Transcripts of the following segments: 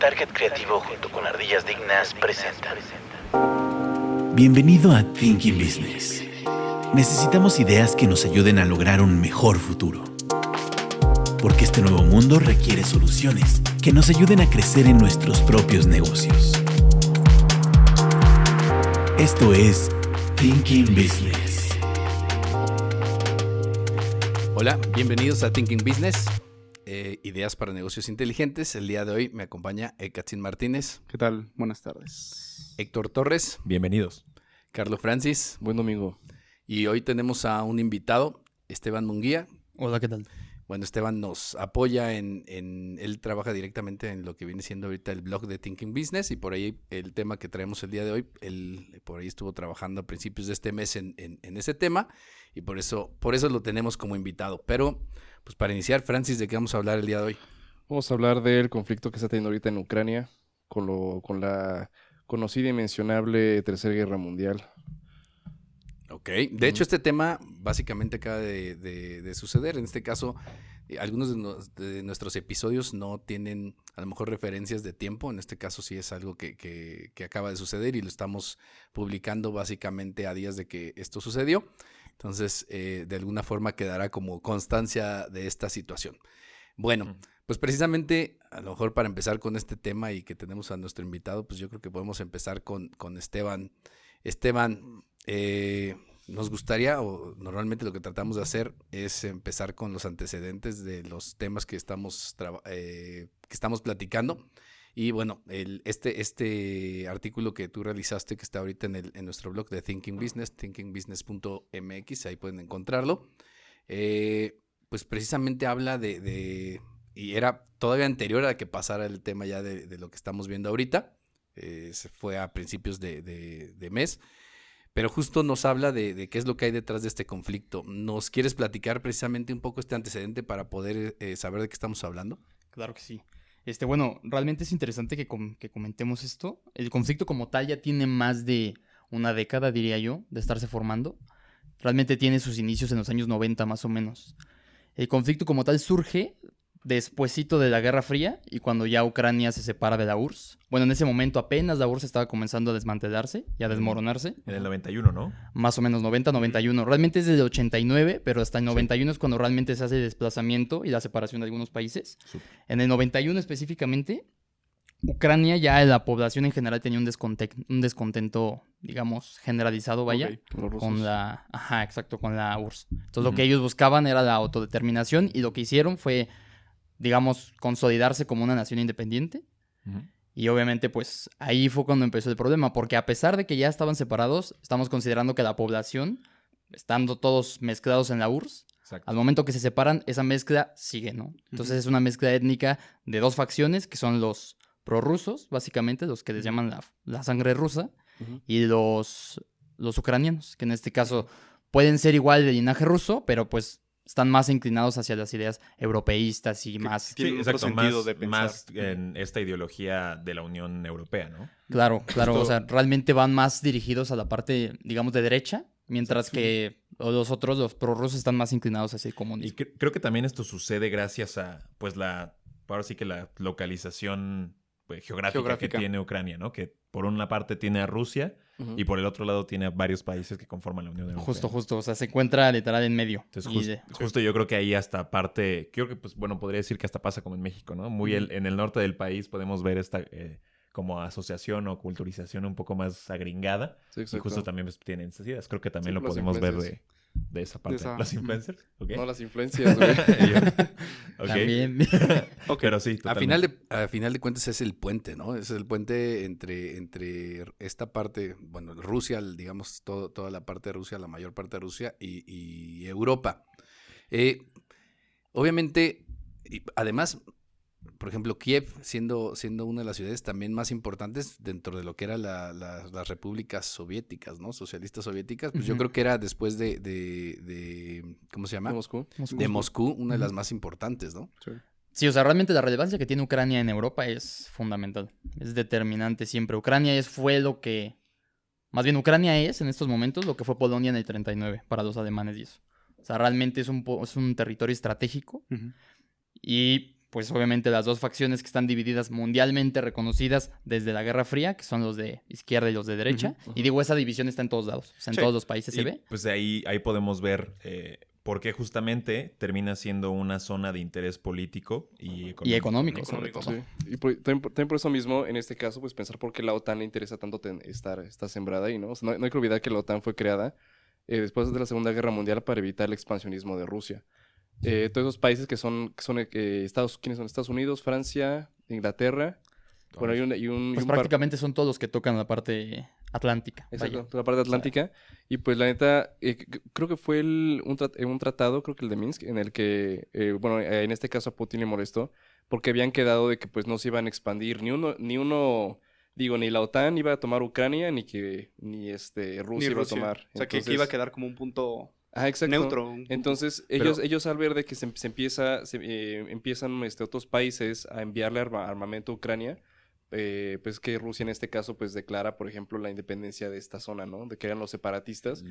Target Creativo junto con Ardillas Dignas presenta. Bienvenido a Thinking Business. Necesitamos ideas que nos ayuden a lograr un mejor futuro. Porque este nuevo mundo requiere soluciones que nos ayuden a crecer en nuestros propios negocios. Esto es Thinking Business. Hola, bienvenidos a Thinking Business, ideas para negocios inteligentes. El día de hoy me acompaña Katzin Martínez. ¿Qué tal? Buenas tardes. Héctor Torres. Bienvenidos. Carlos Francis. Buen domingo. Y hoy tenemos a un invitado, Esteban Munguía. Hola, ¿qué tal? Bueno, Esteban nos apoya él trabaja directamente en lo que viene siendo ahorita el blog de Thinking Business, y por ahí el tema que traemos el día de hoy, él por ahí estuvo trabajando a principios de este mes en ese tema, y por eso lo tenemos como invitado. Pero, pues para iniciar, Francis, ¿de qué vamos a hablar el día de hoy? Vamos a hablar del conflicto que está teniendo ahorita en Ucrania con la conocida y mencionable Tercera Guerra Mundial. Ok, de hecho este tema básicamente acaba de suceder. En este caso, algunos de nuestros episodios no tienen a lo mejor referencias de tiempo. En este caso sí es algo que acaba de suceder y lo estamos publicando básicamente a días de que esto sucedió. Entonces, de alguna forma quedará como constancia de esta situación. Bueno, pues precisamente a lo mejor para empezar con este tema y que tenemos a nuestro invitado, pues yo creo que podemos empezar con Esteban. Esteban, nos gustaría, o normalmente lo que tratamos de hacer es empezar con los antecedentes de los temas que estamos platicando. Y bueno, este artículo que tú realizaste, que está ahorita en nuestro blog de Thinking Business, thinkingbusiness.mx, ahí pueden encontrarlo. Pues precisamente habla y era todavía anterior a que pasara el tema ya de lo que estamos viendo ahorita. Se fue a principios de mes. Pero justo nos habla de qué es lo que hay detrás de este conflicto. ¿Nos quieres platicar precisamente un poco este antecedente para poder saber de qué estamos hablando? Claro que sí. Bueno, realmente es interesante que comentemos esto. El conflicto como tal ya tiene más de una década, diría yo, de estarse formando. Realmente tiene sus inicios en los años 90 más o menos. El conflicto como tal surge despuesito de la Guerra Fría y cuando ya Ucrania se separa de la URSS. Bueno, en ese momento apenas la URSS estaba comenzando a desmantelarse y a desmoronarse. En el 91, ¿no? Más o menos 90, 91. Realmente es desde el 89, pero hasta el 91 es cuando realmente se hace el desplazamiento y la separación de algunos países. Super. En el 91 específicamente, Ucrania ya la población en general tenía un descontento, digamos, generalizado, vaya, okay, con la... Ajá, exacto, con la URSS. Entonces lo que ellos buscaban era la autodeterminación y lo que hicieron fue, digamos, consolidarse como una nación independiente. Y obviamente, pues, ahí fue cuando empezó el problema, porque a pesar de que ya estaban separados, estamos considerando que la población, estando todos mezclados en la URSS, exacto, al momento que se separan, esa mezcla sigue, ¿no? Entonces es una mezcla étnica de dos facciones, que son los prorrusos, básicamente, los que les llaman la sangre rusa, y los ucranianos, que en este caso pueden ser igual de linaje ruso, pero pues están más inclinados hacia las ideas europeístas y más... Sí, exacto, más en esta ideología de la Unión Europea, ¿no? Claro, o sea, realmente van más dirigidos a la parte, digamos, de derecha, mientras que los otros, los prorrusos, están más inclinados hacia el comunismo. Y creo que también esto sucede gracias a, pues, ahora sí que la localización geográfica que tiene Ucrania, ¿no? Que por una parte tiene a Rusia y por el otro lado tiene a varios países que conforman la Unión Europea. Justo, o sea, se encuentra literal en medio. Entonces, justo yo creo que ahí hasta parte, creo que, pues, bueno, podría decir que hasta pasa como en México, ¿no? En el norte del país podemos ver esta como asociación o culturización un poco más agringada. Sí, y justo también pues, tienen esas ideas. Creo que también lo podemos ver de esa parte. ¿Los influencers? Okay. No, las influencias, güey. Okay. También. Okay. Pero sí, totalmente. A final de cuentas es el puente, ¿no? Es el puente entre esta parte, bueno, Rusia, digamos, toda la parte de Rusia, la mayor parte de Rusia y Europa. Obviamente, además, por ejemplo, Kiev, siendo una de las ciudades también más importantes dentro de lo que eran las repúblicas soviéticas, ¿no? Socialistas soviéticas, pues yo creo que era después de ¿cómo se llama? De Moscú, una de las más importantes, ¿no? Sí, o sea, realmente la relevancia que tiene Ucrania en Europa es fundamental, es determinante siempre. Ucrania Ucrania es en estos momentos lo que fue Polonia en el 39 para los alemanes y eso. O sea, realmente es un territorio estratégico y pues obviamente las dos facciones que están divididas mundialmente reconocidas desde la Guerra Fría, que son los de izquierda y los de derecha. Y digo, esa división está en todos lados, o sea, en todos los países se ve. Pues ahí podemos ver por qué justamente termina siendo una zona de interés político y económico. Sobre todo. Sí. Y también por eso mismo, en este caso, pues pensar por qué la OTAN le interesa tanto estar sembrada ahí, ¿no? O sea, no hay que olvidar que la OTAN fue creada después de la Segunda Guerra Mundial para evitar el expansionismo de Rusia. Todos esos países que son ¿quiénes son? Estados Unidos, Francia, Inglaterra. Bueno, pues prácticamente son todos los que tocan la parte atlántica. Exacto, la parte atlántica. Y pues la neta, creo que fue un tratado, creo que el de Minsk, en el que, en este caso a Putin le molestó, porque habían quedado de que pues no se iban a expandir ni la OTAN iba a tomar Ucrania, ni Rusia iba a tomar. O sea, que iba a quedar como un punto neutro. Entonces, ellos al ver de que empiezan otros países a enviarle armamento a Ucrania, pues que Rusia en este caso pues declara, por ejemplo, la independencia de esta zona, ¿no? De que eran los separatistas.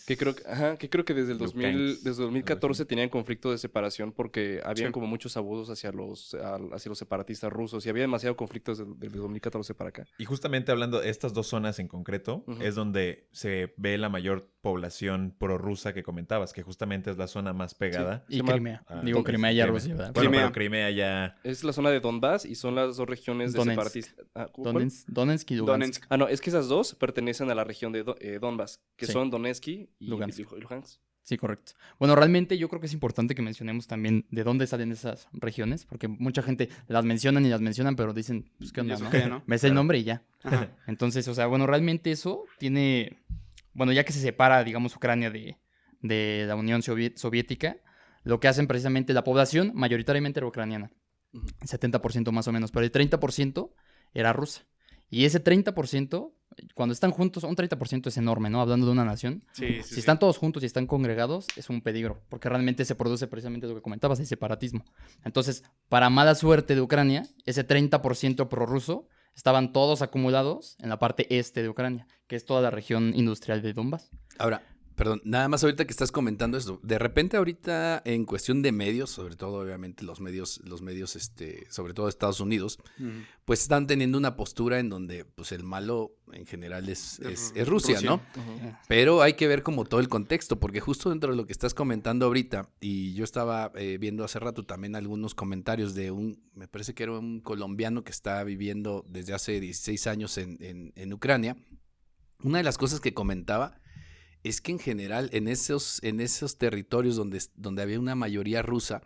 Que creo que desde el 2014 tenían conflicto de separación porque habían como muchos abusos hacia los separatistas rusos y había demasiado conflicto desde 2014 para acá. Y justamente hablando de estas dos zonas en concreto, es donde se ve la mayor población prorrusa que comentabas, que justamente es la zona más pegada. Sí. Y Crimea. Crimea ya Rusia, ¿verdad? Bueno, pero Crimea ya... Es la zona de Donbass y son las dos regiones de separatistas. Donetsk y Lugansk. No, es que esas dos pertenecen a la región de Donbass, que son Donetsk y Lugansk. Sí, correcto. Bueno, realmente yo creo que es importante que mencionemos también de dónde salen esas regiones, porque mucha gente las mencionan, pero dicen, pues, ¿qué onda, no? ¿Qué, no? Ves el nombre y ya. Ajá. Entonces, o sea, bueno, realmente eso tiene... Bueno, ya que se separa, digamos, Ucrania de la Unión Soviética, lo que hacen precisamente la población mayoritariamente era ucraniana. 70% más o menos, pero el 30% era rusa. Y ese 30%, cuando están juntos, un 30% es enorme, ¿no? Hablando de una nación. Sí, si están todos juntos y están congregados, es un peligro, porque realmente se produce precisamente lo que comentabas, el separatismo. Entonces, para mala suerte de Ucrania, ese 30% prorruso estaban todos acumulados en la parte este de Ucrania, que es toda la región industrial de Donbass. Ahora, perdón, nada más ahorita que estás comentando esto, de repente ahorita en cuestión de medios, sobre todo obviamente los medios, sobre todo Estados Unidos, pues están teniendo una postura en donde pues el malo en general es Rusia, ¿no? Pero hay que ver como todo el contexto, porque justo dentro de lo que estás comentando ahorita, y yo estaba viendo hace rato también algunos comentarios de me parece que era un colombiano que está viviendo desde hace 16 años en Ucrania. Una de las cosas que comentaba es que en general en esos territorios donde había una mayoría rusa,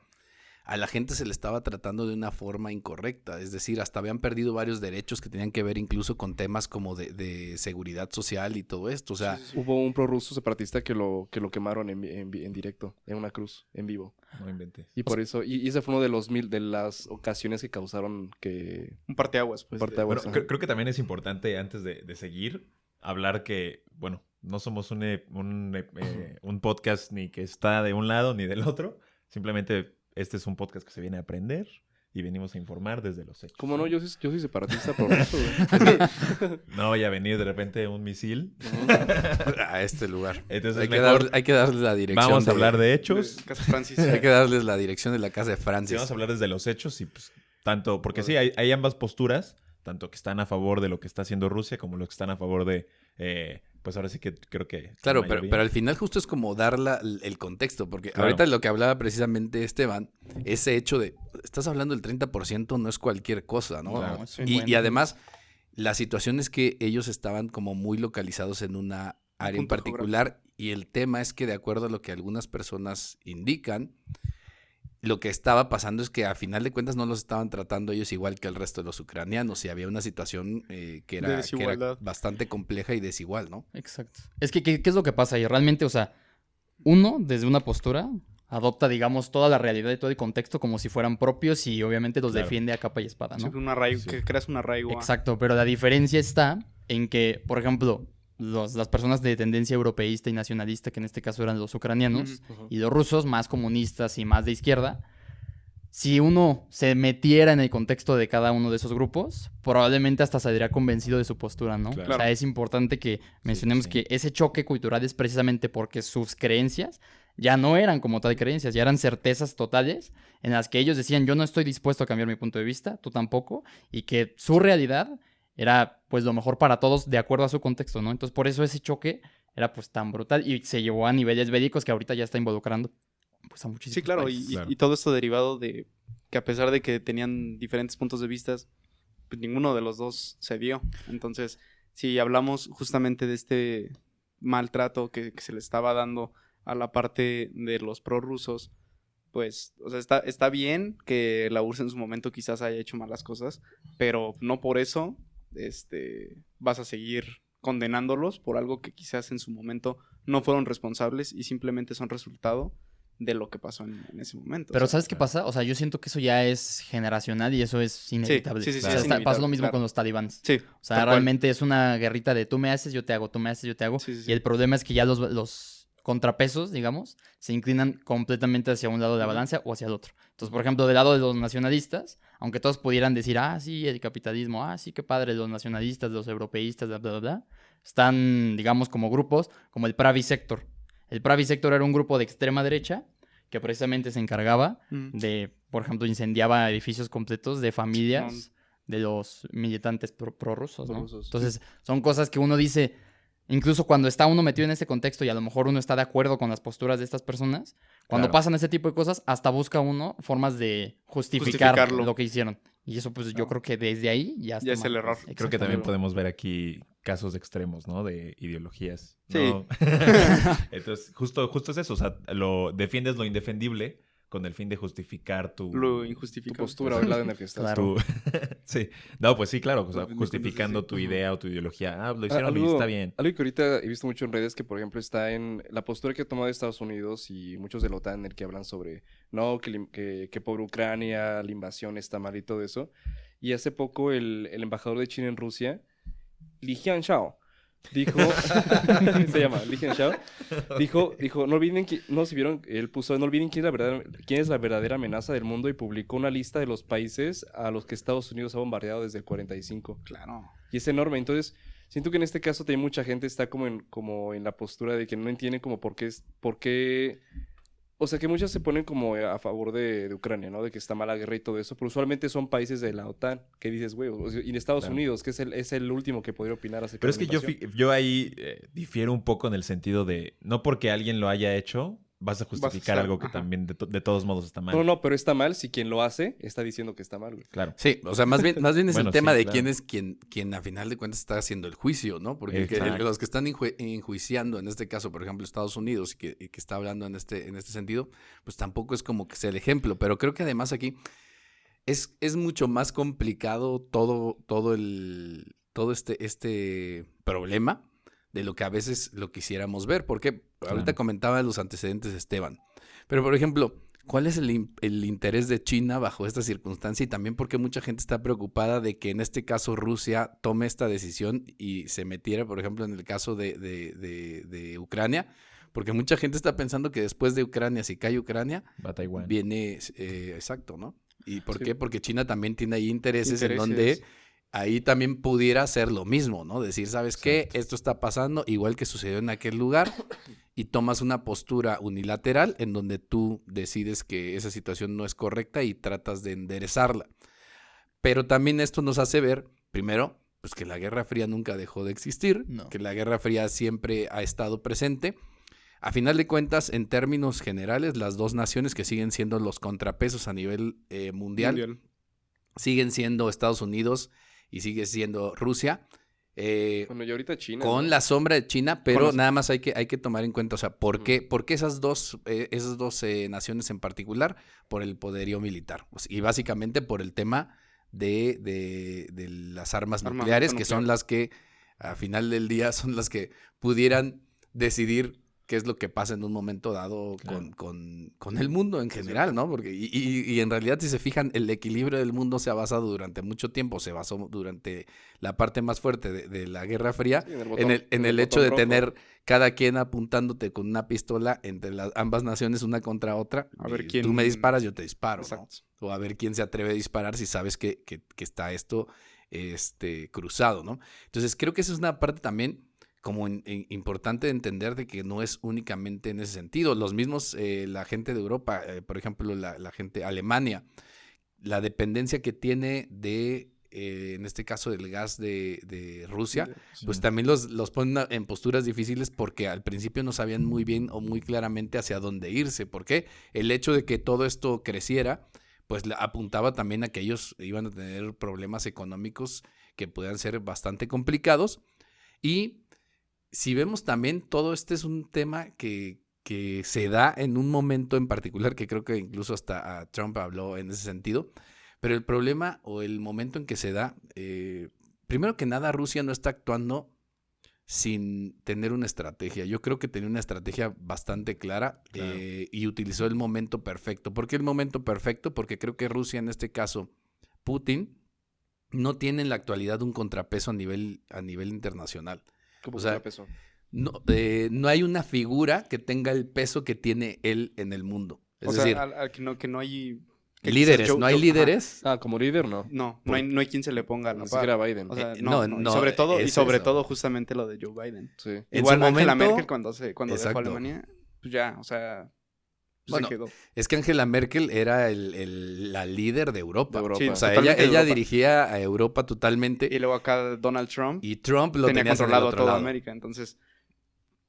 a la gente se le estaba tratando de una forma incorrecta. Es decir, hasta habían perdido varios derechos que tenían que ver incluso con temas como de seguridad social y todo esto. O sea, hubo un prorruso separatista que lo quemaron en directo, en una cruz, en vivo. No inventes. Y por eso, y ese fue uno de las ocasiones que causaron que... Un parteaguas, pues. Bueno, creo que también es importante, antes de seguir, hablar que, bueno, no somos un podcast ni que está de un lado ni del otro. Simplemente este es un podcast que se viene a aprender y venimos a informar desde los hechos. ¿Cómo no? Yo soy separatista por eso, güey. No vaya a venir de repente un misil a este lugar. Entonces hay que darles la dirección. Vamos a hablar de hechos. Casa Francis. Hay que darles la dirección de la casa de Francis. Sí, vamos a hablar desde los hechos y pues tanto, porque sí, hay ambas posturas, tanto que están a favor de lo que está haciendo Rusia como los que están a favor de... pues ahora sí que creo que... Claro, pero al final justo es como dar el contexto, porque ahorita lo que hablaba precisamente Esteban, ese hecho de, estás hablando del 30%, no es cualquier cosa, ¿no? Claro. Y además, la situación es que ellos estaban como muy localizados en una área en particular, y el tema es que de acuerdo a lo que algunas personas indican, lo que estaba pasando es que a final de cuentas no los estaban tratando ellos igual que el resto de los ucranianos, y había una situación que era bastante compleja y desigual, ¿no? Exacto. Es que, ¿qué es lo que pasa ahí? Realmente, o sea, uno, desde una postura, adopta, digamos, toda la realidad y todo el contexto como si fueran propios y obviamente los defiende a capa y espada, ¿no? Sí, un arraigo, que creas un arraigo. Exacto, pero la diferencia está en que, por ejemplo, las personas de tendencia europeísta y nacionalista, que en este caso eran los ucranianos, y los rusos, más comunistas y más de izquierda, si uno se metiera en el contexto de cada uno de esos grupos, probablemente hasta saldría convencido de su postura, ¿no? Claro. O sea, es importante que mencionemos que ese choque cultural es precisamente porque sus creencias ya no eran como tal creencias, ya eran certezas totales en las que ellos decían, yo no estoy dispuesto a cambiar mi punto de vista, tú tampoco, y que su realidad era pues lo mejor para todos de acuerdo a su contexto, ¿no? Entonces por eso ese choque era pues tan brutal y se llevó a niveles bélicos que ahorita ya está involucrando pues a muchísimos Sí, claro, países. y todo esto derivado de que a pesar de que tenían diferentes puntos de vista, pues ninguno de los dos se dio. Entonces, si hablamos justamente de este maltrato que se le estaba dando a la parte de los prorrusos, pues, o sea, está bien que la URSS en su momento quizás haya hecho malas cosas, pero no por eso vas a seguir condenándolos por algo que quizás en su momento no fueron responsables y simplemente son resultado de lo que pasó en ese momento. Pero ¿sabes qué pasa? O sea, yo siento que eso ya es generacional y eso es inevitable. Sí, o sea, pasó lo mismo con los talibans. Sí, o sea, realmente es una guerrita de tú me haces, yo te hago, tú me haces, yo te hago. Y el problema es que ya los contrapesos, digamos, se inclinan completamente hacia un lado de la balanza o hacia el otro. Entonces, por ejemplo, del lado de los nacionalistas, aunque todos pudieran decir, sí, el capitalismo, sí, qué padre, los nacionalistas, los europeístas, bla, bla, bla, están, digamos, como grupos, como el Pravi Sector. El Pravi Sector era un grupo de extrema derecha que precisamente se encargaba de, por ejemplo, incendiaba edificios completos de familias de los militantes prorrusos, ¿no? Entonces, son cosas que uno dice, incluso cuando está uno metido en este contexto y a lo mejor uno está de acuerdo con las posturas de estas personas, cuando pasan ese tipo de cosas, hasta busca uno formas de justificar lo que hicieron. Y eso, pues, yo creo que desde ahí ya es el error. Creo que también podemos ver aquí casos extremos, ¿no? De ideologías. Sí. ¿No? Entonces, justo es eso. O sea, defiendes lo indefendible con el fin de justificar lo injustificable. Tu postura o el lado en el que estás. Claro. Sí. No, pues sí, claro. O sea, justificando tu idea o tu ideología. Lo hicieron y está bien. Algo que ahorita he visto mucho en redes que, por ejemplo, está en la postura que ha tomado Estados Unidos y muchos de la OTAN en el que hablan sobre, no, que por Ucrania la invasión está mal y todo eso. Y hace poco el embajador de China en Rusia, Li Jianshao, dijo, se llama Li Jianshao, dijo, no olviden que, no si vieron, él puso, no olviden quién es la verdadera amenaza del mundo y publicó una lista de los países a los que Estados Unidos ha bombardeado desde el 45. Claro. Y es enorme, entonces siento que en este caso también mucha gente está como en la postura de que no entienden como por qué, o sea, que muchas se ponen como a favor de Ucrania, ¿no? De que está mala guerra y todo eso, pero usualmente son países de la OTAN, que dices, güey, y en Estados Unidos, que es el último que podría opinar acerca Pero de es que yo ahí difiero un poco en el sentido de, no porque alguien lo haya hecho, vas a justificar algo que también de todos modos está mal. No, pero está mal si quien lo hace está diciendo que está mal, güey. Claro. Sí, o sea, más bien es Bueno, el tema sí, de claro. quién es quien a final de cuentas está haciendo el juicio, ¿no? Porque los que están enjuiciando, en este caso, por ejemplo, Estados Unidos, y que está hablando en este sentido, pues tampoco es como que sea el ejemplo. Pero creo que además aquí es mucho más complicado todo este problema de lo que a veces lo quisiéramos ver. Porque ahorita comentaba los antecedentes de Esteban. Pero, por ejemplo, ¿cuál es el interés de China bajo esta circunstancia? Y también porque mucha gente está preocupada de que en este caso Rusia tome esta decisión y se metiera, por ejemplo, en el caso de Ucrania. Porque mucha gente está pensando que después de Ucrania, si cae Ucrania, Va a Taiwán. viene, exacto, ¿no? ¿Y por qué? Porque China también tiene ahí intereses en donde ahí también pudiera ser lo mismo, ¿no? Decir, ¿sabes qué? Esto está pasando igual que sucedió en aquel lugar y tomas una postura unilateral en donde tú decides que esa situación no es correcta y tratas de enderezarla. Pero también esto nos hace ver, primero, pues que la Guerra Fría nunca dejó de existir, que la Guerra Fría siempre ha estado presente. A final de cuentas, en términos generales, las dos naciones que siguen siendo los contrapesos a nivel mundial siguen siendo Estados Unidos y sigue siendo Rusia. Bueno, y ahorita China. Con la sombra de China, pero nada más hay que tomar en cuenta, o sea, ¿por qué esas dos naciones en particular? Por el poderío militar. Y básicamente por el tema de las armas nucleares, que son las que, a final del día, son las que pudieran decidir qué es lo que pasa en un momento dado con el mundo en general, ¿no? Porque y en realidad, si se fijan, el equilibrio del mundo se ha basado durante mucho tiempo, se basó durante la parte más fuerte de la Guerra Fría, en el hecho de tener cada quien apuntándote con una pistola entre ambas naciones, una contra otra. A ver quién... Tú me disparas, yo te disparo, ¿no? Exacto. O a ver quién se atreve a disparar si sabes que está esto cruzado, ¿no? Entonces, creo que esa es una parte también como importante entender de que no es únicamente en ese sentido. Los mismos, la gente de Europa, por ejemplo, la gente Alemania, la dependencia que tiene de, en este caso, del gas de Rusia, pues también los ponen en posturas difíciles porque al principio no sabían muy bien o muy claramente hacia dónde irse. ¿Por qué? El hecho de que todo esto creciera, pues apuntaba también a que ellos iban a tener problemas económicos que puedan ser bastante complicados. Y si vemos también, todo este es un tema que se da en un momento en particular, que creo que incluso hasta Trump habló en ese sentido, pero el problema o el momento en que se da, primero que nada, Rusia no está actuando sin tener una estrategia. Yo creo que tenía una estrategia bastante clara, claro. Y utilizó el momento perfecto. ¿Por qué el momento perfecto? Porque creo que Rusia, en este caso, Putin, no tiene en la actualidad un contrapeso a nivel internacional. ¿Cómo o sea, contrapeso? No hay una figura que tenga el peso que tiene él en el mundo. Es decir, que no hay... líderes, ¿no hay líderes? Ah, como líder no. No hay quien se le ponga a la Ni siquiera Biden. O sea, no, sobre eso. todo justamente lo de Joe Biden. Sí. Igual Angela momento, Merkel cuando dejó Alemania, pues ya, o sea, bueno, se quedó. Es que Angela Merkel era la líder de Europa. Sí, o sea, totalmente ella de Europa. dirigía a Europa totalmente. Y luego acá Donald Trump Y Trump lo tenía tenía controlado a toda América. Entonces,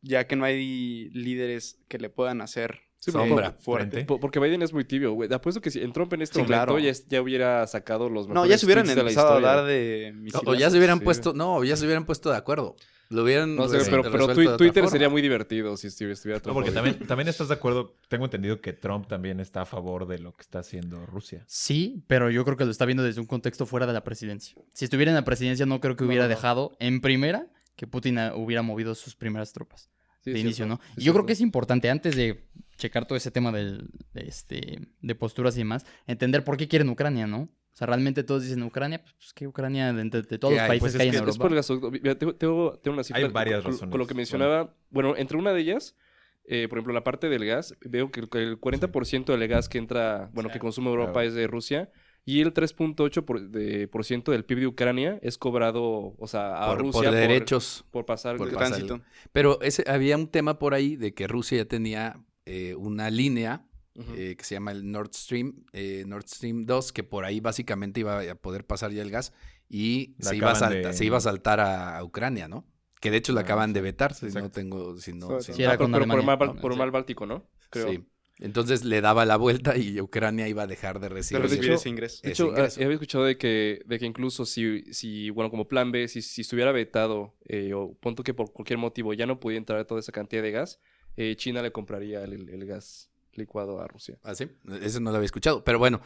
ya que no hay líderes que le puedan hacer sombra fuerte. Porque Biden es muy tibio, güey. Apuesto que si en Trump en este Sí, momento claro. ya hubiera sacado los mejores No, ya se hubieran tweets de la empezado a historia. dar de misilazos. O ya se hubieran Sí. puesto, ya se hubieran puesto de acuerdo. Lo hubieran No sé, resuelto pero de otra Twitter forma. sería muy divertido si estuviera No, Trump. porque ahí. también estás de acuerdo. Tengo entendido que Trump también está a favor de lo que está haciendo Rusia. Sí, pero yo creo que lo está viendo desde un contexto fuera de la presidencia. Si estuviera en la presidencia, no creo que hubiera dejado en primera que Putin hubiera movido sus primeras tropas Sí, de es inicio, cierto, ¿no? es Y yo creo cierto. que es importante, antes de checar todo ese tema de posturas y demás, entender por qué quieren Ucrania, ¿no? O sea, realmente todos dicen Ucrania, pues que Ucrania, de todos ¿Qué los hay? países Pues que hay en Es Europa. por el gasoducto. Mira, tengo una cifra. Hay varias con razones. lo que mencionaba. Bueno, entre una de ellas, por ejemplo, la parte del gas, veo que el 40% del gas que entra, que consume Europa claro. es de Rusia. Y el 3.8% del PIB de Ucrania es cobrado, o sea, a Rusia por derechos. por pasar por el pasar tránsito. Pero había un tema por ahí de que Rusia ya tenía una línea Ujú. que se llama el Nord Stream 2, que por ahí básicamente iba a poder pasar ya el gas y La se iba a acaban saltar a Ucrania, ¿no? Que de hecho la acaban de vetar, si no exacto. tengo... Si no, Sobre si- todo. Sí, era con pero por el Alemania. mar, por el mar Báltico, ¿no? Creo. Sí. Entonces le daba la vuelta y Ucrania iba a dejar de recibir. Pero de recibir hecho- ese ingreso. De ese hecho, ingreso. había escuchado de que incluso como plan B, si estuviera vetado, o punto que por cualquier motivo ya no podía entrar toda esa cantidad de gas, China le compraría el gas licuado a Rusia. ¿Ah, sí? Eso no lo había escuchado. Pero bueno,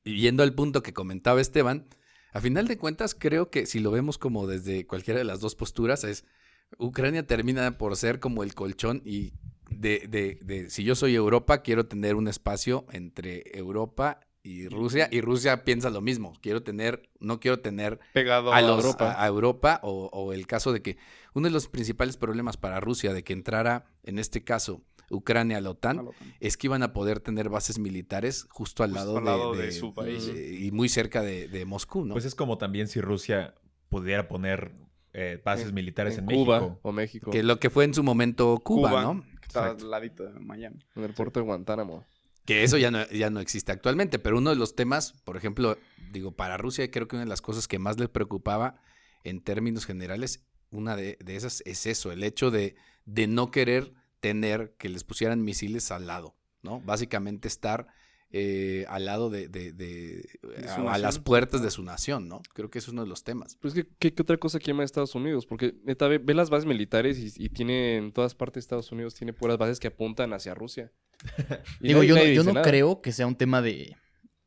yendo al punto que comentaba Esteban, a final de cuentas creo que si lo vemos como desde cualquiera de las dos posturas, es Ucrania termina por ser como el colchón y si yo soy Europa, quiero tener un espacio entre Europa y Rusia piensa lo mismo. No quiero tener Pegado a Europa. Europa o el caso de que uno de los principales problemas para Rusia de que entrara, en este caso, Ucrania a la OTAN, es que iban a poder tener bases militares justo al lado, de su país. y muy cerca de Moscú, ¿no? Pues es como también si Rusia pudiera poner bases militares en Cuba México. o México. Que lo que fue en su momento Cuba, ¿no? Que está Exacto. al ladito de Miami. En el puerto de Guantánamo. Que eso ya no existe actualmente, pero uno de los temas, por ejemplo, digo, para Rusia creo que una de las cosas que más le preocupaba en términos generales, una de esas es eso, el hecho de no querer tener que les pusieran misiles al lado, ¿no? Básicamente estar al lado su a las nación. puertas de su nación, ¿no? Creo que eso es uno de los temas. Pues ¿qué otra cosa quiere más Estados Unidos? Porque neta, ve las bases militares y tiene en todas partes de Estados Unidos tiene puras bases que apuntan hacia Rusia. Y Digo, yo nadie no dice nada. creo que sea un tema de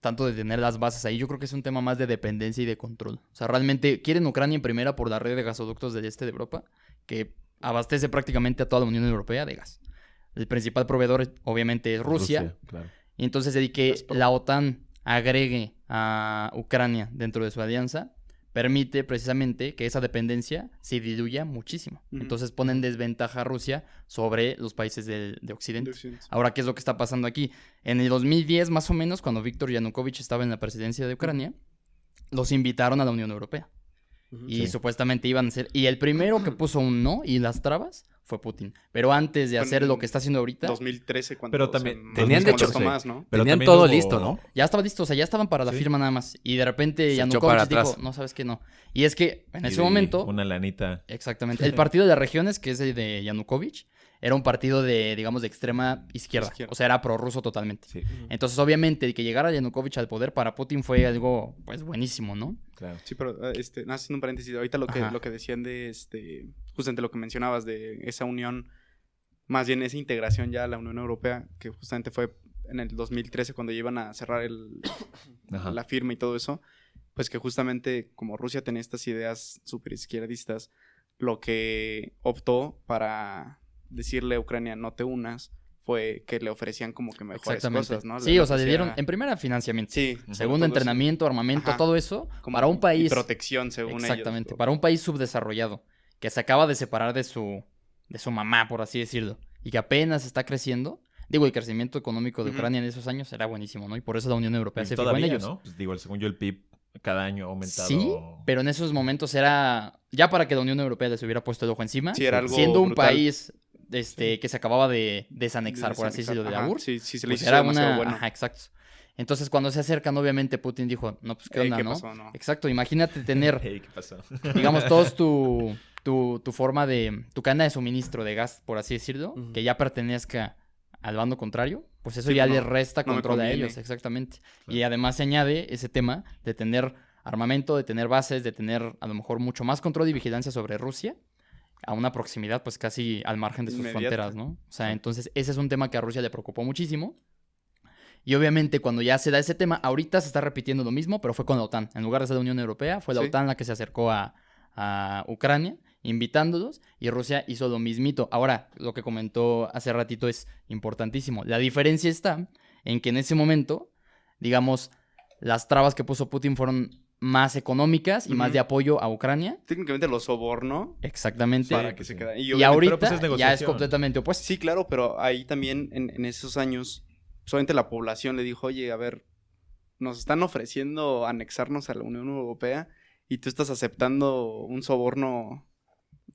tanto de tener las bases ahí. Yo creo que es un tema más de dependencia y de control. O sea, realmente quieren Ucrania en primera por la red de gasoductos del este de Europa, que abastece prácticamente a toda la Unión Europea de gas. El principal proveedor, obviamente, es Rusia. Claro. Y entonces de que la OTAN agregue a Ucrania dentro de su alianza, permite precisamente que esa dependencia se diluya muchísimo. Ujú. Entonces pone en desventaja a Rusia sobre los países de Occidente. Ahora, ¿qué es lo que está pasando aquí? En el 2010, más o menos, cuando Víktor Yanukovych estaba en la presidencia de Ucrania, los invitaron a la Unión Europea. Y supuestamente iban a ser... Y el primero que puso un no y las trabas fue Putin. Pero antes de hacer lo que está haciendo ahorita... 2013 cuando... Pero también... Tenían, de hecho, más, ¿no? Pero tenían también todo hubo- listo, ¿no? Ya estaba listo, o sea, ya estaban para la firma nada más. Y de repente Se echó para Yanukovych dijo, atrás. no, sabes que no. Y es que en y ese de momento... Una lanita. Exactamente. El partido de las regiones, que es el de Yanukovych, era un partido de, digamos, de extrema izquierda. Izquierda. O sea, era prorruso totalmente. Sí, Entonces, obviamente, el que llegara Yanukovych al poder para Putin fue algo, pues, buenísimo, ¿no? claro. Sí, pero haciendo un paréntesis, ahorita Ajá. lo que decían de justamente lo que mencionabas de esa unión, más bien esa integración ya a la Unión Europea, que justamente fue en el 2013 cuando ya iban a cerrar Ajá. la firma y todo eso, pues que justamente como Rusia tenía estas ideas súper izquierdistas, lo que optó para decirle a Ucrania no te unas fue que le ofrecían como que mejores Exactamente. cosas, ¿no? Sí, o sea, le dieron, en primera, financiamiento. Sí. Segundo, todo eso. entrenamiento, armamento, Ajá. todo eso, Como- para un y país... protección, según Exactamente, ellos. para un país subdesarrollado, que se acaba de separar de su mamá, por así decirlo, y que apenas está creciendo. Digo, el crecimiento económico de Ujú. Ucrania en esos años era buenísimo, ¿no? Y por eso la Unión Europea Y se fijó en todavía, ellos. ¿no? Pues digo, según yo, el PIB cada año ha aumentado. Sí, pero en esos momentos era... Ya para que la Unión Europea les hubiera puesto el ojo encima, Sí, era algo siendo un brutal. país que se acababa de desanexar, por así decirlo, de la Ajá, URSS. Sí, sí, se le Pues hizo era demasiado una... bueno. Ajá, exacto. Entonces, cuando se acercan, obviamente, Putin dijo, no, pues, ¿qué onda, ¿Qué no? pasó, no? Exacto, imagínate tener... Hey, ¿qué pasó? digamos, todos tu forma de, tu cadena de suministro de gas, por así decirlo, Ujú. que ya pertenezca al bando contrario, pues eso Sí, ya no, le resta no me control a conviene. ellos, exactamente. Claro. Y además se añade ese tema de tener armamento, de tener bases, de tener a lo mejor mucho más control y vigilancia sobre Rusia, a una proximidad pues casi al margen de sus Inmediata. fronteras, ¿no? O sea, Sí. entonces ese es un tema que a Rusia le preocupó muchísimo. Y obviamente cuando ya se da ese tema, ahorita se está repitiendo lo mismo, pero fue con la OTAN. En lugar de ser la Unión Europea, fue la Sí. OTAN la que se acercó a Ucrania, invitándolos, y Rusia hizo lo mismito. Ahora, lo que comentó hace ratito es importantísimo. La diferencia está en que en ese momento, digamos, las trabas que puso Putin fueron más económicas y más Ujú. de apoyo a Ucrania. Técnicamente lo sobornó Exactamente. para Sí, que sí. se quedara. Y obviamente- ahorita pero, pues, es ya es negociación. completamente opuesto. Sí, claro, pero ahí también en esos años, solamente la población le dijo, oye, a ver, nos están ofreciendo anexarnos a la Unión Europea y tú estás aceptando un soborno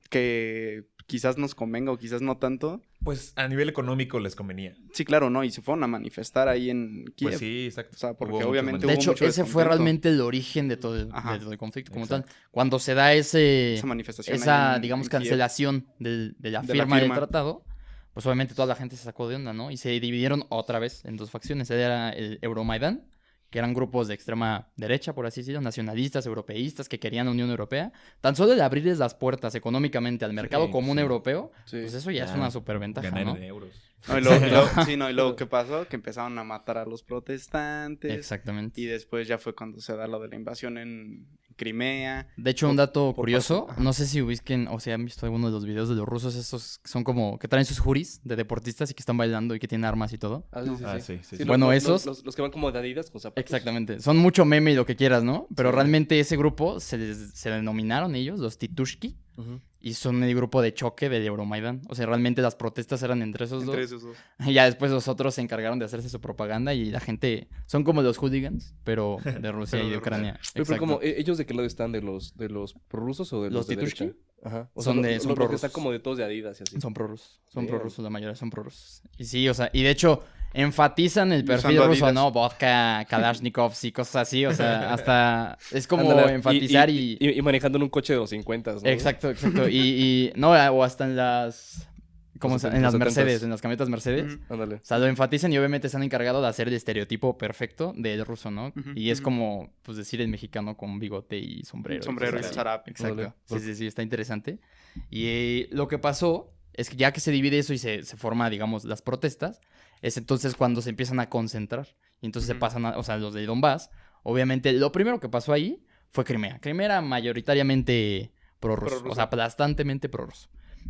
que quizás nos convenga o quizás no tanto. Pues a nivel económico les convenía. Sí, claro, ¿no? Y se fueron a manifestar ahí en Kiev. Pues sí, exacto. O sea, porque Hubo muchos obviamente De hubo hecho, mucho ese fue descontento. realmente el origen de todo Ajá. de todo el conflicto como Exacto. tal. Cuando se da esa manifestación. esa ahí en digamos, Kiev. cancelación de la De la firma del firma. tratado, pues obviamente toda la gente se sacó de onda, ¿no? Y se dividieron otra vez en dos facciones. Era el Euromaidán, que eran grupos de extrema derecha, por así decirlo, nacionalistas, europeístas, que querían la Unión Europea. Tan solo el abrirles las puertas económicamente al mercado común sí. europeo, Sí. pues eso ya es Ya, una superventaja, Ganar ¿no? en euros. No, y luego, ¿qué pasó? Que empezaron a matar a los protestantes. Exactamente. Y después ya fue cuando se da lo de la invasión en Crimea. De hecho, un dato por curioso, parte- ajá. no sé si ubiquen o si han visto alguno de los videos de los rusos, esos que son como que traen sus juris de deportistas y que están bailando y que tienen armas y todo. Ah, sí, sí, Ah, sí. sí, sí. Bueno, los, esos- Los que van como de Adidas con zapatos. Exactamente. Son mucho meme y lo que quieras, ¿no? Pero realmente ese grupo se denominaron ellos, los Titushki, Ujú. y son el grupo de choque del Euromaidán. O sea, realmente las protestas eran entre esos Entre dos. esos dos. Y ya después los otros se encargaron de hacerse su propaganda y la gente son como los hooligans, pero de Rusia y de Ucrania. Pero Exacto. como, ¿ellos de qué lado están? ¿De los prorrusos o de ¿Los los de Titushki? derecha? Ajá. O Son sea, de- son los que prorrusos. están como de todos de Adidas y así. Son prorrusos. Son Damn. prorrusos, la mayoría son prorrusos. Y sí, o sea, y de hecho enfatizan el perfil Usando ruso, Adidas. ¿no? Vodka, Kalashnikovs y cosas así, o sea, hasta es como Ándale, enfatizar y manejando en un coche de los 50, ¿no? Exacto, exacto. No, o hasta en las... ¿Cómo Los se- 70, en las los Mercedes, 70s. en las camionetas Mercedes. Ujú. Ándale. O sea, lo enfatizan y obviamente están encargados de hacer el estereotipo perfecto del ruso, ¿no? Ujú, Y es ujú. como, pues, decir el mexicano con bigote y sombrero. Sombrero y cosas así. zarape. Exacto. Ándale. Sí, sí, sí, está interesante. Y lo que pasó es que ya que se divide eso y se forma, digamos, las protestas, es entonces cuando se empiezan a concentrar. Y entonces se Ujú. pasan, o sea, los de Donbass. Obviamente, lo primero que pasó ahí fue Crimea. Crimea era mayoritariamente prorruso, Prorruso. o sea, aplastantemente prorruso.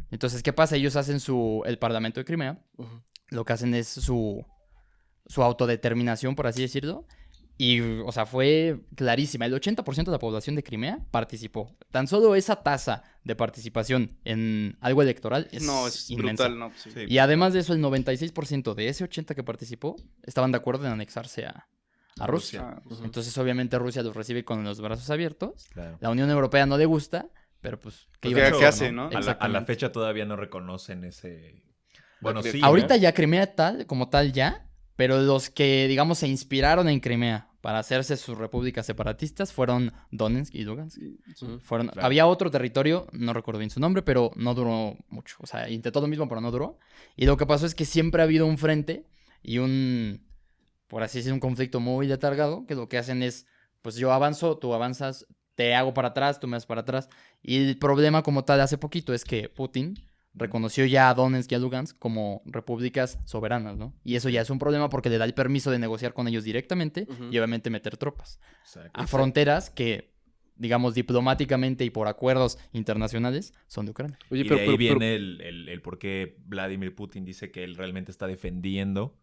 Entonces, ¿qué pasa? Ellos hacen el parlamento de Crimea, Ujú. lo que hacen es su autodeterminación, por así decirlo. Y, o sea, fue clarísima. El 80% de la población de Crimea participó. Tan solo esa tasa de participación en algo electoral es, No, es inmensa. brutal, ¿no? Sí. Sí. Y además de eso, el 96% de ese 80% que participó estaban de acuerdo en anexarse a a Rusia. Rusia. Entonces, obviamente, Rusia los recibe con los brazos abiertos. Claro. La Unión Europea no le gusta, pero pues, Pues, iban a ¿qué hacer, hace, no? A la Exactamente. fecha todavía no reconocen ese... Bueno, La sí. Ahorita ya Crimea como tal ya, pero los que, digamos, se inspiraron en Crimea para hacerse sus repúblicas separatistas fueron Donetsk y Lugansk. Claro. Había otro territorio, no recuerdo bien su nombre, pero no duró mucho. O sea, intentó lo mismo, pero no duró. Y lo que pasó es que siempre ha habido un frente y por así decir, un conflicto muy letargado, que lo que hacen es, pues yo avanzo, tú avanzas, te hago para atrás, tú me haces para atrás. Y el problema como tal hace poquito es que Putin reconoció ya a Donetsk y a Lugansk como repúblicas soberanas, ¿no? Y eso ya es un problema porque le da el permiso de negociar con ellos directamente y obviamente meter tropas a fronteras que, digamos, diplomáticamente y por acuerdos internacionales son de Ucrania. Oye, Y de ahí viene el por qué Vladimir Putin dice que él realmente está defendiendo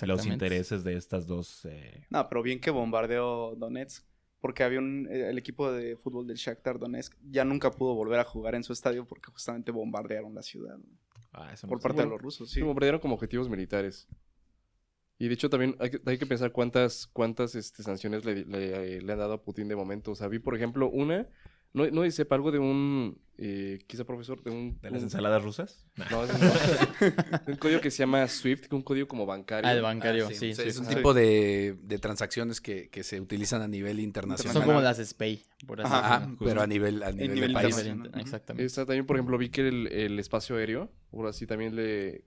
los intereses de estas dos... No, pero bien que bombardeó Donetsk. Porque había el equipo de fútbol del Shakhtar Donetsk ya nunca pudo volver a jugar en su estadio porque justamente bombardearon la ciudad, ¿no? eso no Por sé. parte de los rusos, sí. Se bombardearon como objetivos militares. Y de hecho también hay que pensar cuántas sanciones le han dado a Putin de momento. O sea, vi por ejemplo una, no dice algo de un, quizá profesor, ¿De las ensaladas rusas? Nah. No, ese no. Un código que se llama SWIFT, que es un código como bancario. El bancario, Sí, sí. o sea, es un sí. tipo de transacciones que se utilizan a nivel Son internacional. como las SPAY, por así Ajá, decirlo. Pero a nivel nivel de país. internacional. Ujú. Exactamente. También, por ejemplo, vi que el espacio aéreo, ahora sí también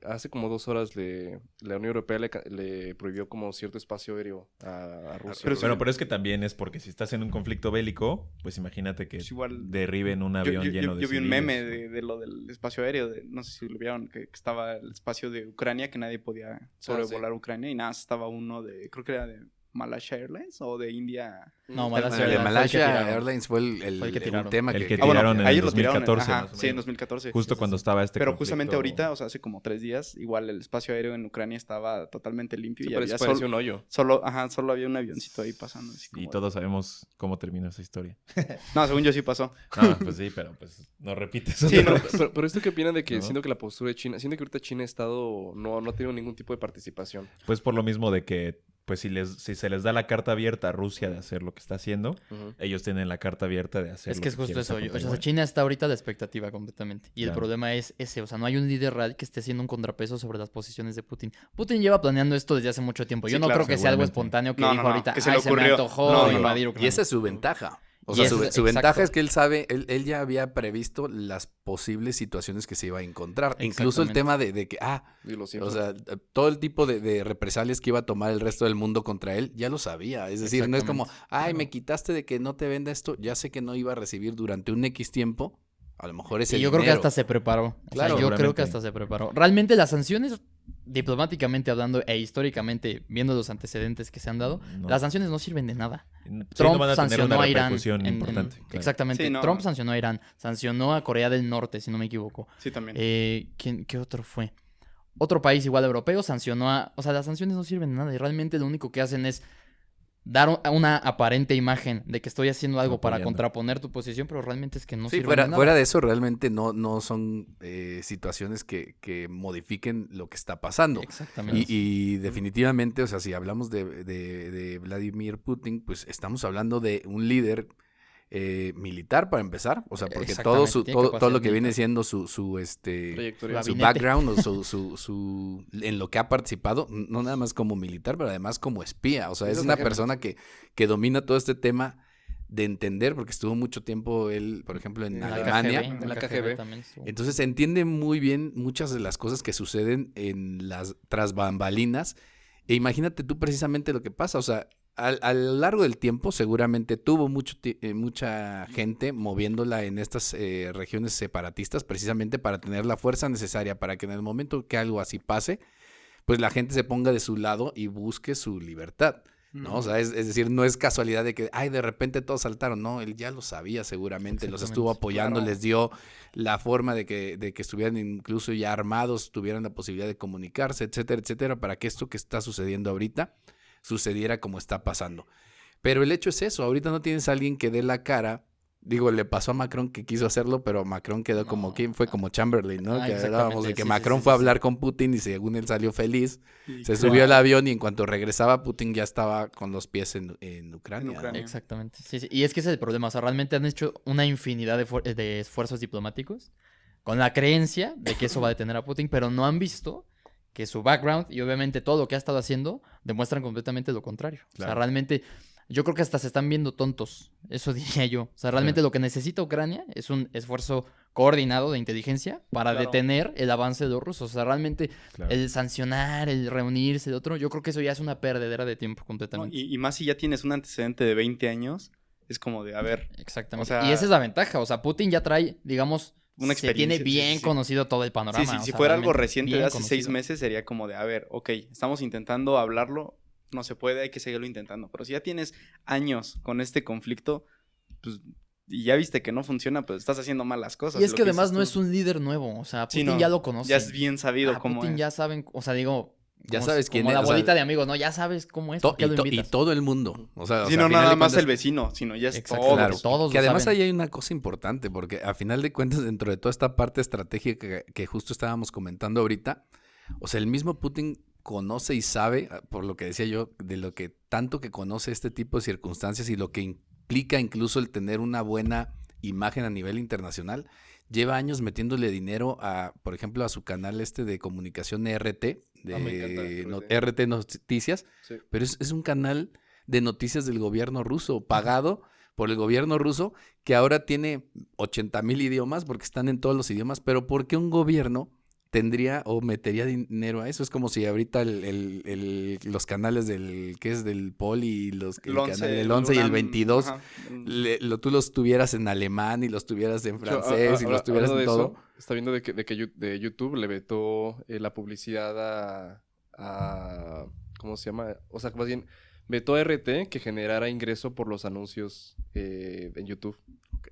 hace como 2 horas la Unión Europea le prohibió como cierto espacio aéreo a Rusia. Pero es que también es porque si estás en un conflicto bélico, pues imagínate que Pues igual- derriben un avión lleno de Yo vi un civiles. meme de lo del espacio aéreo, no sé si lo vieron, que estaba el espacio de Ucrania, que nadie podía sobrevolar Ucrania, y nada, estaba uno creo que era de Malaysia Airlines o de India. No, El Malaysia de Airlines Malaysia Airlines fue Fue el que un tiraron. tema El que Ah, bueno, tiraron en ahí el lo tiraron, 2014. ajá, más o sí, en menos. 2014. Justo cuando estaba Pero conflicto. justamente ahorita, o sea, hace como 3 días, igual el espacio aéreo en Ucrania estaba totalmente limpio Sí, y parecía había un hoyo. solo había un avioncito ahí pasando. Así Y como todos sabemos cómo termina esa historia. No, según yo sí pasó. No, pues sí, pero pues no repites. Sí, no, Pero esto que opinan de que ¿No? siento que la postura de China, siento que ahorita China ha estado, no ha tenido ningún tipo de participación. Pues por lo mismo de que, pues si se les da la carta abierta a Rusia de hacer lo que está haciendo, ellos tienen la carta abierta de hacer Es lo que es justo quiere eso. hacer O con sea, Taiwán. China está ahorita a la expectativa completamente. Y el Claro. problema es ese. O sea, no hay un líder real que esté haciendo un contrapeso sobre las posiciones de Putin. Putin lleva planeando esto desde hace mucho tiempo. Yo Sí, no claro, creo que sea algo seguramente. espontáneo que No, dijo no, ahorita. que se le "Ay, me ocurrió". antojó No, no, invadir Y Ucrania". esa es su ventaja. O Y sea, eso su es- ventaja exacto. es que él sabe, él ya había previsto las posibles situaciones que se iba a encontrar. Incluso el tema de que, Y lo o siento. sea, todo el tipo de represalias que iba a tomar el resto del mundo contra él, ya lo sabía. Es decir, no es como, ay, me quitaste de que no te venda esto, ya sé que no iba a recibir durante un X tiempo. A lo mejor ese Y yo creo que dinero. hasta se preparó. Claro, yo creo que seguramente. hasta se preparó. Realmente las sanciones, diplomáticamente hablando e históricamente, viendo los antecedentes que se han dado, No. las sanciones no sirven de nada. Sí, no Trump van a tener sancionó una a Irán. repercusión importante, claro. Exactamente. Sí, no. Trump sancionó a Irán. Sancionó a Corea del Norte, si no me equivoco. Sí, también. ¿Qué otro fue? Otro país igual europeo sancionó a... O sea, las sanciones no sirven de nada. Y realmente lo único que hacen es dar una aparente imagen de que estoy haciendo algo para Apoyando. contraponer tu posición, pero realmente es que no Sí, sirven de nada. fuera de eso, realmente no son situaciones que modifiquen lo que está pasando. Exactamente. Y definitivamente, o sea, si hablamos de Vladimir Putin, pues estamos hablando de un líder militar para empezar, o sea, porque Exactamente, tiene todo capacidad lo que viene militar. siendo su Trayectoria. su Gabinete. background o su en lo que ha participado, no nada más como militar, pero además como espía, o sea, es Esa es una la gente. persona que domina todo este tema de entender, porque estuvo mucho tiempo él, por ejemplo, en En la Alemania. KGB, en la KGB. también estuvo. Entonces entiende muy bien muchas de las cosas que suceden en las tras bambalinas. E imagínate tú precisamente lo que pasa. O sea, a lo largo del tiempo seguramente tuvo mucha gente moviéndola en estas regiones separatistas precisamente para tener la fuerza necesaria para que en el momento que algo así pase, pues la gente se ponga de su lado y busque su libertad. ¿No? O sea, es decir, no es casualidad de que, ay, de repente todos saltaron. No, él ya lo sabía seguramente, los estuvo apoyando, claro. les dio la forma de que estuvieran incluso ya armados, tuvieran la posibilidad de comunicarse, etcétera, etcétera, para que esto que está sucediendo ahorita sucediera como está pasando. Pero el hecho es eso, ahorita no tienes a alguien que dé la cara Digo, le pasó a Macron que quiso hacerlo, pero Macron quedó como, ¿quién fue? Como Chamberlain, ¿no? Que hablábamos de que Macron fue a hablar con Putin y según él salió feliz, se subió al avión y en cuanto regresaba Putin ya estaba con los pies en Ucrania. ¿no? Exactamente. Sí. Y es que ese es el problema. O sea, realmente han hecho una infinidad de esfuerzos diplomáticos con la creencia de que eso va a detener a Putin, pero no han visto que su background y obviamente todo lo que ha estado haciendo demuestran completamente lo contrario. Claro. O sea, realmente yo creo que hasta se están viendo tontos, eso diría yo. O sea, realmente lo que necesita Ucrania es un esfuerzo coordinado de inteligencia para detener el avance de los rusos. O sea, realmente el sancionar, el reunirse, el otro, yo creo que eso ya es una perdedera de tiempo completamente. No, y más si ya tienes un antecedente de 20 años, es como de, a ver. Exactamente. O sea, y esa es la ventaja. O sea, Putin ya trae, digamos, una experiencia. Se tiene bien conocido todo el panorama. Sí, si fuera algo reciente de hace 6 meses, sería como de, a ver, ok, estamos intentando hablarlo, no se puede, hay que seguirlo intentando. Pero si ya tienes años con este conflicto, pues, y ya viste que no funciona, pues estás haciendo mal las cosas. Y es que además no es un líder nuevo, o sea, Putin ya lo conoce. Ya es bien sabido cómo Putin es. ya saben, o sea, digo... Ya sabes quién es. Como la bolita de amigos, ¿no? Ya sabes cómo es, ¿por qué lo invitas? Y todo el mundo. O sea, no nada más el vecino, sino ya es todo. Claro, todos que además ahí hay una cosa importante, porque a final de cuentas, dentro de toda esta parte estratégica que justo estábamos comentando ahorita, o sea, el mismo Putin conoce y sabe, por lo que decía yo, de lo que tanto que conoce este tipo de circunstancias y lo que implica incluso el tener una buena imagen a nivel internacional. Lleva años metiéndole dinero a, por ejemplo, a su canal de comunicación RT, RT Noticias, pero es un canal de noticias del gobierno ruso, pagado por el gobierno ruso, que ahora tiene 80,000 idiomas, porque están en todos los idiomas, pero ¿por qué un gobierno tendría o metería dinero a eso? Es como si ahorita los canales del Poli, el 11 y el 22, tú los tuvieras en alemán y los tuvieras en francés y los tuvieras en todo. Está viendo de que YouTube le vetó la publicidad a ¿cómo se llama? O sea, más bien, vetó a RT que generara ingreso por los anuncios en YouTube.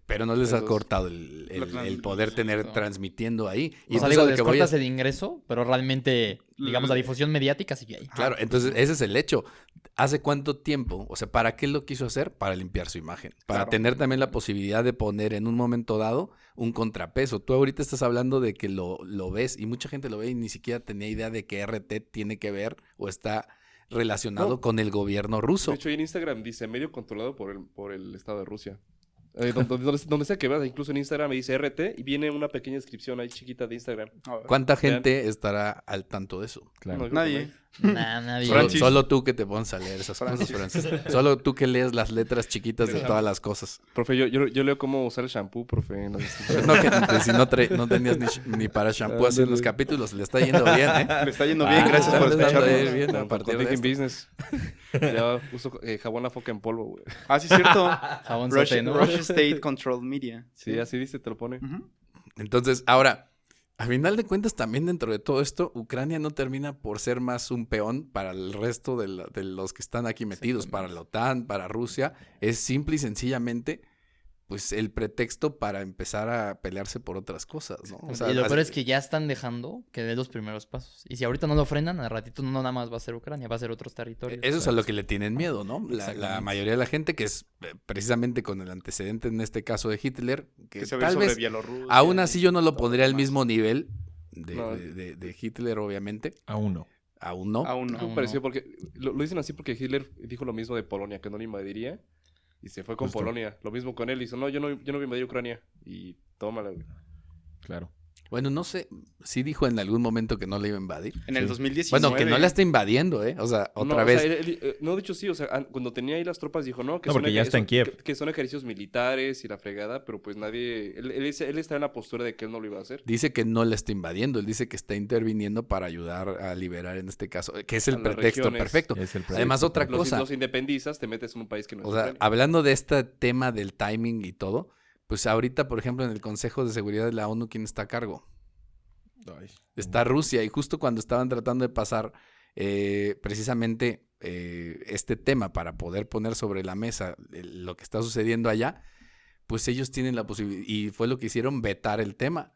Pero no les ha cortado el poder tener transmitiendo ahí. Y o sea, digo, les cortas el ingreso, pero realmente, digamos, la difusión mediática sigue ahí. Claro, entonces ese es el hecho. ¿Hace cuánto tiempo? O sea, ¿para qué lo quiso hacer? Para limpiar su imagen. Para tener también la posibilidad de poner en un momento dado un contrapeso. Tú ahorita estás hablando de que lo ves y mucha gente lo ve y ni siquiera tenía idea de que RT tiene que ver o está relacionado con el gobierno ruso. De hecho, en Instagram dice medio controlado por el Estado de Rusia. Donde sea que veas, incluso en Instagram me dice RT y viene una pequeña descripción ahí chiquita de Instagram. ¿Cuánta gente estará al tanto de eso? Claro. Nadie. Nadie. Solo tú que te pones a leer esas cosas, Francis. Solo tú que lees las letras chiquitas de todas las cosas. Profe, yo leo cómo usar el shampoo, profe. Si no tenías ni para shampoo hacer los capítulos, le está yendo bien, ¿eh? Le está yendo bien, gracias por escucharnos. A partir de business. Ya uso jabón La Foca en polvo, güey. Sí, cierto. Jabón Russia State Controlled Media. Sí, así dice, te lo pone. Entonces, ahora, a final de cuentas, también dentro de todo esto, Ucrania no termina por ser más un peón para el resto de los que están aquí metidos, para la OTAN, para Rusia. Es simple y sencillamente, pues, el pretexto para empezar a pelearse por otras cosas, ¿no? O sea, y lo peor es que ya están dejando que dé los primeros pasos. Y si ahorita no lo frenan, al ratito no nada más va a ser Ucrania, va a ser otros territorios. Eso es a lo que le tienen miedo, ¿no? La mayoría de la gente, que es precisamente con el antecedente, en este caso de Hitler, que tal vez, aún así yo no lo pondría al mismo nivel de Hitler, obviamente. Aún no. Aún no. Me pareció porque lo dicen así porque Hitler dijo lo mismo de Polonia, que no lo invadiría. Y se fue con Polonia. Lo mismo con él. Hizo, yo no voy a invadir Ucrania. Y tómala, güey. Claro. Bueno, no sé. Sí dijo en algún momento que no le iba a invadir. En el 2019. Bueno, que no la está invadiendo, ¿eh? O sea, otra vez. O sea, no, de hecho sí. O sea, cuando tenía ahí las tropas dijo, que porque ya está en Kiev. Que son ejercicios militares y la fregada. Pero pues nadie... Él está en la postura de que él no lo iba a hacer. Dice que no la está invadiendo. Él dice que está interviniendo para ayudar a liberar, en este caso, que es el pretexto perfecto. Además, otra cosa. Los independizas, te metes en un país que no es Ucrania. Hablando de este tema del timing y todo, pues ahorita, por ejemplo, en el Consejo de Seguridad de la ONU, ¿quién está a cargo? Está Rusia, y justo cuando estaban tratando de pasar precisamente este tema para poder poner sobre la mesa lo que está sucediendo allá, pues ellos tienen la posibilidad, y fue lo que hicieron, vetar el tema.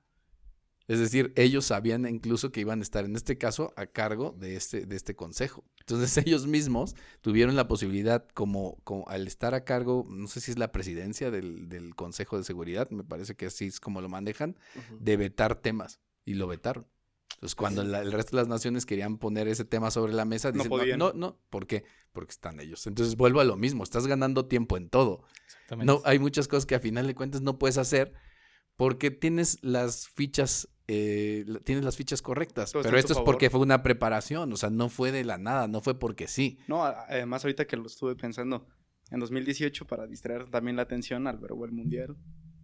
Es decir, ellos sabían incluso que iban a estar en este caso a cargo de este consejo. Entonces ellos mismos tuvieron la posibilidad como al estar a cargo, no sé si es la presidencia del Consejo de Seguridad, me parece que así es como lo manejan, de vetar temas y lo vetaron. Entonces cuando el resto de las naciones querían poner ese tema sobre la mesa, dicen, no, ¿por qué? Porque están ellos. Entonces vuelvo a lo mismo, estás ganando tiempo en todo. Exactamente. No, hay muchas cosas que a final de cuentas no puedes hacer porque tienes las fichas correctas. Todo está Pero en esto tu es porque favor. fue una preparación, o sea, no fue de la nada, no fue porque sí. No, además ahorita que lo estuve pensando, en 2018 para distraer también la atención albergó el Mundial.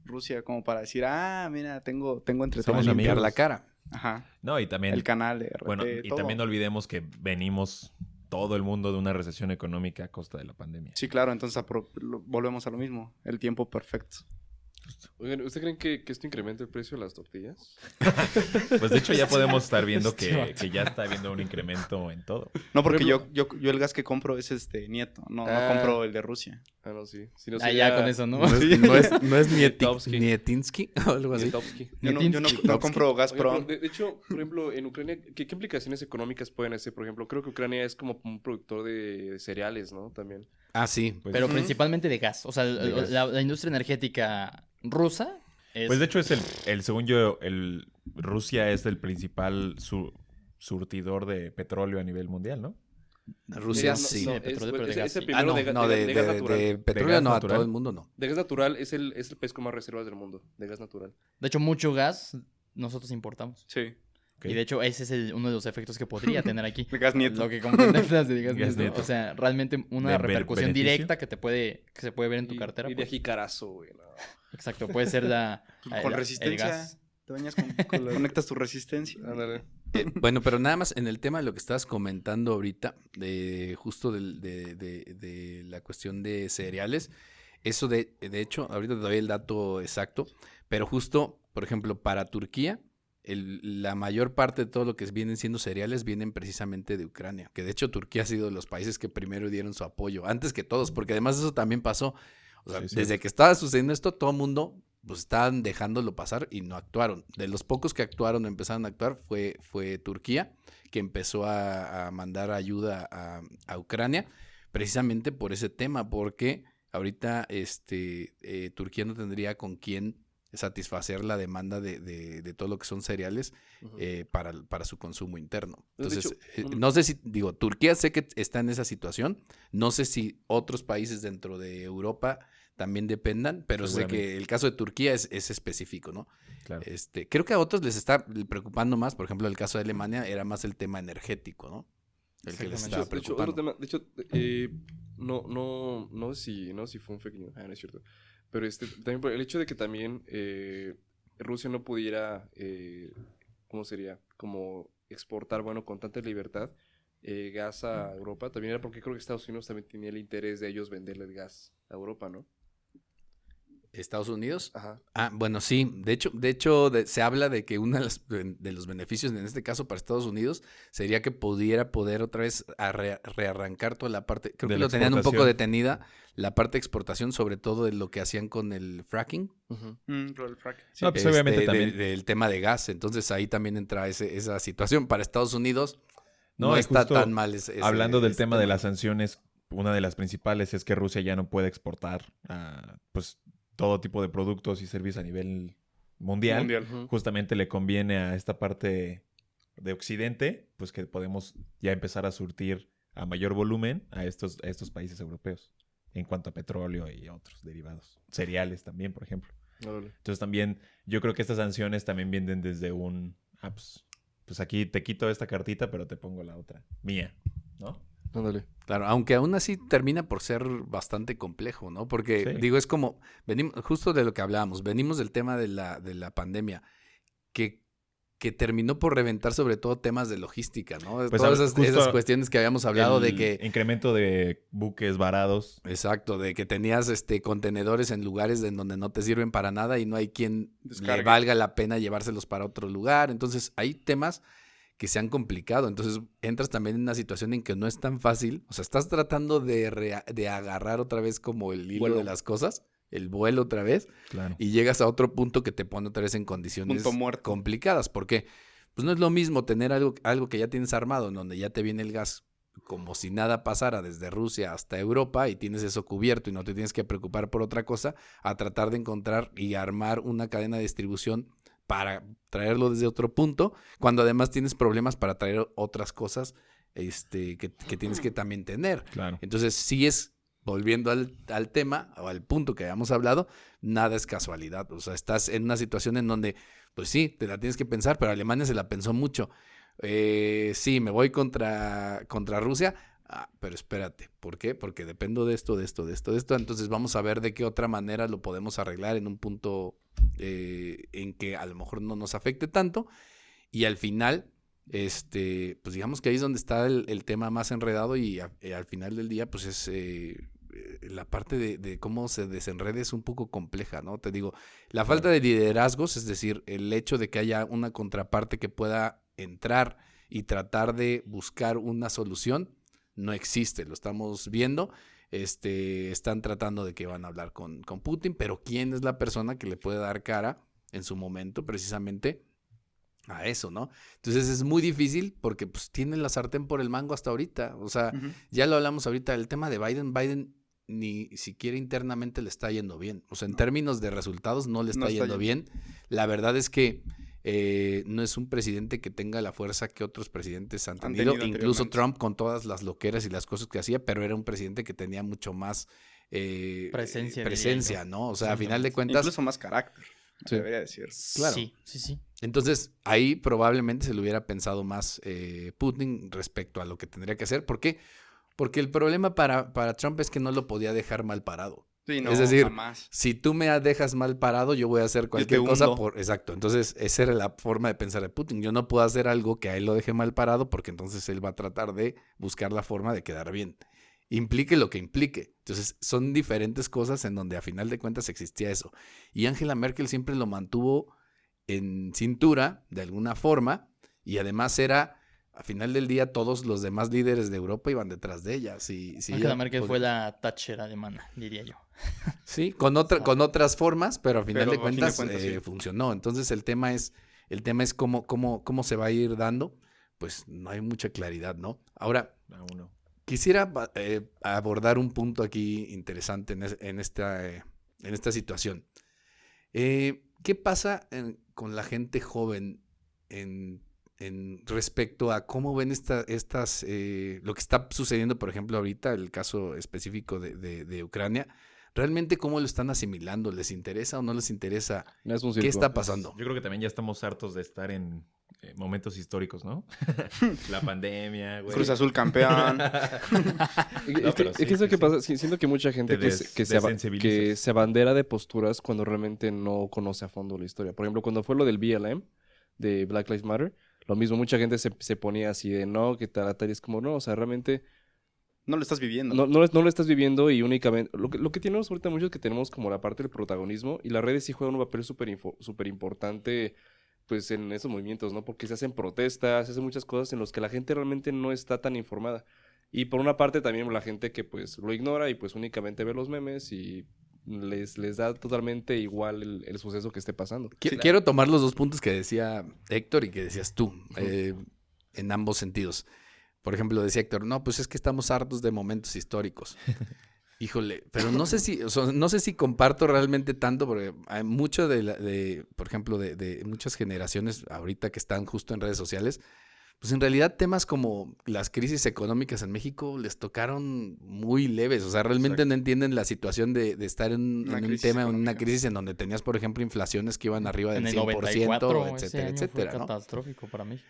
Rusia como para decir, mira, tengo entretenimiento. Somos Limpiar amigos. la cara. Ajá. No, y también... El canal de RT, Bueno, y todo. también no olvidemos que venimos todo el mundo de una recesión económica a costa de la pandemia. Sí, claro, entonces volvemos a lo mismo, el tiempo perfecto. Oigan, ¿usted creen que esto incrementa el precio de las tortillas? Pues de hecho ya podemos estar viendo que ya está habiendo un incremento en todo. No, porque Por yo el gas que compro es Nieto, no compro el de Rusia. Ah, no, sí. Si no Ah, ya con eso, ¿no? No es Nietovsky. Nietinsky o algo así. Nietovsky. Yo no Nietinsky. compro Gazprom. De hecho, por ejemplo, en Ucrania, ¿qué implicaciones económicas pueden hacer? Por ejemplo, creo que Ucrania es como un productor de cereales, ¿no? También. Ah, sí. Pues, Pero principalmente de gas. O sea, De gas. la industria energética rusa es... pues de hecho es según yo, Rusia es el principal surtidor de petróleo a nivel mundial, ¿no? Rusia No, sí. no, de petróleo, pero de es gas, el sí. primero de gas natural. de petróleo gas no, a natural. todo el mundo no. De gas natural es el país con más reservas del mundo, de gas natural. De hecho, mucho gas nosotros importamos. Sí. Ok. Y de hecho, ese es uno de los efectos que podría tener aquí. El gas Nieto. Lo que contemplas de gas Gas Nieto. Nieto. O sea, realmente una ¿De repercusión beneficio? directa que se puede ver en tu cartera. Y de pues. jicarazo, güey. No. Exacto, puede ser Con el resistencia. gas. Te bañas conectas tu resistencia. Ándale. Bueno, pero nada más en el tema de lo que estabas comentando ahorita, justo de la cuestión de cereales, eso de hecho, ahorita te doy el dato exacto, pero justo, por ejemplo, para Turquía, la mayor parte de todo lo que vienen siendo cereales vienen precisamente de Ucrania, que de hecho Turquía ha sido de los países que primero dieron su apoyo, antes que todos, porque además eso también pasó. O sea, Sí, desde que estaba sucediendo esto, todo el mundo pues estaban dejándolo pasar y no actuaron. De los pocos que actuaron o empezaron a actuar fue Turquía, que empezó a mandar ayuda a Ucrania, precisamente por ese tema, porque ahorita Turquía no tendría con quién satisfacer la demanda de todo lo que son cereales para su consumo interno. De Entonces, hecho, no sé si, Turquía sé que está en esa situación, no sé si otros países dentro de Europa también dependan, pero sé que el caso de Turquía es específico, ¿no? Claro. Creo que a otros les está preocupando más, por ejemplo, el caso de Alemania era más el tema energético, ¿no? El que les estaba De hecho, preocupando. otro tema, de hecho, no sé si fue un fake news, no es cierto. Pero también por el hecho de que también Rusia no pudiera, ¿cómo sería? Como exportar, bueno, con tanta libertad gas a Europa, también era porque creo que Estados Unidos también tenía el interés de ellos venderle el gas a Europa, ¿no? ¿Estados Unidos? Ajá. Ah, bueno, sí. De hecho, se habla de que uno de los beneficios, en este caso para Estados Unidos, sería que pudiera poder otra vez rearrancar toda la parte. Creo De que la lo tenían un poco exportación. detenida, la parte de exportación, sobre todo de lo que hacían con el fracking. Lo del frack. No, pues obviamente también. Del tema de gas. Entonces ahí también entra esa situación. Para Estados Unidos no y está justo tan mal. hablando del ese tema de las sanciones, una de las principales es que Rusia ya no puede exportar pues todo tipo de productos y servicios a nivel mundial. Justamente le conviene a esta parte de Occidente, pues que podemos ya empezar a surtir a mayor volumen a estos países europeos en cuanto a petróleo y otros derivados. Cereales también, por ejemplo. Órale. Entonces también yo creo que estas sanciones también vienen desde pues aquí te quito esta cartita, pero te pongo la otra, mía, ¿no? Ándale. Claro, aunque aún así termina por ser bastante complejo, ¿no? Porque, Sí. digo, es como, venimos, justo de lo que hablábamos, venimos del tema de la pandemia, que terminó por reventar sobre todo temas de logística, ¿no? Pues, Todas justo esas cuestiones que habíamos hablado de El que... incremento de buques varados. Exacto, de que tenías contenedores en lugares en donde no te sirven para nada y no hay quien Descargue. le valga la pena llevárselos para otro lugar. Entonces, hay temas que se han complicado. Entonces, entras también en una situación en que no es tan fácil. O sea, estás tratando de agarrar otra vez como el hilo Bueno. de las cosas, el vuelo otra vez Claro. y llegas a otro punto que te pone otra vez en condiciones Punto muerto. complicadas. Porque pues no es lo mismo tener algo que ya tienes armado, en donde ya te viene el gas como si nada pasara desde Rusia hasta Europa y tienes eso cubierto y no te tienes que preocupar por otra cosa, a tratar de encontrar y armar una cadena de distribución para traerlo desde otro punto, cuando además tienes problemas para traer otras cosas que tienes que también tener. Claro. Entonces, sí es, volviendo al tema o al punto que habíamos hablado, nada es casualidad. O sea, estás en una situación en donde, pues sí, te la tienes que pensar, pero Alemania se la pensó mucho. Sí, me voy contra Rusia. Pero espérate, ¿por qué? Porque dependo de esto. Entonces vamos a ver de qué otra manera lo podemos arreglar en un punto en que a lo mejor no nos afecte tanto. Y al final, pues digamos que ahí es donde está el tema más enredado y al final del día, pues es la parte de cómo se desenrede es un poco compleja, ¿no? Te digo, la falta de liderazgos, es decir, el hecho de que haya una contraparte que pueda entrar y tratar de buscar una solución, no existe, lo estamos viendo. Están tratando de que van a hablar con Putin, pero ¿quién es la persona que le puede dar cara en su momento precisamente a eso, ¿no? Entonces es muy difícil porque pues tienen la sartén por el mango hasta ahorita. O sea, ya lo hablamos ahorita, el tema de Biden ni siquiera internamente le está yendo bien. O sea, en términos de resultados no le está yendo bien. La verdad es que no es un presidente que tenga la fuerza que otros presidentes han tenido. Incluso Trump con todas las loqueras y las cosas que hacía, pero era un presidente que tenía mucho más presencia, ¿no? O sea, a final de cuentas... Incluso más carácter, debería decir. Claro. Sí. Entonces, ahí probablemente se lo hubiera pensado más Putin respecto a lo que tendría que hacer. ¿Por qué? Porque el problema para Trump es que no lo podía dejar mal parado. Sí, no, es decir, jamás. si tú me dejas mal parado, yo voy a hacer cualquier cosa por... Exacto. Entonces, esa era la forma de pensar de Putin. Yo no puedo hacer algo que a él lo deje mal parado porque entonces él va a tratar de buscar la forma de quedar bien. Implique lo que implique. Entonces, son diferentes cosas en donde a final de cuentas existía eso. Y Angela Merkel siempre lo mantuvo en cintura, de alguna forma, y además era... A final del día, todos los demás líderes de Europa iban detrás de ella. Sí, Angela Merkel fue la Thatcher alemana, diría yo. Sí, con otras formas, pero a final de cuentas sí funcionó. Entonces el tema es cómo se va a ir dando. Pues no hay mucha claridad, ¿no? Ahora, quisiera abordar un punto aquí interesante en esta situación. ¿Qué pasa con la gente joven en respecto a cómo ven lo que está sucediendo, por ejemplo, ahorita, el caso específico de Ucrania? ¿Realmente cómo lo están asimilando? ¿Les interesa o no les interesa? ¿Qué está pasando? Yo creo que también ya estamos hartos de estar en momentos históricos, ¿no? La pandemia, güey. Cruz Azul campeón. Es que pasa, siento que mucha gente que se abandera de posturas cuando realmente no conoce a fondo la historia. Por ejemplo, cuando fue lo del BLM, de Black Lives Matter, lo mismo, mucha gente se ponía así de no, que tal, es como no, o sea, realmente... No lo estás viviendo. No lo estás viviendo y únicamente... Lo que tenemos ahorita mucho es que tenemos como la parte del protagonismo y las redes sí juegan un papel súper importante pues en esos movimientos, ¿no? Porque se hacen protestas, se hacen muchas cosas en las que la gente realmente no está tan informada. Y por una parte también la gente que pues lo ignora y pues únicamente ve los memes y... Les da totalmente igual el suceso que esté pasando. Quiero tomar los dos puntos que decía Héctor y que decías tú, en ambos sentidos. Por ejemplo, decía Héctor, no, pues es que estamos hartos de momentos históricos. Híjole, pero no sé si comparto realmente tanto, porque hay mucho por ejemplo, de muchas generaciones ahorita que están justo en redes sociales, pues en realidad temas como las crisis económicas en México les tocaron muy leves. O sea, realmente no entienden la situación de estar en un tema, en una crisis en donde tenías, por ejemplo, inflaciones que iban arriba del 100%, etcétera, etcétera. Fue catastrófico para México.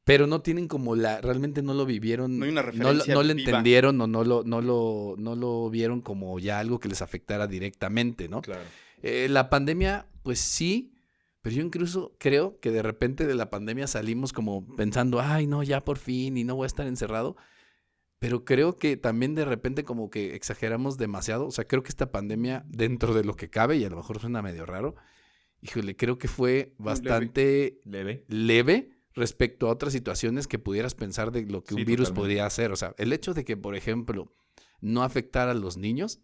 Pero no tienen como realmente no lo vivieron, no hay una referencia no lo entendieron o no lo vieron como ya algo que les afectara directamente, ¿no? Claro. La pandemia, pues sí. Pero yo incluso creo que de repente de la pandemia salimos como pensando, ay, no, ya por fin, y no voy a estar encerrado. Pero creo que también de repente como que exageramos demasiado. O sea, creo que esta pandemia, dentro de lo que cabe, y a lo mejor suena medio raro, híjole, creo que fue bastante leve respecto a otras situaciones que pudieras pensar de lo que un virus podría hacer. O sea, el hecho de que, por ejemplo, no afectara a los niños,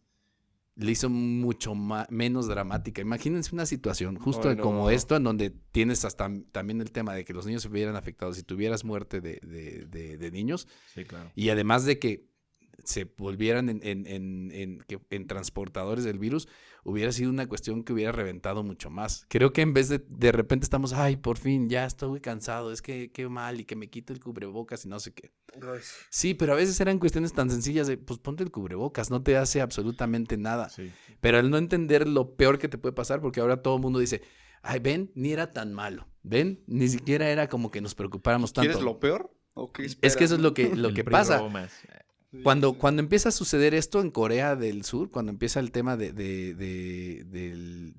le hizo mucho menos dramática. Imagínense una situación justo Bueno. como esto, en donde tienes hasta también el tema de que los niños se vieran afectados si tuvieras muerte de niños, Sí, claro. y además de que se volvieran en transportadores del virus, hubiera sido una cuestión que hubiera reventado mucho más. Creo que en vez de repente estamos, ay, por fin, ya estoy cansado, es que qué mal, y que me quito el cubrebocas y no sé qué. Sí, pero a veces eran cuestiones tan sencillas de, pues ponte el cubrebocas, no te hace absolutamente nada. Sí. Pero al no entender lo peor que te puede pasar, porque ahora todo el mundo dice, ay, ven, ni era tan malo, ven, ni siquiera era como que nos preocupáramos tanto. ¿Quieres lo peor? ¿O qué Es esperas, que eso es no? lo que El pasa. PRI más. Cuando empieza a suceder esto en Corea del Sur, cuando empieza el tema de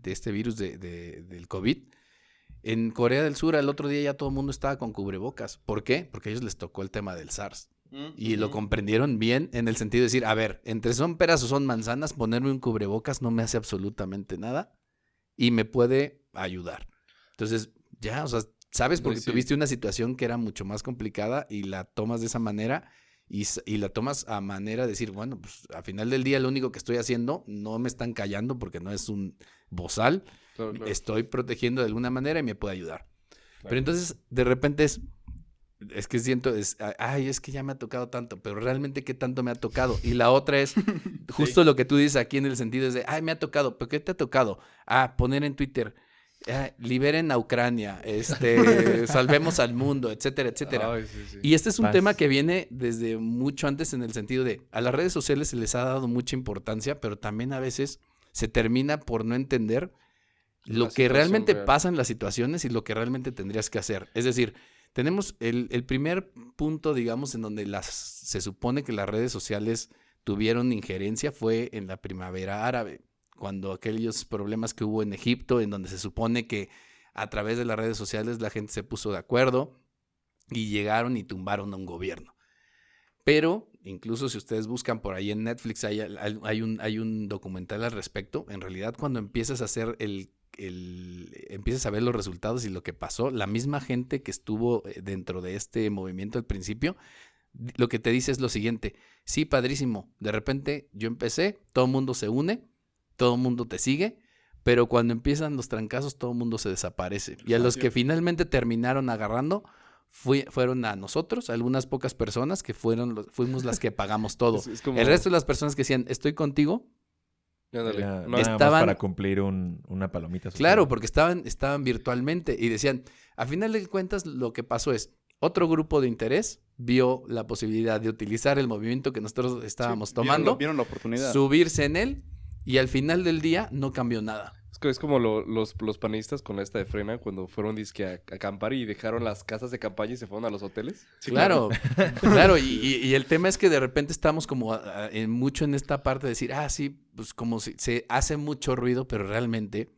este virus del COVID, en Corea del Sur al otro día ya todo el mundo estaba con cubrebocas. ¿Por qué? Porque a ellos les tocó el tema del SARS. Y lo comprendieron bien en el sentido de decir, a ver, entre son peras o son manzanas, ponerme un cubrebocas no me hace absolutamente nada y me puede ayudar. Entonces, ya, o sea, sabes, porque Pues sí. tuviste una situación que era mucho más complicada y la tomas de esa manera y la tomas a manera de decir, bueno, pues al final del día lo único que estoy haciendo, no me están callando porque no es un bozal, Claro, claro. estoy protegiendo de alguna manera y me puede ayudar. Pero entonces, de repente es que siento, ay, es que ya me ha tocado tanto, pero realmente qué tanto me ha tocado. Y la otra es justo lo que tú dices aquí en el sentido es de, ay, me ha tocado, pero ¿qué te ha tocado? Ah, poner en Twitter, liberen a Ucrania, salvemos al mundo, etcétera, etcétera. Ay, sí, sí. Y este es un Paz. tema que viene desde mucho antes en el sentido de, a las redes sociales se les ha dado mucha importancia, pero también a veces se termina por no entender lo La que situación realmente real. pasa en las situaciones y lo que realmente tendrías que hacer. Es decir, tenemos el primer punto, digamos, en donde se supone que las redes sociales tuvieron injerencia fue en la primavera árabe, cuando aquellos problemas que hubo en Egipto, en donde se supone que a través de las redes sociales la gente se puso de acuerdo y llegaron y tumbaron a un gobierno. Pero incluso si ustedes buscan por ahí en Netflix, hay un documental al respecto. En realidad, cuando empiezas a hacer empiezas a ver los resultados y lo que pasó, la misma gente que estuvo dentro de este movimiento al principio, lo que te dice es lo siguiente: sí, padrísimo, de repente yo empecé, todo el mundo se une, todo el mundo te sigue, pero cuando empiezan los trancazos todo el mundo se desaparece. Y a los que finalmente terminaron agarrando fueron a nosotros, algunas pocas personas que fuimos las que pagamos todo. Es como- El resto de las personas que decían, estoy contigo, Ándale. Nada No, más estaban- para cumplir una palomita. claro, social. porque estaban virtualmente y decían, a final de cuentas lo que pasó es, otro grupo de interés vio la posibilidad de utilizar el movimiento que nosotros estábamos tomando, Vieron la oportunidad. subirse en él y al final del día no cambió nada. Es como los panistas con esta de Frena cuando fueron dizque a acampar y dejaron las casas de campaña y se fueron a los hoteles. Sí, Claro, claro, y el tema es que de repente estamos como mucho en esta parte de decir, sí, pues como si se hace mucho ruido, pero realmente,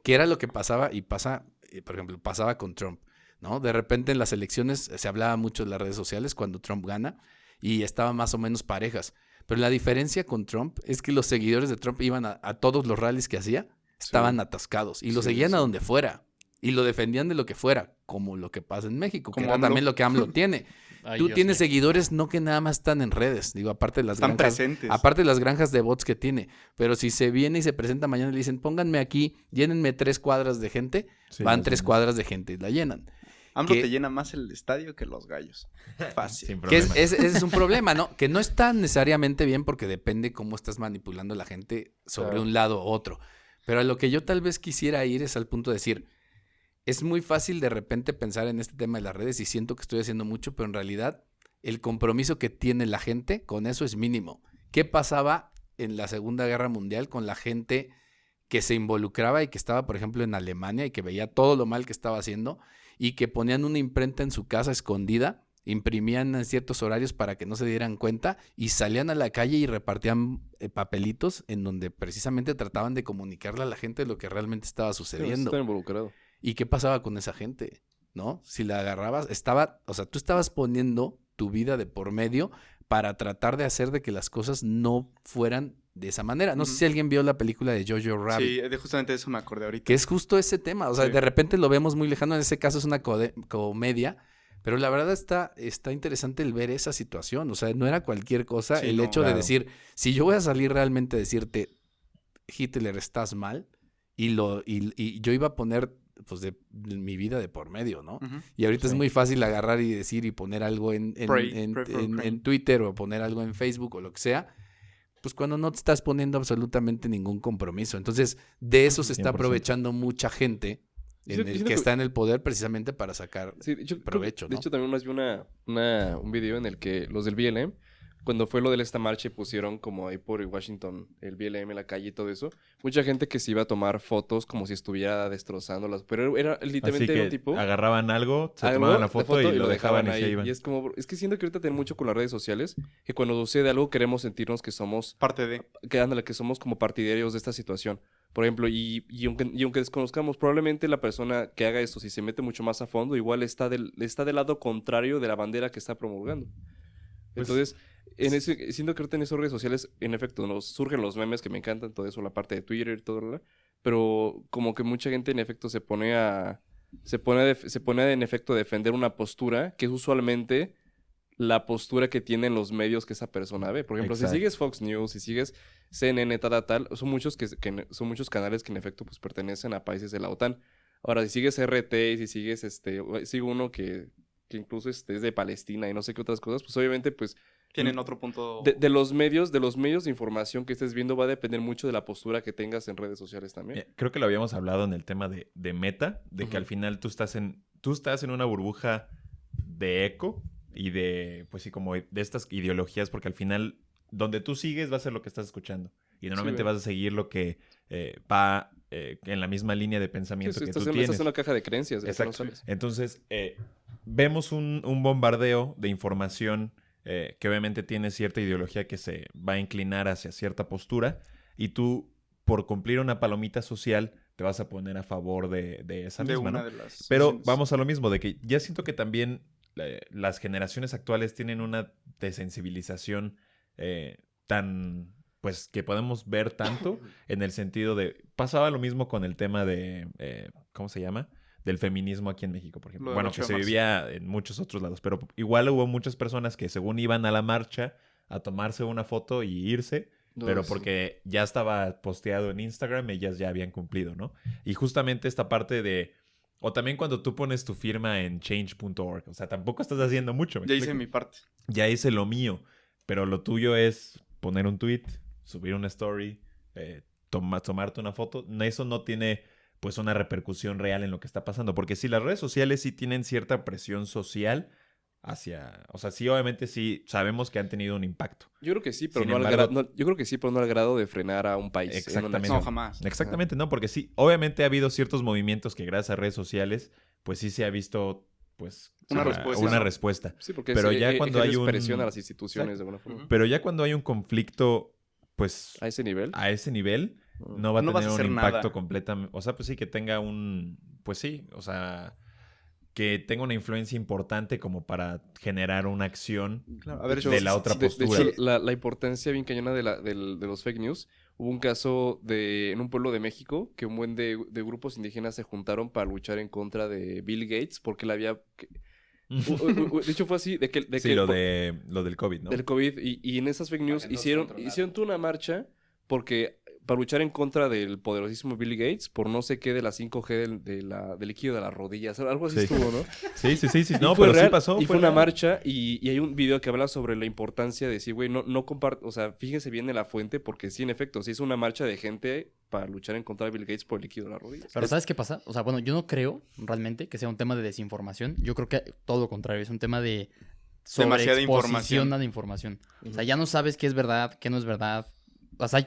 ¿qué era lo que pasaba? Y pasa, por ejemplo, pasaba con Trump, ¿no? De repente en las elecciones se hablaba mucho en las redes sociales cuando Trump gana y estaban más o menos parejas. Pero la diferencia con Trump es que los seguidores de Trump iban a todos los rallies que hacía, estaban atascados y lo Sí, seguían a sí. donde fuera y lo defendían de lo que fuera, como lo que pasa en México, que Como era AMLO. también lo que AMLO tiene. Ay, Tú Dios tienes mío. seguidores no que nada más están en redes, digo, aparte de las Están granjas, presentes. aparte de las granjas de bots que tiene, pero si se viene y se presenta mañana y le dicen, pónganme aquí, llénenme 3 cuadras de gente, Sí, van sí, 3 sí. cuadras de gente y la llenan. AMLO que- te llena más el estadio que los gallos. Fácil. Sin Que problema. ese es un problema, ¿no? Que no está necesariamente bien porque depende cómo estás manipulando a la gente sobre Claro. un lado u otro. Pero a lo que yo tal vez quisiera ir es al punto de decir, es muy fácil de repente pensar en este tema de las redes y siento que estoy haciendo mucho, pero en realidad el compromiso que tiene la gente con eso es mínimo. ¿Qué pasaba en la Segunda Guerra Mundial con la gente que se involucraba y que estaba, por ejemplo, en Alemania y que veía todo lo mal que estaba haciendo y que ponían una imprenta en su casa escondida, imprimían en ciertos horarios para que no se dieran cuenta y salían a la calle y repartían papelitos en donde precisamente trataban de comunicarle a la gente lo que realmente estaba sucediendo? Está involucrado. ¿Y qué pasaba con esa gente? ¿No? Si la agarrabas, o sea, tú estabas poniendo tu vida de por medio para tratar de hacer de que las cosas no fueran de esa manera. No sé si alguien vio la película de Jojo Rabbit. Sí, justamente de eso me acordé ahorita. Que es justo ese tema. O sea, Sí. de repente lo vemos muy lejano. En ese caso es una comedia. Pero la verdad está interesante el ver esa situación. O sea, no era cualquier cosa Sí, el no, hecho de claro. decir, si yo voy a salir realmente a decirte, Hitler, estás mal. Y yo iba a poner, pues, de mi vida de por medio, ¿no? Ujú. Y ahorita Sí. es muy fácil agarrar y decir y poner algo en Pray for Ukraine. Twitter o poner algo en Facebook o lo que sea, pues cuando no te estás poniendo absolutamente ningún compromiso. Entonces, de eso se está 100%. aprovechando mucha gente Yo en el siento que que- está en el poder precisamente para sacar Sí, de hecho, provecho, de ¿no? hecho, también más vi un video en el que los del BLM, cuando fue lo de esta marcha y pusieron como ahí por Washington el BLM en la calle y todo eso, mucha gente que se iba a tomar fotos como si estuviera destrozándolas, pero era Así literalmente era un que tipo... agarraban algo, se algo, tomaban la foto y lo dejaban y ahí. se iban. Y es como, es que siento que ahorita tiene mucho con las redes sociales, que cuando sucede algo queremos sentirnos que somos, Parte de... que somos como partidarios de esta situación. Por ejemplo, y aunque desconozcamos, probablemente la persona que haga esto, si se mete mucho más a fondo, igual está del lado contrario de la bandera que está promulgando. Pues, Entonces, siento que ahorita en esas redes sociales, en efecto, nos surgen los memes que me encantan, todo eso, la parte de Twitter, todo lo pero como que mucha gente en efecto se pone a en efecto a defender una postura que es usualmente la postura que tienen los medios que esa persona ve. Por ejemplo, Exacto. si sigues Fox News, si sigues CNN, tal, son muchos son muchos canales que en efecto pues pertenecen a países de la OTAN. Ahora, si sigues RT y si sigues sigo uno que incluso es de Palestina y no sé qué otras cosas, pues obviamente pues Tienen otro punto... de los medios de información que estés viendo va a depender mucho de la postura que tengas en redes sociales también. Creo que lo habíamos hablado en el tema de Meta, de que Ujú. al final tú estás en una burbuja de eco y de, pues sí, como de estas ideologías, porque al final donde tú sigues va a ser lo que estás escuchando. Y normalmente güey. vas a seguir lo que va en la misma línea de pensamiento Sí, que estás tú en tienes. una caja de creencias. De la que no Exacto. sales. Entonces, vemos un bombardeo de información que obviamente tiene cierta ideología que se va a inclinar hacia cierta postura y tú, por cumplir una palomita social, te vas a poner a favor de esa de misma, una ¿no? de las... Pero opciones. vamos a lo mismo, de que ya siento que también las generaciones actuales tienen una desensibilización tan, pues, que podemos ver tanto en el sentido de... Pasaba lo mismo con el tema de, ¿cómo se llama? Del feminismo aquí en México, por ejemplo. Lo del Bueno, 8 que de se marzo. vivía en muchos otros lados, pero igual hubo muchas personas que según iban a la marcha a tomarse una foto y irse, pero Sí. porque ya estaba posteado en Instagram, ellas ya habían cumplido, ¿no? Y justamente esta parte de... O también cuando tú pones tu firma en change.org, o sea, tampoco estás haciendo mucho. ¿me Ya hice explico? mi parte. Ya hice lo mío, pero lo tuyo es poner un tweet, subir una story, tomarte una foto. Eso no tiene pues una repercusión real en lo que está pasando, porque sí, las redes sociales sí tienen cierta presión social hacia, o sea, sí, obviamente sí sabemos que han tenido un impacto. Yo creo que sí, pero Sin no al embargo- grado. Yo creo que sí, pero no al grado de frenar a un país. en una Exactamente. acción. No, jamás. Exactamente, ¿no? Porque sí, obviamente ha habido ciertos movimientos que gracias a redes sociales, pues sí se ha visto, pues... Una una respuesta. Una ¿no? respuesta. Sí, porque Pero ya cuando hay ejerces un- presión a las instituciones de alguna forma. Ujú. Pero ya cuando hay un conflicto, pues... A ese nivel. a ese nivel, no va a No vas tener a un hacer impacto nada. completamente. O sea, pues sí, que tenga un. Pues sí, o sea, que tenga una influencia importante como para generar una acción Claro, a ver, de la otra De postura. hecho, la importancia bien cañona de los fake news. Hubo un caso en un pueblo de México que un buen de grupos indígenas se juntaron para luchar en contra de Bill Gates porque le había... de hecho, fue así. Sí, lo del COVID, ¿no? Del COVID. Y en esas fake news Para que todos hicieron controlaran. toda una marcha porque para luchar en contra del poderosísimo Bill Gates por no sé qué de la 5G del líquido de las rodillas. Algo así Sí. estuvo, ¿no? Sí. Y No, fue pero sí real, pasó. Y fue una real. marcha y hay un video que habla sobre la importancia de decir, güey, no comparte, o sea, fíjense bien en la fuente porque sí, en efecto, sí es una marcha de gente para luchar en contra de Bill Gates por el líquido de las rodillas. Pero ¿sabes qué pasa? O sea, bueno, yo no creo realmente que sea un tema de desinformación. Yo creo que todo lo contrario, es un tema de Demasiada sobreexposición información. a la información. O sea, ya no sabes qué es verdad, qué no es verdad. O sea,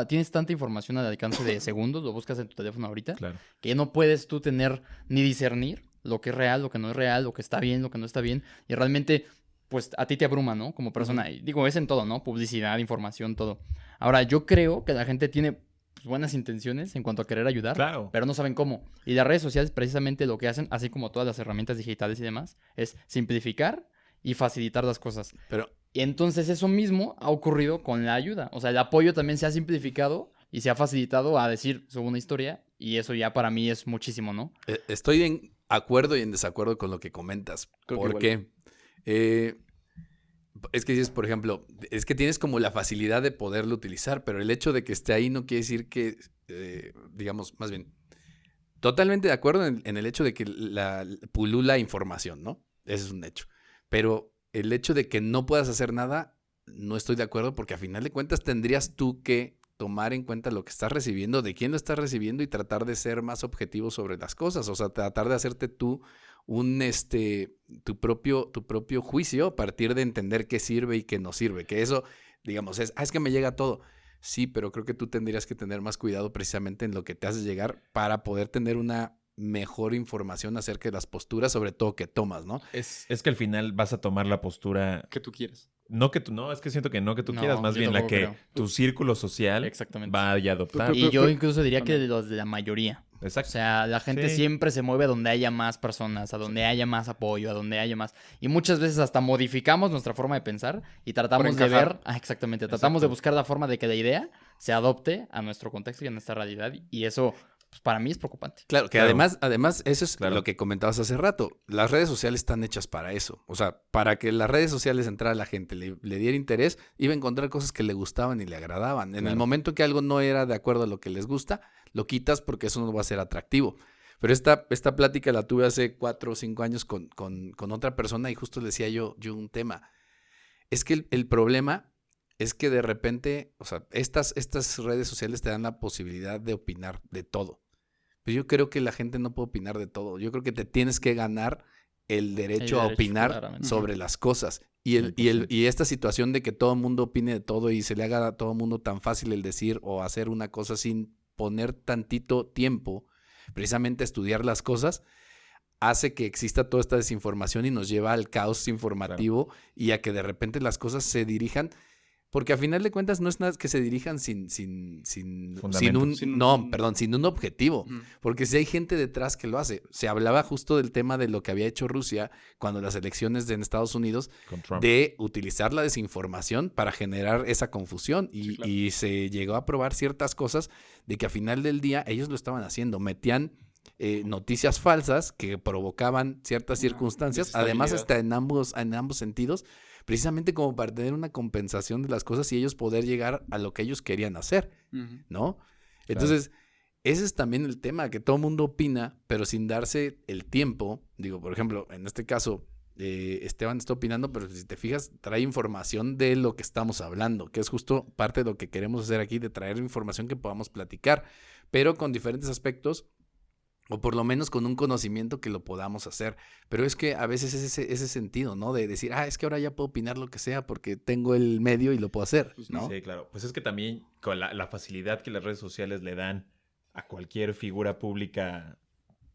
tienes tanta información al alcance de segundos, lo buscas en tu teléfono ahorita, Claro. que ya no puedes tú tener ni discernir lo que es real, lo que no es real, lo que está bien, lo que no está bien. Y realmente, pues a ti te abruma, ¿no? Como persona. Y digo, es en todo, ¿no? Publicidad, información, todo. Ahora, yo creo que la gente tiene pues, buenas intenciones en cuanto a querer ayudar, Claro. pero no saben cómo. Y las redes sociales precisamente lo que hacen, así como todas las herramientas digitales y demás, es simplificar y facilitar las cosas. Pero Y entonces eso mismo ha ocurrido con la ayuda. O sea, el apoyo también se ha simplificado y se ha facilitado a decir, subo una historia, y eso ya para mí es muchísimo, ¿no? estoy en acuerdo y en desacuerdo con lo que comentas. Creo que ¿Por qué? Es que dices, por ejemplo, es que tienes como la facilidad de poderlo utilizar, pero el hecho de que esté ahí no quiere decir que, digamos, más bien, totalmente de acuerdo en el hecho de que pulula información, ¿no? Ese es un hecho. Pero el hecho de que no puedas hacer nada, no estoy de acuerdo, porque a final de cuentas tendrías tú que tomar en cuenta lo que estás recibiendo, de quién lo estás recibiendo y tratar de ser más objetivo sobre las cosas. O sea, tratar de hacerte tú tu propio juicio a partir de entender qué sirve y qué no sirve. Que eso, digamos, es que me llega todo. Sí, pero creo que tú tendrías que tener más cuidado precisamente en lo que te haces llegar para poder tener una mejor información acerca de las posturas, sobre todo que tomas, ¿no? Es que al final vas a tomar la postura Que tú quieres. No, es que siento que no que tú quieras, más yo bien la tampoco que creo. tu círculo social Exactamente. vaya a adoptar. Y yo incluso diría que de los de la mayoría. Exacto. O sea, la gente Sí. siempre se mueve a donde haya más personas, a donde haya más apoyo, a donde haya más... Y muchas veces hasta modificamos nuestra forma de pensar y tratamos de encajar. ver... exactamente. Tratamos de buscar la forma de que la idea se adopte a nuestro contexto y a nuestra realidad. Y eso, pues, para mí es preocupante. Claro, que Claro. además eso es Claro. lo que comentabas hace rato. Las redes sociales están hechas para eso. O sea, para que las redes sociales entrara a la gente, le diera interés, iba a encontrar cosas que le gustaban y le agradaban. En el momento que algo no era de acuerdo a lo que les gusta, lo quitas porque eso no va a ser atractivo. Pero esta plática la tuve hace 4 o 5 años con otra persona y justo le decía yo un tema. Es que el problema es que de repente, o sea, estas redes sociales te dan la posibilidad de opinar de todo. Pero yo creo que la gente no puede opinar de todo. Yo creo que te tienes que ganar el derecho a opinar claramente. sobre las cosas. Y esta situación de que todo el mundo opine de todo y se le haga a todo el mundo tan fácil el decir o hacer una cosa sin poner tantito tiempo precisamente a estudiar las cosas, hace que exista toda esta desinformación y nos lleva al caos informativo y a que de repente las cosas se dirijan. Porque a final de cuentas no es nada que se dirijan sin un objetivo. Porque si hay gente detrás que lo hace. Se hablaba justo del tema de lo que había hecho Rusia cuando las elecciones en Estados Unidos, Con Trump. de utilizar la desinformación para generar esa confusión. Y se llegó a probar ciertas cosas de que a final del día ellos lo estaban haciendo. Metían noticias falsas que provocaban ciertas circunstancias, además hasta en ambos sentidos, precisamente como para tener una compensación de las cosas y ellos poder llegar a lo que ellos querían hacer, ¿no? Entonces, ese es también el tema, que todo el mundo opina, pero sin darse el tiempo. Digo, por ejemplo, en este caso, Esteban está opinando, pero si te fijas, trae información de lo que estamos hablando, que es justo parte de lo que queremos hacer aquí, de traer información que podamos platicar, pero con diferentes aspectos, o por lo menos con un conocimiento que lo podamos hacer. Pero es que a veces es ese sentido, ¿no? De decir, es que ahora ya puedo opinar lo que sea porque tengo el medio y lo puedo hacer, ¿no? Sí, claro. Pues es que también con la facilidad que las redes sociales le dan a cualquier figura pública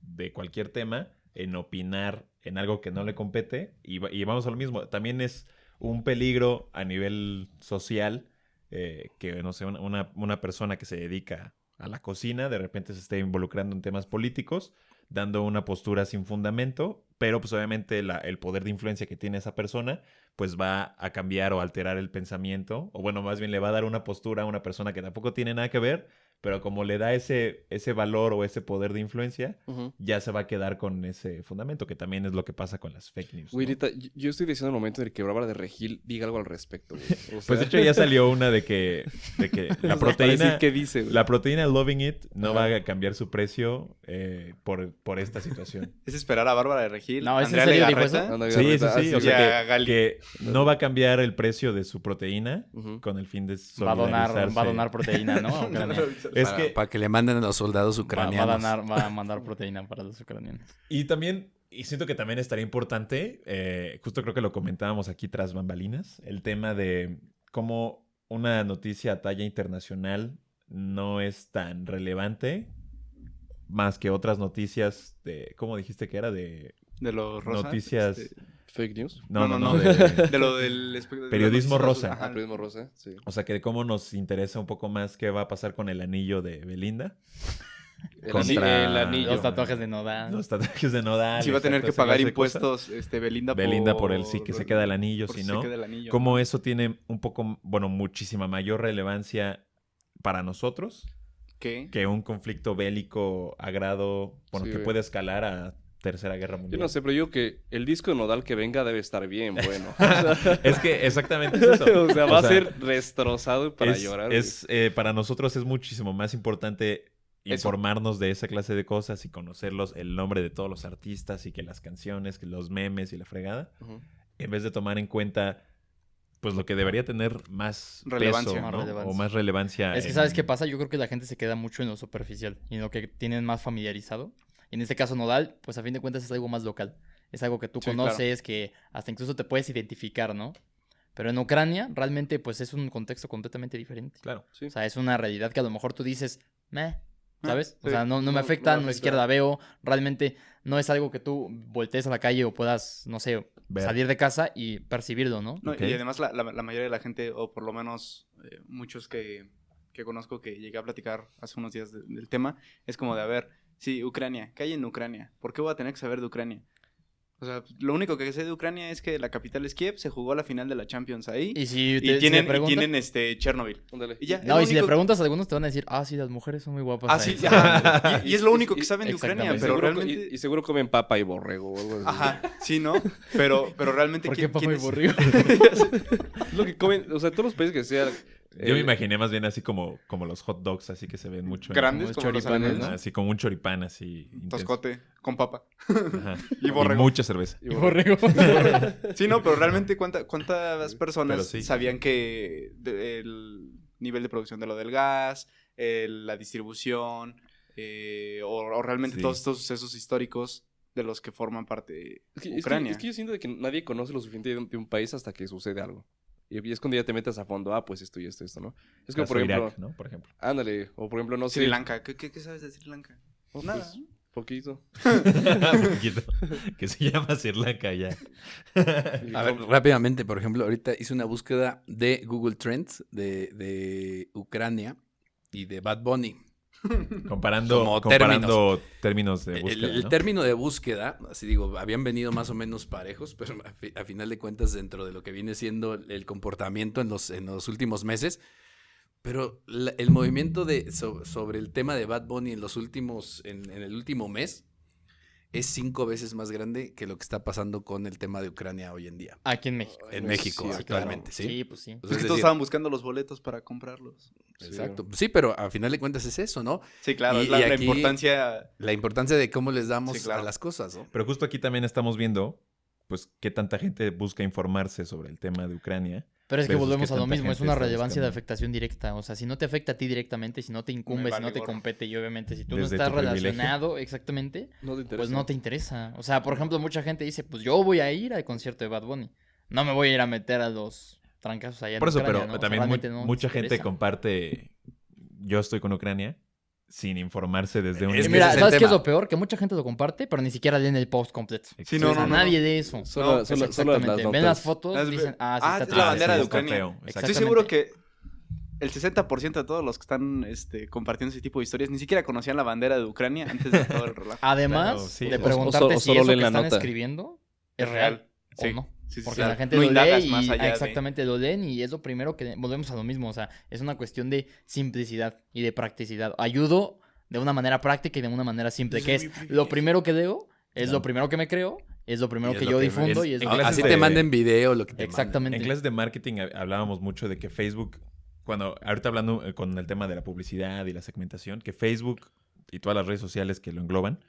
de cualquier tema en opinar en algo que no le compete, y vamos a lo mismo. También es un peligro a nivel social que, no sé, una persona que se dedica a la cocina, de repente se esté involucrando en temas políticos, dando una postura sin fundamento, pero pues obviamente el poder de influencia que tiene esa persona, pues va a cambiar o alterar el pensamiento, o bueno, más bien le va a dar una postura a una persona que tampoco tiene nada que ver, pero como le da ese valor o ese poder de influencia, ya se va a quedar con ese fundamento, que también es lo que pasa con las fake news, ¿no? Güey, Rita, yo estoy diciendo en el momento en el que Bárbara de Regil diga algo al respecto, güey. O sea, Pues de hecho ya salió una de que la proteína... ¿Qué dice, güey? La proteína Loving It no va a cambiar su precio por esta situación. Es esperar a Bárbara de Regil, No, ¿es en Andrea serio dijo Legarreta. eso? Anda, Sí, Garreta, sí, sí. así, O ya, sea, Gali. que no va a cambiar el precio de su proteína Ujú. con el fin de Va solidarizarse. a donar proteína, ¿no? A Ucrania. Es para, que... para que le manden a los soldados ucranianos. Va a mandar proteína para los ucranianos. Y también, y siento que también estaría importante, justo creo que lo comentábamos aquí tras bambalinas, el tema de cómo una noticia a talla internacional no es tan relevante más que otras noticias de, ¿cómo dijiste que era? De De los rosas. noticias... ¿Fake news? No, de, de- lo del... Periodismo rosa. Ajá. Ah, periodismo rosa, sí. O sea, que cómo nos interesa un poco más qué va a pasar con el anillo de Belinda. El anillo. Los tatuajes de Nodal. Los tatuajes de Nodal. Si va a tener exacto, que pagar esa clase de cosas. impuestos Belinda Belinda por el sí que se queda el anillo, por si se no. queda el anillo. Cómo eso tiene un poco, bueno, muchísima mayor relevancia para nosotros ¿Qué? que un conflicto bélico a grado, bueno, Sí, que güey. puede escalar a Tercera Guerra Mundial. Yo no sé, pero yo que el disco de Nodal que venga debe estar bien bueno. Es que exactamente es eso. O sea, va a ser destrozado para llorar. Para nosotros es muchísimo más importante informarnos de esa clase de cosas y conocerlos, el nombre de todos los artistas y que las canciones, que los memes y la fregada, en vez de tomar en cuenta pues lo que debería tener más relevancia, peso, más ¿no? relevancia. O más relevancia. Es que, ¿sabes qué pasa? Yo creo que la gente se queda mucho en lo superficial y en lo que tienen más familiarizado. Y en este caso, Nodal, pues a fin de cuentas es algo más local. Es algo que tú conoces, que hasta incluso te puedes identificar, ¿no? Pero en Ucrania, realmente, pues es un contexto completamente diferente. Claro. O sea, es una realidad que a lo mejor tú dices, meh, ¿sabes? Sí. O sea, no me afecta, ni siquiera la veo. Realmente no es algo que tú voltees a la calle o puedas, no sé, salir de casa y percibirlo, ¿no? No, y además la mayoría de la gente, o por lo menos muchos que conozco que llegué a platicar hace unos días del tema, es como de, a ver, sí, Ucrania, ¿qué hay en Ucrania? ¿Por qué voy a tener que saber de Ucrania? O sea, lo único que sé de Ucrania es que la capital es Kiev, se jugó la final de la Champions ahí. Y si tienen preguntan, Chernobyl. Ándale. Y ya, no, y si le preguntas a algunos te van a decir, sí, las mujeres son muy guapas. Ah, ahí". sí, ajá. Y es lo único que saben de Ucrania, Exactamente. pero Seguro, realmente... y seguro comen papa y borrego o algo así. Ajá, sí, ¿no? Pero realmente... ¿Por qué papa y ¿quién es? borrego? Es lo que comen, o sea, todos los países que sean... Yo me imaginé más bien así como los hot dogs, así que se ven mucho. Grandes, Como como los choripanes, alemanes, Ajá, ¿no? así como un choripán así. intenso. Toscote, con papa. Ajá. Y borrego. mucha cerveza. Y borrego. Sí, no, pero realmente ¿cuántas personas Pero sí. sabían que el nivel de producción de lo del gas, la distribución, o realmente Sí. todos estos sucesos históricos de los que forman parte de Ucrania? Es que yo siento de que nadie conoce lo suficiente de un país hasta que sucede algo. Y es cuando ya te metes a fondo, pues esto y esto, ¿no? Es como, Caso por ejemplo... Irak, ¿no? Por ejemplo. Ándale, o por ejemplo, no sé... Sri Lanka, ¿qué sabes de Sri Lanka? Pues, Nada. poquito. Un poquito. Que se llama Sri Lanka ya. A ver, rápidamente, por ejemplo, ahorita hice una búsqueda de Google Trends de Ucrania y de Bad Bunny. Comparando términos de búsqueda, El ¿no? término de búsqueda, así digo, habían venido más o menos parejos, pero a final de cuentas dentro de lo que viene siendo el comportamiento en los últimos meses, pero el movimiento sobre el tema de Bad Bunny en el último mes es 5 veces más grande que lo que está pasando con el tema de Ucrania hoy en día. Aquí en México. En México, sí, actualmente, Sí, ¿sí? pues sí. O sea, Porque es todos decir, estaban buscando los boletos para comprarlos. exacto. Sí, pero a final de cuentas es eso, ¿no? Sí, claro, Y es la aquí- importancia... La importancia de cómo les damos Sí, claro. a las cosas, ¿no? Pero justo aquí también estamos viendo, pues, qué tanta gente busca informarse sobre el tema de Ucrania. Pero es que versus volvemos qué a lo tanta mismo, es gente una está relevancia de buscando. afectación directa. O sea, si no te afecta a ti directamente, si no te incumbe, vale si no te gorro. compete, y obviamente si tú Desde no estás tu privilegio. relacionado exactamente, No te interesa. pues no te interesa. O sea, por ejemplo, mucha gente dice, pues yo voy a ir al concierto de Bad Bunny. No me voy a ir a meter a los trancazos allá Por en eso, Ucrania, pero ¿no? O sea, también realmente no mucha les gente interesa. comparte yo estoy con Ucrania sin informarse desde un Es Y que mira, ese es el ¿sabes qué es tema. lo peor? Que mucha gente lo comparte, pero ni siquiera leen el post completo. Sí, O no, sea, no, nadie de eso. Solo las Exactamente. notas. Ven las fotos, Las- dicen, sí Ah, está es la triste. bandera de está Ucrania. feo, exacto. Estoy seguro que el 60% de todos los que están compartiendo ese tipo de historias ni siquiera conocían la bandera de Ucrania antes de todo el relajo. Además Claro, sí. de O- preguntarte o si solo eso leen que la están nota. escribiendo es real Sí. o no. Sí, sí, Porque sí. la gente No lo indagas lee y más allá de- exactamente lo leen y es lo primero que volvemos a lo mismo. O sea, es una cuestión de simplicidad y de practicidad. Ayudo de una manera práctica y de una manera simple, Ese que es es mi privilegio. lo primero que leo, es Claro. lo primero que me creo, es lo primero Y es que lo yo que difundo es- y es en lo clases Así de- te manden video, lo que te Exactamente. En clases de marketing hablábamos mucho de que Facebook, cuando ahorita hablando con el tema de la publicidad y la segmentación, que Facebook y todas las redes sociales que lo engloban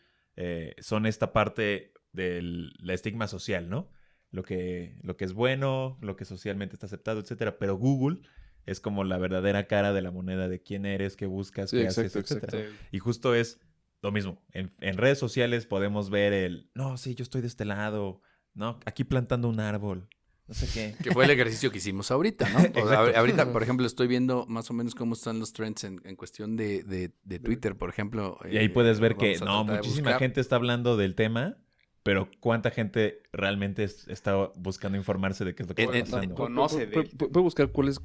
son esta parte del estigma social, ¿no? Lo que es bueno, lo que socialmente está aceptado, etcétera. Pero Google es como la verdadera cara de la moneda de quién eres, qué buscas, Sí, qué exacto, haces, etcétera. exacto. Y justo es lo mismo. En redes sociales podemos ver no, sí, yo estoy de este lado, no, aquí plantando un árbol, no sé qué. Que fue el ejercicio que hicimos ahorita, ¿no? O sea, ahorita, por ejemplo, estoy viendo más o menos cómo están los trends en cuestión de Twitter, por ejemplo. Y ahí puedes ver que vamos a no, tratar de muchísima buscar. gente está hablando del tema, pero cuánta gente realmente está buscando informarse de qué es lo que está pasando. Conoce de él. ¿Puedo buscar cuál es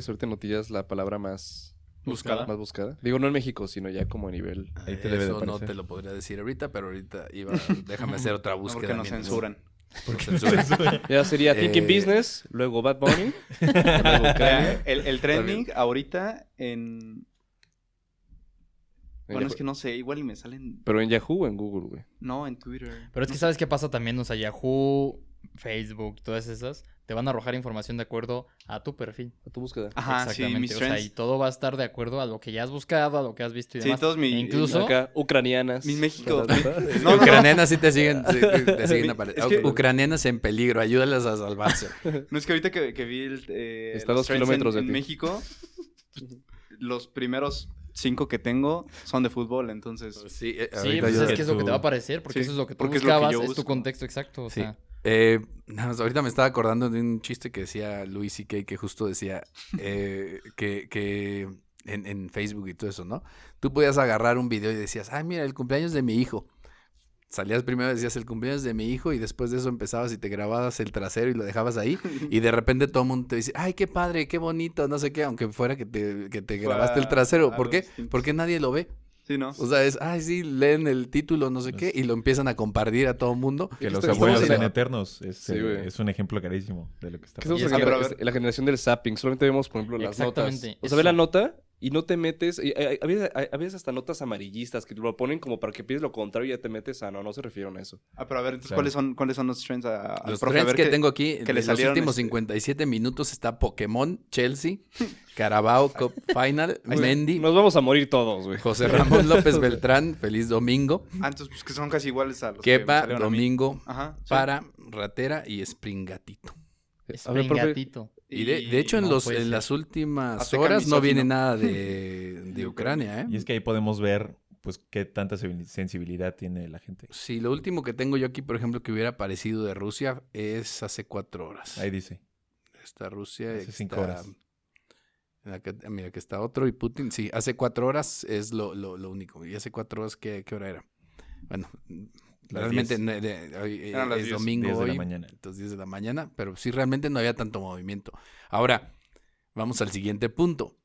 ahorita en noticias la palabra más Buscada. más buscada? Digo, no en México, sino ya como a nivel... Ahí te debe de Eso no aparecer. te lo podría decir ahorita, pero ahorita déjame hacer otra No, búsqueda. porque nos mientras- censuran. Porque censuran. Ya sería Thinking Business, luego Bad Bunny, luego Ucrania. El trending ahorita en Bueno, es que no sé, igual y me salen... Pero en Yahoo o en Google, güey. No, en Twitter. Pero es que ¿sabes qué pasa también? O sea, Yahoo, Facebook, todas esas, te van a arrojar información de acuerdo a tu perfil. A tu búsqueda. Ajá, sí, mis O sea, trends. y todo va a estar de acuerdo a lo que ya has buscado, a lo que has visto y Sí, demás. todos E incluso... Acá, ucranianas. Mis México. No, ucranianas sí te siguen, te siguen Es que- ucranianas en peligro, ayúdalas a salvarse. No, es que ahorita que vi Está a los 2 trends kilómetros de en ti. México, los primeros 5 que tengo son de fútbol, entonces... Sí, Sí, ahorita pues yo- es que es lo que te va a parecer, porque Sí, eso es lo que tú porque es lo que buscabas, yo es tu busco. contexto exacto, o Sí. sea... Nada más, ahorita me estaba acordando de un chiste que decía Louis C.K. que justo decía que en Facebook y todo eso, ¿no? Tú podías agarrar un video y decías, ay, mira, el cumpleaños de mi hijo. Salías primero y decías el cumpleaños de mi hijo y después de eso empezabas y te grababas el trasero y lo dejabas ahí y de repente todo el mundo te dice, ay, qué padre, qué bonito, no sé qué, aunque fuera que te grabaste el trasero. ¿Por algo qué? distinto. Porque nadie lo ve. Sí, ¿no? O sea, es, ay, sí, leen el título, no sé qué, y lo empiezan a compartir a todo el mundo. Que los Estamos abuelos en la- sean eternos Sí, güey. es un ejemplo clarísimo de lo que está ¿Qué somos Y es la, que- pero a ver- la generación del zapping? Solamente vemos, por ejemplo, las notas. Exactamente, O sea, ve la eso. nota y no te metes... a veces hasta notas amarillistas que te lo ponen como para que pides lo contrario y ya te metes a... No se refieren a eso. Ah, pero a ver, entonces, Claro. ¿cuáles son los trends al Los profe? A trends ver que tengo aquí, que de le los salieron, últimos este- 57 minutos está Pokémon, Chelsea, Carabao Cup Final, Mendy, Nos vamos a morir todos, güey. José Ramón López Beltrán, feliz domingo, Ah, entonces, pues que son casi iguales a los que me Kepa, salieron a mí. Domingo, Ajá. sí. Para, Ratera y Springatito. Es A ver, profe. gatito. Y de hecho no puede en ser. las últimas Azteca horas no viene misógino. nada de Ucrania, ¿eh? Y es que ahí podemos ver, pues, qué tanta sensibilidad tiene la gente. Sí, lo último que tengo yo aquí, por ejemplo, que hubiera aparecido de Rusia es hace 4 horas. Ahí dice. Está Rusia. Hace aquí 5 está- horas. Mira, que está otro y Putin. Sí, hace 4 horas es lo único. ¿Y hace 4 horas qué hora era? Bueno, Las realmente 10. hoy Eran las es 10, domingo 10 de la hoy, mañana. entonces 10 de la mañana, pero sí realmente no había tanto movimiento. Ahora, vamos al siguiente punto.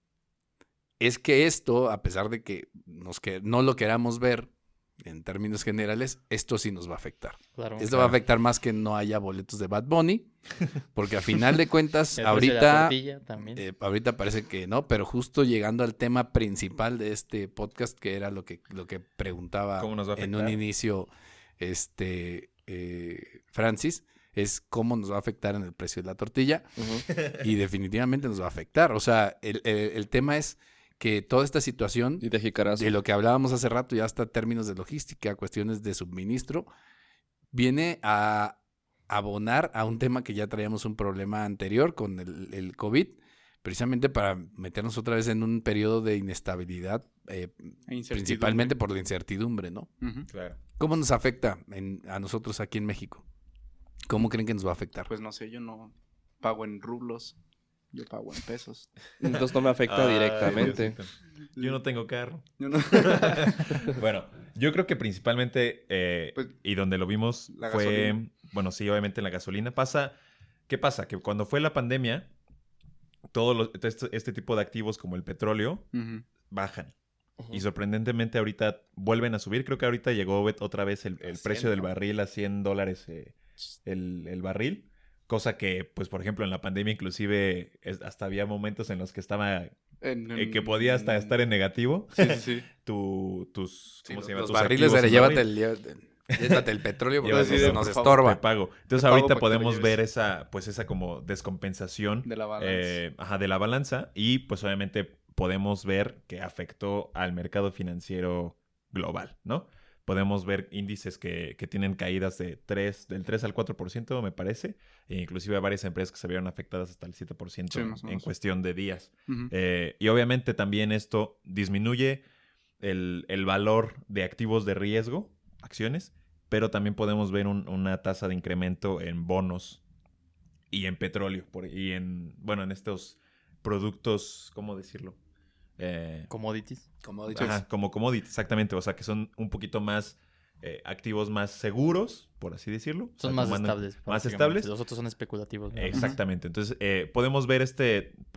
Es que esto, a pesar de que no lo queramos ver en términos generales, esto sí nos va a afectar. Claro. Esto va a afectar más que no haya boletos de Bad Bunny, porque a final de cuentas, El precio de la ahorita, tortilla también. ahorita parece que no, pero justo llegando al tema principal de este podcast, que era lo que preguntaba ¿Cómo nos va a en un afectar? inicio Francis, es cómo nos va a afectar en el precio de la tortilla, y definitivamente nos va a afectar. O sea, el tema es que toda esta situación Y de jicarazo. de lo que hablábamos hace rato, ya hasta términos de logística, cuestiones de suministro, viene a abonar a un tema que ya traíamos un problema anterior con el COVID, precisamente para meternos otra vez en un periodo de inestabilidad, E incertidumbre. principalmente por la incertidumbre, ¿no? Ujú. Claro. ¿Cómo nos afecta a nosotros aquí en México? ¿Cómo creen que nos va a afectar? Pues no sé, yo no pago en rublos, yo pago en pesos. Entonces no me afecta Ay, directamente. Diosito. Yo no tengo carro. Yo no... Bueno, yo creo que principalmente, Pues, y donde lo vimos la fue, gasolina. bueno, sí, obviamente en la gasolina. ¿Qué pasa? Que cuando fue la pandemia, este tipo de activos como el petróleo Ujú. bajan. Y sorprendentemente ahorita vuelven a subir. Creo que ahorita llegó otra vez el precio del barril a $100 el barril. Cosa que, pues, por ejemplo, en la pandemia inclusive hasta había momentos en los que estaba... que podía hasta estar en negativo. Sí, sí, sí. tus... Sí, ¿Cómo se llama? los Tus barriles, activos en llévate el petróleo porque Llévate, nos por favor. estorba. Te pago. Entonces Te pago ahorita para que te lo podemos lleves. ver esa como descompensación De la balanza. de la balanza y pues obviamente podemos ver que afectó al mercado financiero global, ¿no? Podemos ver índices que tienen caídas del 3 al 4%, me parece, e inclusive varias empresas que se vieron afectadas hasta el 7% Sí, más o en menos. cuestión de días. Ujú. Y obviamente también esto disminuye el valor de activos de riesgo, acciones, pero también podemos ver una tasa de incremento en bonos y en petróleo y en estos productos, ¿cómo decirlo? Commodities. Como he dicho, Ajá, como commodities, exactamente, o sea que son un poquito más activos más seguros, por así decirlo. O sea, Son más como andan- estables. Más básicamente. estables. Los otros son especulativos. ¿no? Exactamente. Entonces, podemos ver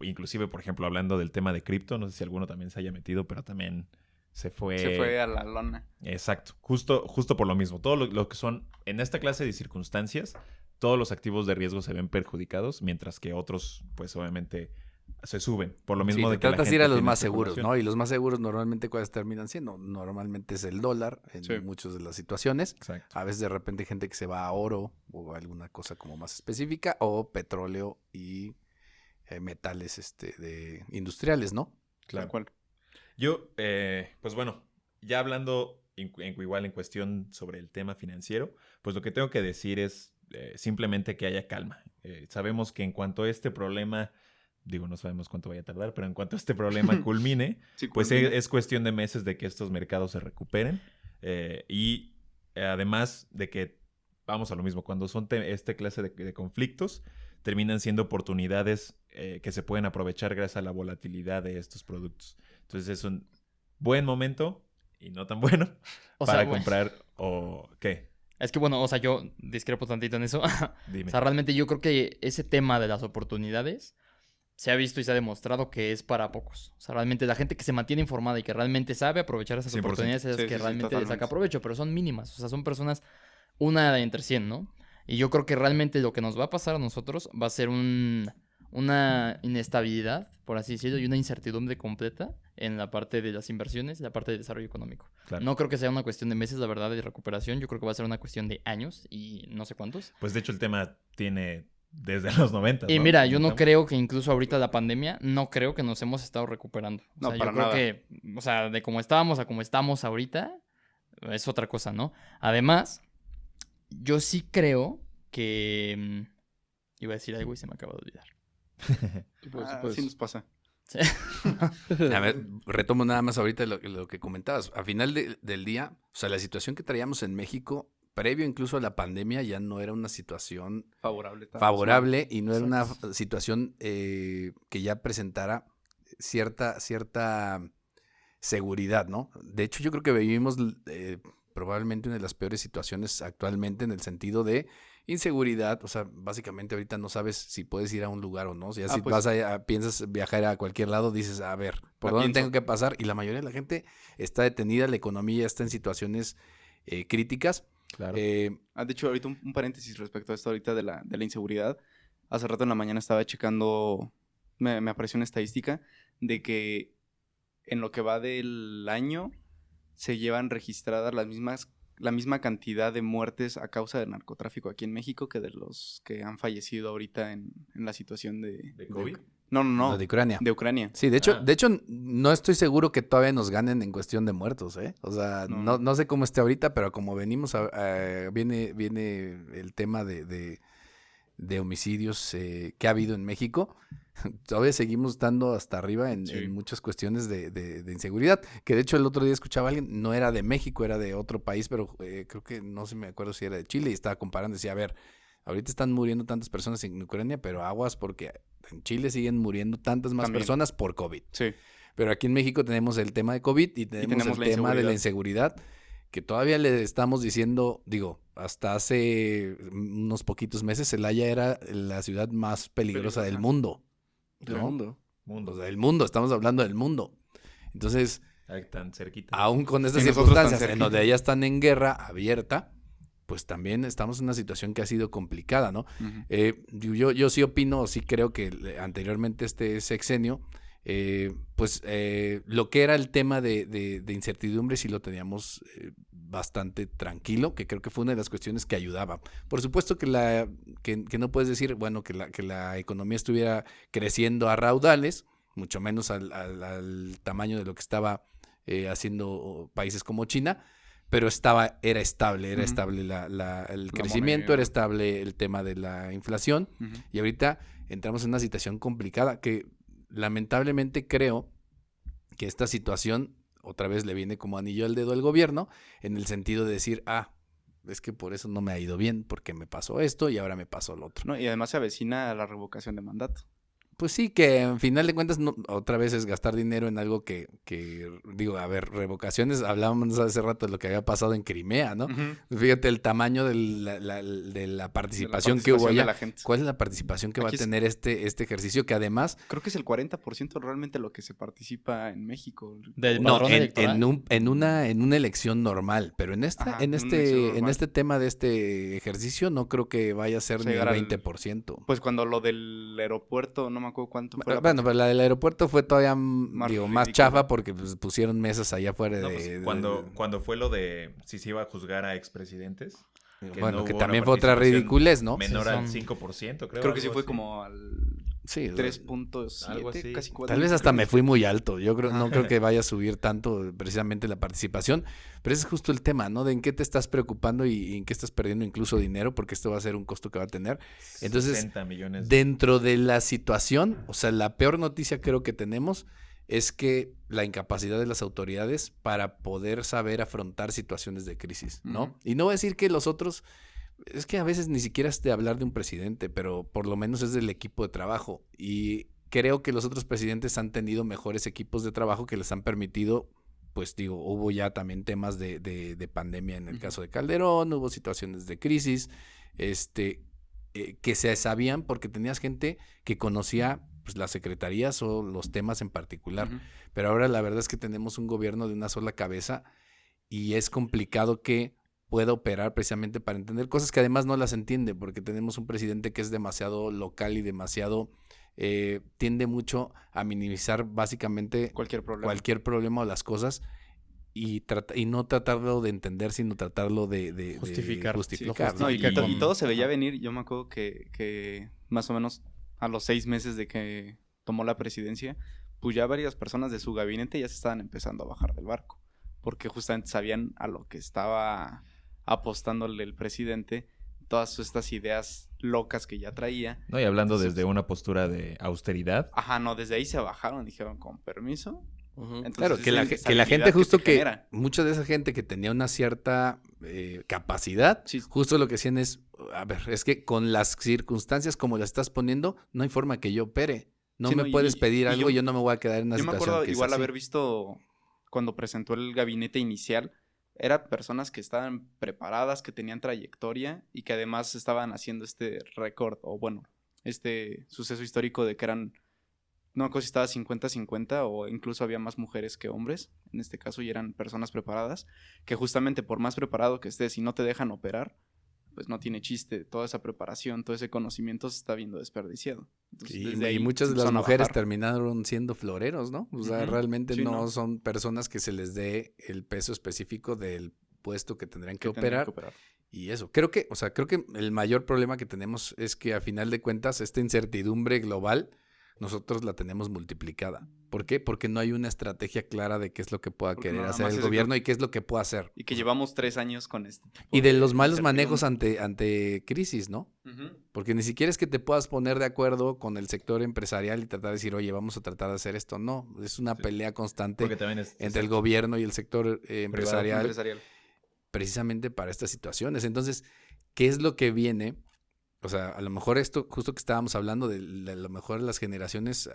inclusive, por ejemplo, hablando del tema de cripto, no sé si alguno también se haya metido, pero también se fue... Se fue a la lona. Exacto. Justo por lo mismo. Todo lo que son, en esta clase de circunstancias, todos los activos de riesgo se ven perjudicados, mientras que otros, pues obviamente, se suben. Por lo Sí, mismo te de que la tratas de gente ir a los tiene más seguros, especulación. ¿no? Y los más seguros normalmente, ¿cuáles terminan siendo? Normalmente es el dólar en Sí. muchas de las situaciones. Exacto. A veces de repente hay gente que se va a oro o alguna cosa como más específica, o petróleo y metales industriales, ¿no? Claro. Tal cual. Yo, pues bueno, ya hablando igual en cuestión sobre el tema financiero, pues lo que tengo que decir es simplemente que haya calma. Sabemos que en cuanto a este problema, digo, no sabemos cuánto vaya a tardar, pero en cuanto a este problema culmine, Sí, pues culmine. es cuestión de meses de que estos mercados se recuperen. Y además de que, vamos a lo mismo, cuando son este clase de conflictos, terminan siendo oportunidades que se pueden aprovechar gracias a la volatilidad de estos productos. Entonces es un buen momento y no tan bueno O para sea, bueno, comprar o ¿qué? es que bueno, o sea, yo discrepo tantito en eso. O Dime. sea, realmente yo creo que ese tema de las oportunidades se ha visto y se ha demostrado que es para pocos. O sea, realmente la gente que se mantiene informada y que realmente sabe aprovechar esas 100%. oportunidades es Sí, que sí, sí, realmente le totalmente. saca provecho, pero son mínimas. O sea, son personas una de entre 100, ¿no? Y yo creo que realmente lo que nos va a pasar a nosotros va a ser una inestabilidad, por así decirlo, y una incertidumbre completa en la parte de las inversiones, la parte de desarrollo económico. Claro. No creo que sea una cuestión de meses, la verdad, de recuperación. Yo creo que va a ser una cuestión de años y no sé cuántos. Pues de hecho el tema tiene desde los 90. Y ¿no? mira, yo no Comentamos. creo que incluso ahorita la pandemia, no creo que nos hemos estado recuperando. O No, sea, para yo creo nada. que, o sea, de cómo estábamos a cómo estamos ahorita, es otra cosa, ¿no? Además, yo sí creo que... iba a decir algo y se me acaba de olvidar. Pues, Sí nos pasa. Sí. A ver, retomo nada más ahorita lo que comentabas. A final del día, o sea, la situación que traíamos en México, previo incluso a la pandemia, ya no era una situación favorable y no era una situación que ya presentara cierta seguridad, ¿no? De hecho, yo creo que vivimos probablemente una de las peores situaciones actualmente en el sentido de inseguridad. O sea, básicamente ahorita no sabes si puedes ir a un lugar o no. O sea, si pues- vas piensas viajar a cualquier lado, dices, a ver, ¿por La dónde pienso. tengo que pasar? Y la mayoría de la gente está detenida, la economía está en situaciones críticas. Claro. De hecho, ahorita un paréntesis respecto a esto ahorita de la inseguridad. Hace rato en la mañana estaba checando, me apareció una estadística de que en lo que va del año se llevan registradas la misma cantidad de muertes a causa del narcotráfico aquí en México que de los que han fallecido ahorita en la situación de... ¿De COVID? No, Lo de Ucrania. de Ucrania. Sí, de hecho, Ah. no estoy seguro que todavía nos ganen en cuestión de muertos, ¿eh? O sea, No. no sé cómo esté ahorita, pero como venimos, viene el tema de homicidios que ha habido en México, todavía seguimos estando hasta arriba en muchas cuestiones de inseguridad. Que de hecho el otro día escuchaba a alguien, no era de México, era de otro país, pero creo que no sé, me acuerdo si era de Chile, y estaba comparando, decía, a ver, ahorita están muriendo tantas personas en Ucrania, pero aguas porque en Chile siguen muriendo tantas más También. personas por COVID. Sí. Pero aquí en México tenemos el tema de COVID y tenemos el tema de la inseguridad, que todavía le estamos diciendo, digo, hasta hace unos poquitos meses, Celaya era la ciudad más peligrosa del mundo. Del ¿no? mundo. O sea, del mundo, estamos hablando del mundo. Entonces, Ay, tan cerquita. aún con estas Y nosotros tan circunstancias en cerquita. donde ya están en guerra abierta, pues también estamos en una situación que ha sido complicada, ¿no? Ujú. Yo sí opino, sí creo que anteriormente este sexenio, lo que era el tema de incertidumbre sí lo teníamos bastante tranquilo, que creo que fue una de las cuestiones que ayudaba. Por supuesto que que no puedes decir, bueno, que la economía estuviera creciendo a raudales, mucho menos al tamaño de lo que estaba haciendo países como China, pero era estable Ujú. el crecimiento, moneda. era estable el tema de la inflación, Ujú. y ahorita entramos en una situación complicada que lamentablemente creo que esta situación otra vez le viene como anillo al dedo al gobierno, en el sentido de decir, es que por eso no me ha ido bien, porque me pasó esto y ahora me pasó lo otro. No, y además se avecina la revocación de mandato. Pues sí, que en final de cuentas otra vez es gastar dinero en algo que digo, a ver, revocaciones, hablábamos hace rato de lo que había pasado en Crimea, ¿no? Fíjate el tamaño de la participación que hubo de allá. la gente. ¿Cuál es la participación que va a Aquí es- tener este ejercicio? Que además, Creo que es el 40% realmente lo que se participa en México. Del no, padrón electoral. en una elección normal, pero en Ajá, en una elección en normal. este tema de este ejercicio no creo que vaya a ser ni el Llegar al- 20%. Pues cuando lo del aeropuerto, no me acuerdo cuánto fue. Bueno, pero la del aeropuerto fue todavía Más más ridícula. chafa porque pues, pusieron mesas allá afuera No, de, pues, cuando fue lo de si se iba a juzgar a expresidentes. bueno, no que hubo también una fue otra participación ridiculez, ¿no? Menor Sí, al son- 5%, creo. Creo que sí algo fue así. como al Sí, 3.7, algo así. casi 4. tal vez hasta me fui muy alto. Yo creo, no Ajá. creo que vaya a subir tanto precisamente la participación. Pero ese es justo el tema, ¿no? De en qué te estás preocupando y en qué estás perdiendo incluso dinero, porque esto va a ser un costo que va a tener. Entonces, 60 millones. dentro de la situación, o sea, la peor noticia creo que tenemos es que la incapacidad de las autoridades para poder saber afrontar situaciones de crisis, ¿no? Ujú. Y no voy a decir que los otros, es que a veces ni siquiera es de hablar de un presidente, pero por lo menos es del equipo de trabajo. Y creo que los otros presidentes han tenido mejores equipos de trabajo que les han permitido, pues digo, hubo ya también temas de pandemia en el Ujú. caso de Calderón, hubo situaciones de crisis, que se sabían porque tenías gente que conocía pues, las secretarías o los temas en particular. Ujú. Pero ahora la verdad es que tenemos un gobierno de una sola cabeza y es complicado que pueda operar precisamente para entender cosas que además no las entiende, porque tenemos un presidente que es demasiado local y demasiado, tiende mucho a minimizar básicamente Cualquier problema. cualquier problema o las cosas y no tratarlo de entender, sino tratarlo de Justificar. justificar, Sí, ¿no? No, y, justifica y con- todo se veía ajá. venir. Yo me acuerdo que más o menos a los 6 meses de que tomó la presidencia, pues ya varias personas de su gabinete ya se estaban empezando a bajar del barco. Porque justamente sabían a lo que estaba apostándole el presidente, todas estas ideas locas que ya traía. No, y hablando Entonces- desde una postura de austeridad. Ajá, no, desde ahí se bajaron, dijeron, con permiso. Ujú. Entonces, Claro, esa que la inestabilidad gente que justo te que, genera. mucha de esa gente que tenía una cierta capacidad, Sí. justo lo que decían es, a ver, es que con las circunstancias como las estás poniendo, no hay forma que yo opere. No Sí, me no, puedes pedir algo y yo- yo no me voy a quedar en una Yo me situación acuerdo que es igual así. haber visto cuando presentó el gabinete inicial, eran personas que estaban preparadas, que tenían trayectoria y que además estaban haciendo este récord, o bueno, este suceso histórico de que eran, no me acuerdo si estaba 50-50 o incluso había más mujeres que hombres, en este caso, y eran personas preparadas, que justamente por más preparado que estés y no te dejan operar, pues no tiene chiste, toda esa preparación, todo ese conocimiento se está viendo desperdiciado. Entonces, Y, desde y ahí muchas se de las empezaron a mujeres bajar. terminaron siendo floreros, ¿no? O sea, Ujú. realmente Sí, no ¿no? son personas que se les dé el peso específico del puesto que tendrían que que tendrían operar. que operar. Y eso, creo que el mayor problema que tenemos es que a final de cuentas esta incertidumbre global nosotros la tenemos multiplicada. ¿Por qué? Porque no hay una estrategia clara de qué es lo que pueda Porque querer no, nada hacer más el es de gobierno y qué es lo que puede hacer. Y que llevamos 3 años con este tipo Y de los malos incertidumbre. manejos ante crisis, ¿no? Ujú. Porque ni siquiera es que te puedas poner de acuerdo con el sector empresarial y tratar de decir, oye, vamos a tratar de hacer esto. No, es una Sí. pelea constante Porque también es entre el gobierno y el sector empresarial Empresarial. precisamente para estas situaciones. Entonces, ¿qué es lo que viene? O sea, a lo mejor esto, justo que estábamos hablando de a lo mejor las generaciones,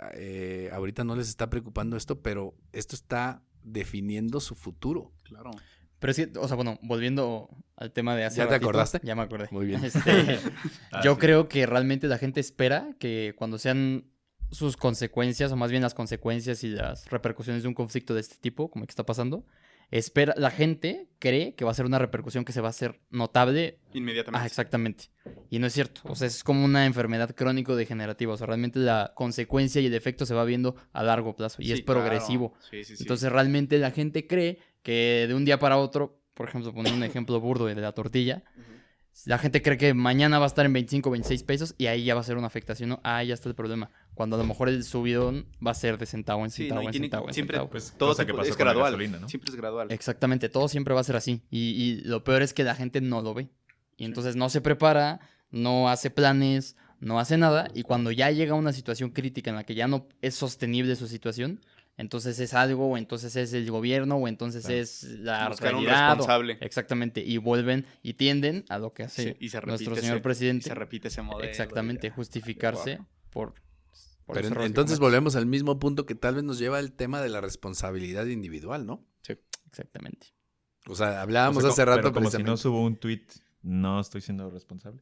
ahorita no les está preocupando esto, pero esto está definiendo su futuro. Claro. Pero es que, o sea, bueno, volviendo al tema de hace ¿Ya te ratito, acordaste? Ya me acordé. Muy bien. Yo Sí. creo que realmente la gente espera que cuando sean sus consecuencias, o más bien las consecuencias y las repercusiones de un conflicto de este tipo, como el que está pasando, la gente cree que va a ser una repercusión que se va a hacer notable. Inmediatamente. Exactamente. Y no es cierto. O sea, es como una enfermedad crónico-degenerativa. O sea, realmente la consecuencia y el efecto se va viendo a largo plazo y Sí, es progresivo. claro. Sí, sí, sí. Entonces realmente la gente cree que de un día para otro, por ejemplo, poniendo un ejemplo burdo de la tortilla, Ujú. la gente cree que mañana va a estar en 25 o 26 pesos y ahí ya va a ser una afectación, ¿no? Ah, ya está el problema. Cuando a lo mejor el subidón va a ser de centavo en Sí, centavo, no, y en tiene- centavo, en siempre centavo. Pues, todo cosa que tipo- pasó es con la gradual. gasolina, ¿no? Siempre es gradual. Exactamente, todo siempre va a ser así. Y lo peor es que la gente no lo ve. Y entonces no se prepara, no hace planes, no hace nada. Y cuando ya llega a una situación crítica en la que ya no es sostenible su situación, entonces es algo, o entonces es el gobierno, o entonces Claro. es la Buscar un realidad. responsable. Exactamente. Y vuelven y tienden a lo que hace Sí, y se repite nuestro ese- señor y presidente. se repite ese modelo. Exactamente, y ya. justificarse por Pero los errores que entonces comete. volvemos al mismo punto que tal vez nos lleva al tema de la responsabilidad individual, ¿no? Exactamente. O sea, hablábamos O sea, hace rato pero como si precisamente. no subo un tweet, no estoy siendo responsable.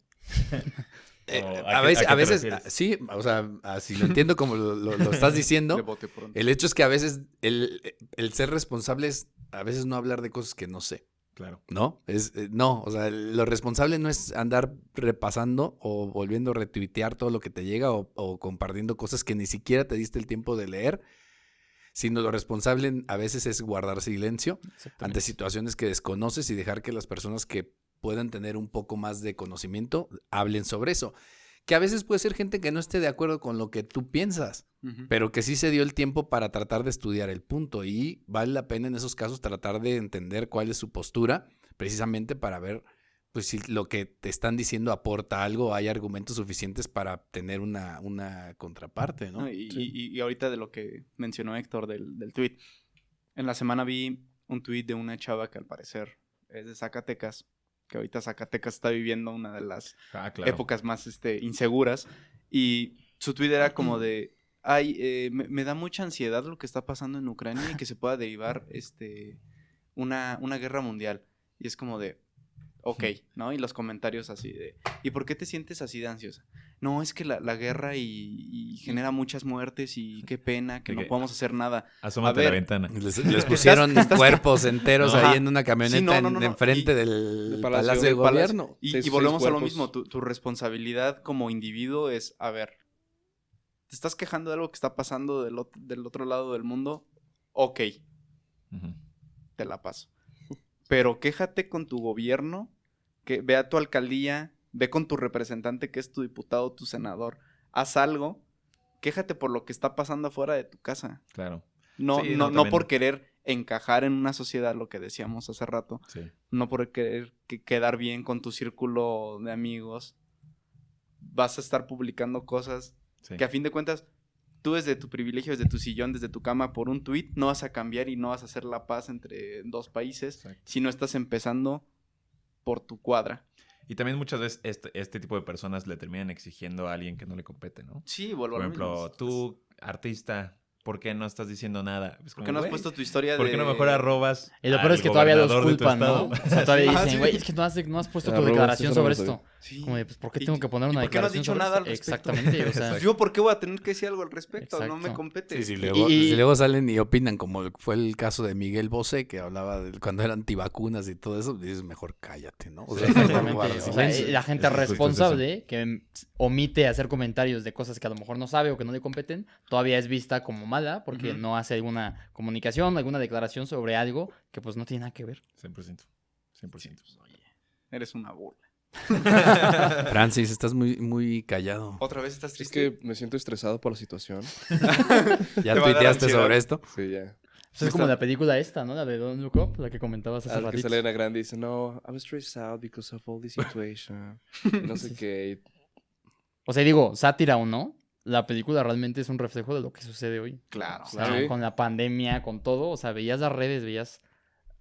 ¿O A qué veces, te refieres? sí, o sea, así lo entiendo como lo estás De diciendo. bote pronto. El hecho es que a veces el ser responsable es a veces no hablar de cosas que no sé. Claro. ¿No? No, o sea, lo responsable no es andar repasando o volviendo a retuitear todo lo que te llega o compartiendo cosas que ni siquiera te diste el tiempo de leer, sino lo responsable a veces es guardar silencio ante situaciones que desconoces y dejar que las personas que puedan tener un poco más de conocimiento hablen sobre eso. Que a veces puede ser gente que no esté de acuerdo con lo que tú piensas, pero que sí se dio el tiempo para tratar de estudiar el punto y vale la pena en esos casos tratar de entender cuál es su postura, precisamente para ver pues si lo que te están diciendo aporta algo, hay argumentos suficientes para tener una contraparte, ¿no? Y ahorita de lo que mencionó Héctor del tweet, en la semana vi un tweet de una chava que al parecer es de Zacatecas, que ahorita Zacatecas está viviendo una de las épocas más inseguras, y su tweet era como de, me da mucha ansiedad lo que está pasando en Ucrania y que se pueda derivar una guerra mundial. Y es como de, ok, ¿no? Y los comentarios así de, ¿y por qué te sientes así de ansiosa? No, es que la guerra y genera muchas muertes y qué pena que no podamos hacer nada. Asómate a la ventana. Les pusieron cuerpos enteros ahí en una camioneta enfrente y, del Palacio de Gobierno. Y volvemos a lo mismo, tu responsabilidad como individuo es, a ver, ¿te estás quejando de algo que está pasando del otro lado del mundo? Ok, te la paso. Pero quéjate con tu gobierno, que ve a tu alcaldía, ve con tu representante que es tu diputado, tu senador, haz algo, quéjate por lo que está pasando afuera de tu casa. Claro. No por querer encajar en una sociedad, lo que decíamos hace rato, no por querer quedar bien con tu círculo de amigos, vas a estar publicando cosas que a fin de cuentas, tú desde tu privilegio, desde tu sillón, desde tu cama, por un tuit, no vas a cambiar y no vas a hacer la paz entre dos países si no estás empezando por tu cuadra. Y también muchas veces este tipo de personas le terminan exigiendo a alguien que no le compete, ¿no? Sí, vuelvo Por ejemplo, tú, artista, ¿por qué no estás diciendo nada? ¿Por qué no has puesto tu historia ¿Por qué no mejor arrobas Y lo peor es que todavía los culpan, ¿no? O sea, todavía dicen, sí. güey, es que no has puesto tu declaración sobre esto. Sí. Como de, pues, ¿por qué tengo que poner una ¿por qué no has declaración dicho sobre nada esto? al respecto? Exactamente, o sea. Yo, ¿por qué voy a tener que decir algo al respecto? Exacto. No me compete. Sí, si luego salen y opinan, como fue el caso de Miguel Bosé, que hablaba de cuando eran antivacunas y todo eso, dices, mejor cállate, ¿no? O sea, Exactamente. guarda O sea, silencio. la gente responsable que omite hacer comentarios de cosas que a lo mejor no sabe o que no le competen, todavía es vista como mala porque no hace alguna comunicación, alguna declaración sobre algo que pues no tiene nada que ver. 100%. 100%. Sí, pues, oye, eres una burla. Francis, estás muy callado. ¿Otra vez estás Es triste? que me siento estresado por la situación. ¿Ya Te va a dar tuiteaste ansiedad. sobre esto? Sí, ya. Pues es como la película esta, ¿no? La de Don't Look Up, la que comentabas hace Al que ratito. sale Ana Grande y dice, no, I'm stressed out because of all this situation. Y no sé qué. O sea, digo, sátira o no, la película realmente es un reflejo de lo que sucede hoy. Claro. O sea, Sí. con la pandemia, con todo, o sea, veías las redes, veías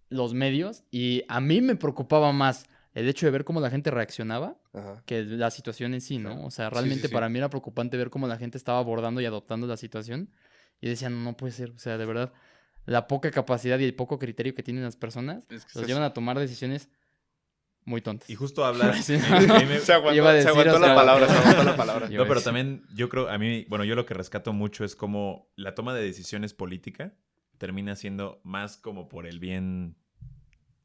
los medios y a mí me preocupaba más el hecho de ver cómo la gente reaccionaba Ajá. que la situación en sí, ¿no? Claro. O sea, Sí, realmente sí, sí. para mí era preocupante ver cómo la gente estaba abordando y adoptando la situación y decía, no puede ser, o sea, de verdad, la poca capacidad y el poco criterio que tienen las personas Es que los llevan a tomar decisiones muy tontas. Y justo hablar... Sí. Se aguantó, Iba a decir, se aguantó o sea, la palabra, se aguantó la palabra. Yo No, pero decía. también yo creo, a mí, bueno, yo lo que rescato mucho es como la toma de decisiones política termina siendo más como por el bien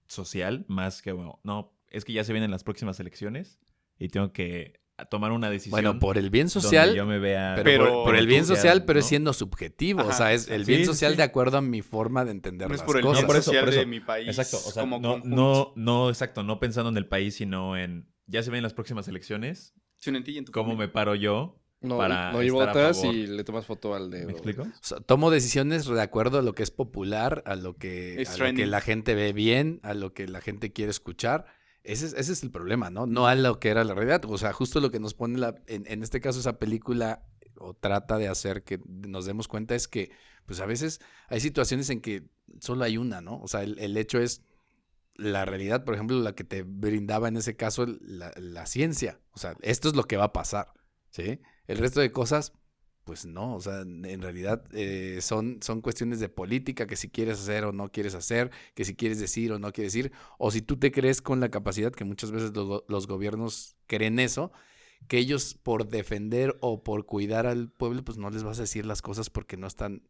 social, más que, bueno, no, es que ya se vienen las próximas elecciones y tengo que tomar una decisión. Bueno, por el bien donde social, yo me vea... pero por el bien tú, social, pero ¿no? siendo subjetivo. Ajá, o sea, es el sí, bien sí, social sí. de acuerdo a mi forma de entender No es las por el cosas. bien por eso, social por eso. de mi país. Exacto, o sea, como conjunto. no, exacto, no pensando en el país, sino en, ya se vienen las próximas elecciones, Sí, en ti y en tu ¿cómo familia. me paro yo No, para no y estar a votas favor? y le tomas foto al dedo. ¿Me explico? O sea, tomo decisiones de acuerdo a lo que es popular, a lo que trending. la gente ve bien, a lo que la gente quiere escuchar. Ese es el problema, ¿no? No a lo que era la realidad. O sea, justo lo que nos pone en este caso esa película o trata de hacer que nos demos cuenta es que pues a veces hay situaciones en que solo hay una, ¿no? O sea, el hecho es la realidad, por ejemplo, la que te brindaba en ese caso la ciencia. O sea, esto es lo que va a pasar, ¿sí? El resto de cosas, pues no, o sea, en realidad son cuestiones de política, que si quieres hacer o no quieres hacer, que si quieres decir o no quieres decir, o si tú te crees con la capacidad, que muchas veces los gobiernos creen eso, que ellos por defender o por cuidar al pueblo, pues no les vas a decir las cosas porque no están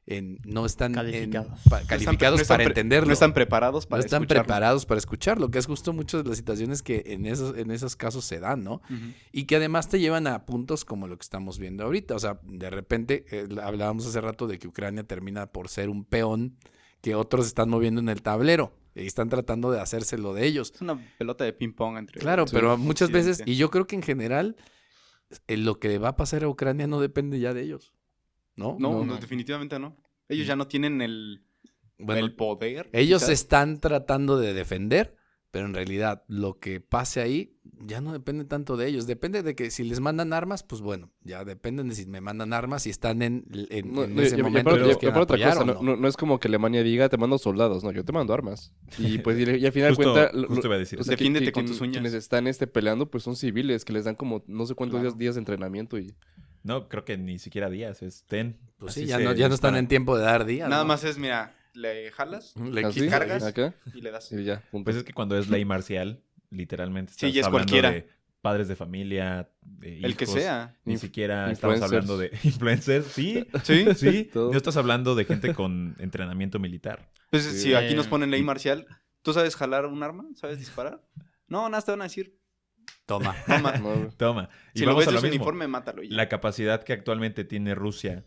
no están Calificados. calificados no están para entenderlo. No están preparados No para están escucharlo. preparados para escucharlo, que es justo muchas de las situaciones que en esos casos se dan, ¿no? Ujú. Y que además te llevan a puntos como lo que estamos viendo ahorita. O sea, de repente, hablábamos hace rato de que Ucrania termina por ser un peón que otros están moviendo en el tablero y están tratando de hacérselo de ellos. Es una pelota de ping pong entre... Claro, pero muchas veces, Occidente. y yo creo que en general, lo que va a pasar a Ucrania no depende ya de ellos, ¿no? No, definitivamente no. Ellos ya no tienen Bueno, el poder. ellos quizás. están tratando de defender, pero en realidad lo que pase ahí ya no depende tanto de ellos. Depende de que si les mandan armas, pues bueno, ya dependen de si me mandan armas y están en ese momento los quieren otra apoyar cosa, o no. no es como que Alemania diga, te mando soldados, no, yo te mando armas. Y pues y al final de Justo- cuentas... justo iba a decir o sea, Defiéndete con tus uñas. Quienes están peleando, pues son civiles, que les dan como no sé cuántos Claro. días de entrenamiento y... No, creo que ni siquiera días, es ten. Pues Así sí, ya se no están dispara. en tiempo de dar días. Nada ¿no? más es, mira, le jalas Le ¿Así? quitas- cargas. Acá, y le das. y ya, punto. Pues es que cuando es ley marcial, literalmente Sí, estás y es hablando cualquiera. de padres de familia, de El que hijos. sea. Ni siquiera estamos influencers. hablando de influencers, sí, Sí. sí. Todo. No estás hablando de gente con entrenamiento militar. Pues Sí. si aquí nos ponen ley marcial, ¿tú sabes jalar un arma? ¿Sabes disparar? No, nada, te van a decir, Toma. toma. No, güey. Toma. Y Si lo vamos ves a de lo su mismo. uniforme, mátalo. y ya. La capacidad que actualmente tiene Rusia,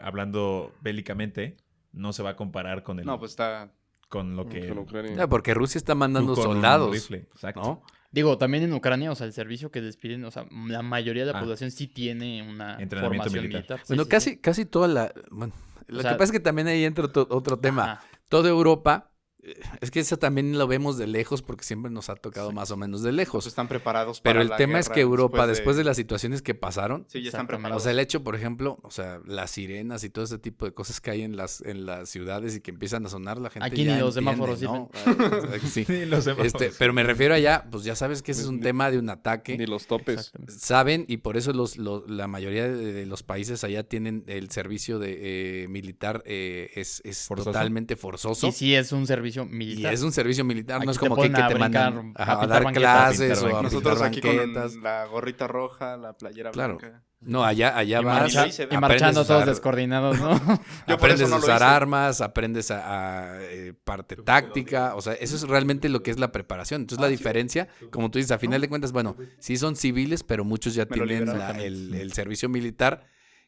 hablando bélicamente, no se va a comparar con No, pues está... con lo que Con Ucrania. Ya, porque Rusia está mandando tú con un soldados, rifle. Exacto. ¿no? Digo, también en Ucrania, o sea, el servicio que les piden, o sea, la mayoría de la Ah. población sí tiene una Entrenamiento formación militar. militar. Sí, Bueno, sí, casi, sí. casi toda la... Bueno, lo sea, que pasa es que también ahí entra otro tema. Ajá. Toda Europa, es que eso también lo vemos de lejos porque siempre nos ha tocado Sí. más o menos de Pues lejos. están preparados para Pero el la tema es guerra que Europa, después de las situaciones que pasaron, Sí, ya están Exactamente. o preparados. sea, el hecho, por ejemplo, o sea, las sirenas y todo ese tipo de cosas que hay en las ciudades y que empiezan a sonar, la gente Aquí ya ni los entiende, semáforos ¿no? Sí. Sí, lo sé. Pero me refiero allá, pues ya sabes que ese es un tema de un ataque. Ni los topes. Exactamente. Saben, y por eso la mayoría de los países allá tienen el servicio de militar es Forzoso. totalmente forzoso. Y sí es un servicio Y militar. es un servicio militar, no Aquí es te como que ponen a te brincar, mandan a a pintar dar banquetas. clases A pintar o a Nosotros pintar aquí banquetas. con la gorrita roja, la playera Claro. blanca. No, allá Y, vas, marcha- y aprendes marchando a todos usar- descoordinados, ¿no? Yo por aprendes eso no a lo usar hice. armas, aprendes a parte táctica, o sea, eso es realmente lo que es la preparación. Entonces la diferencia, como tú dices, a final de cuentas, bueno, sí son civiles, pero muchos ya Me lo tienen liberaron. el servicio militar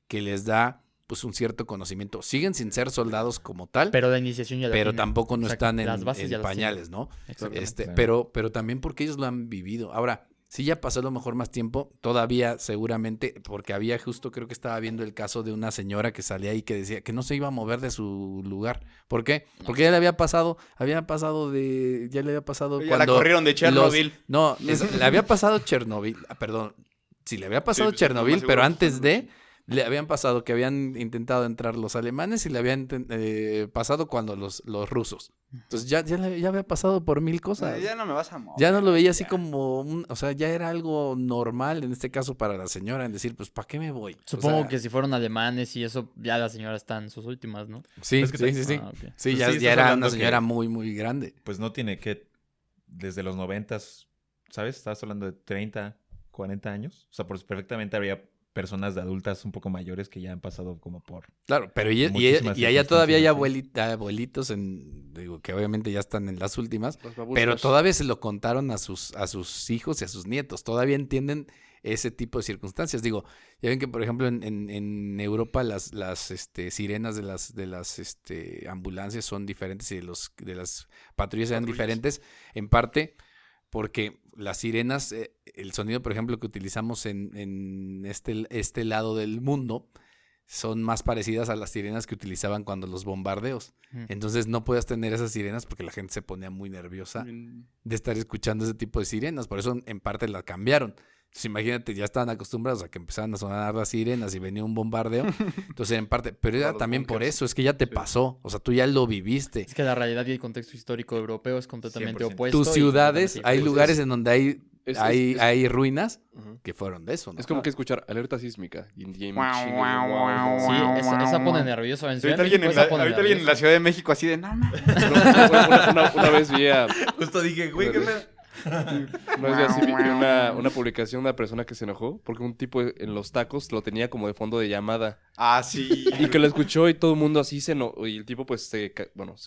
que les da pues un cierto conocimiento. Siguen sin ser soldados como tal, Pero la iniciación ya la pero tienen. tampoco no Exacto, están en, las bases en ya las tienen. pañales, ¿no? Exactamente. Claro. Pero también porque ellos lo han vivido. Ahora, sí ya pasó a lo mejor más tiempo, todavía seguramente, porque había justo, creo que estaba viendo el caso de una señora que salía ahí que decía que no se iba a mover de su lugar. ¿Por qué? Porque ya le había pasado ya le había pasado Ya cuando la corrieron de Chernobyl. le había pasado Chernobyl, perdón, sí, le había pasado pues, Chernobyl, lo más pero seguro antes fue- de le habían pasado que habían intentado entrar los alemanes y le habían pasado cuando los rusos. Entonces ya había pasado por mil cosas. Ya no me vas a mover. Ya no lo veía así ya. como o sea, ya era algo normal en este caso para la señora en decir, pues, ¿para qué me voy? Supongo O sea, que si fueron alemanes y eso, ya la señora está en sus últimas, ¿no? sí, Es que sí. Ah, ok. Sí, Pues ya, sí, ya estás era hablando una señora que- muy, muy grande. Pues no tiene que, desde los 90s, ¿sabes? Estás hablando de 30, 40 años. O sea, pues perfectamente habría personas de adultas un poco mayores que ya han pasado como por... Claro, pero Muchísimas y allá todavía hay circunstancias, sí. abuelitos digo, que obviamente ya están en las últimas, Los babushkas. pero todavía se lo contaron a sus hijos y a sus nietos. Todavía entienden ese tipo de circunstancias. Digo, ya ven que, por ejemplo, en Europa las sirenas de las ambulancias son diferentes y de las patrullas eran diferentes, en parte porque las sirenas, el sonido, por ejemplo, que utilizamos en este lado del mundo, son más parecidas a las sirenas que utilizaban cuando los bombardeos. Entonces no puedes tener esas sirenas porque la gente se ponía muy nerviosa de estar escuchando ese tipo de sirenas. Por eso en parte la cambiaron. Entonces imagínate, ya estaban acostumbrados a que empezaran a sonar las sirenas y venía un bombardeo. Entonces en parte, pero era los también por búnkers. eso, es que ya te pasó. O sea, tú ya lo viviste. Es que la realidad y el contexto histórico europeo es completamente 100%. opuesto. Tus y ciudades, completamente hay diferente. lugares en donde es- hay ruinas Ujú. que fueron de eso, ¿no? Es como que escuchar alerta sísmica. Y en Chile, Guau, wow, guau, guau, Sí, guau, esa pone nervioso. En Ciudad Ahorita de alguien, México en la, esa pone ahorita alguien en la nervioso. Ciudad de México así de, no, mames. Una vez vi a... Justo dije, güey, qué pedo. No es así, vi una publicación de una persona que se enojó porque un tipo en los tacos lo tenía como de fondo de llamada. Ah, sí. Y que lo escuchó y todo el mundo así se enojó. Y el tipo pues se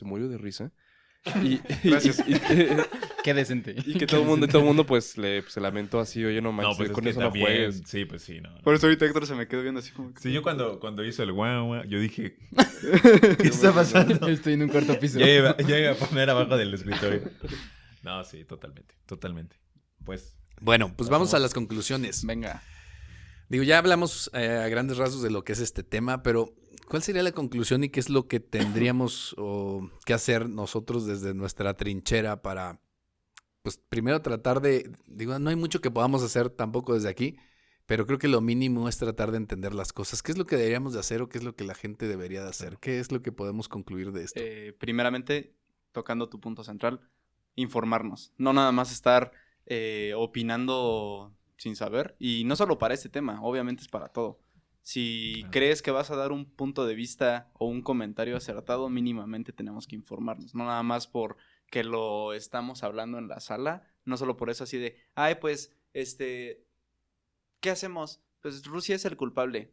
murió de risa. Gracias. Qué decente. Y que todo el mundo pues se lamentó así, oye, no manches, pues es con que eso también, no juegues. sí, pues sí, no. Por eso ahorita Héctor se me quedó viendo así como... Sí, yo cuando hizo el guau, yo dije, ¿qué está pasando? Estoy en un cuarto piso. Ya iba a poner abajo del escritorio. No, sí, totalmente. Pues... Bueno, pues vamos a las conclusiones. Venga. Digo, ya hablamos a grandes rasgos de lo que es este tema, pero ¿cuál sería la conclusión y qué es lo que tendríamos que hacer nosotros desde nuestra trinchera para, pues primero tratar digo, no hay mucho que podamos hacer tampoco desde aquí, pero creo que lo mínimo es tratar de entender las cosas. ¿Qué es lo que deberíamos de hacer o qué es lo que la gente debería de hacer? ¿Qué es lo que podemos concluir de esto? Primeramente, tocando tu punto central, informarnos. No nada más estar opinando sin saber. Y no solo para este tema, obviamente es para todo. Si crees que vas a dar un punto de vista o un comentario acertado, mínimamente tenemos que informarnos. No nada más por que lo estamos hablando en la sala, no solo por eso así de, ay, pues, ¿qué hacemos? Pues Rusia es el culpable.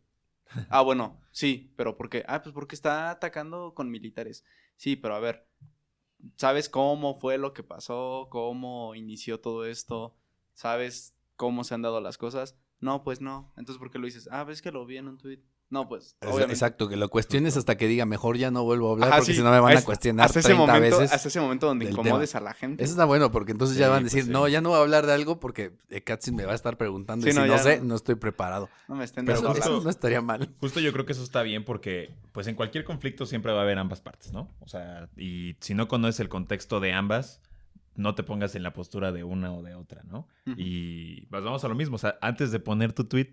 Ah, bueno, sí, pero ¿por qué? Ah, pues porque está atacando con militares. Sí, pero a ver, ¿sabes cómo fue lo que pasó? ¿Cómo inició todo esto? ¿Sabes cómo se han dado las cosas? No, pues no. Entonces, ¿por qué lo dices? Ah, ves que lo vi en un tweet. No, pues, obviamente. Exacto, que lo cuestiones hasta que diga, mejor ya no vuelvo a hablar, Ajá, porque sí, si no me van a cuestionar 30 veces. Hasta ese momento donde del incomodes tema. a la gente. Eso está bueno, porque entonces ya Sí, van a decir, pues sí. no, ya no voy a hablar de algo porque Katsin me va a estar preguntando Sí, y si no, no ya sé, no. no estoy preparado. No me estén Pero dando Eso justo- no estaría mal. Justo yo creo que eso está bien porque, pues en cualquier conflicto siempre va a haber ambas partes, ¿no? O sea, y si no conoces el contexto de ambas, no te pongas en la postura de una o de otra, ¿no? Ujú. Y pues vamos a lo mismo. O sea, antes de poner tu tweet,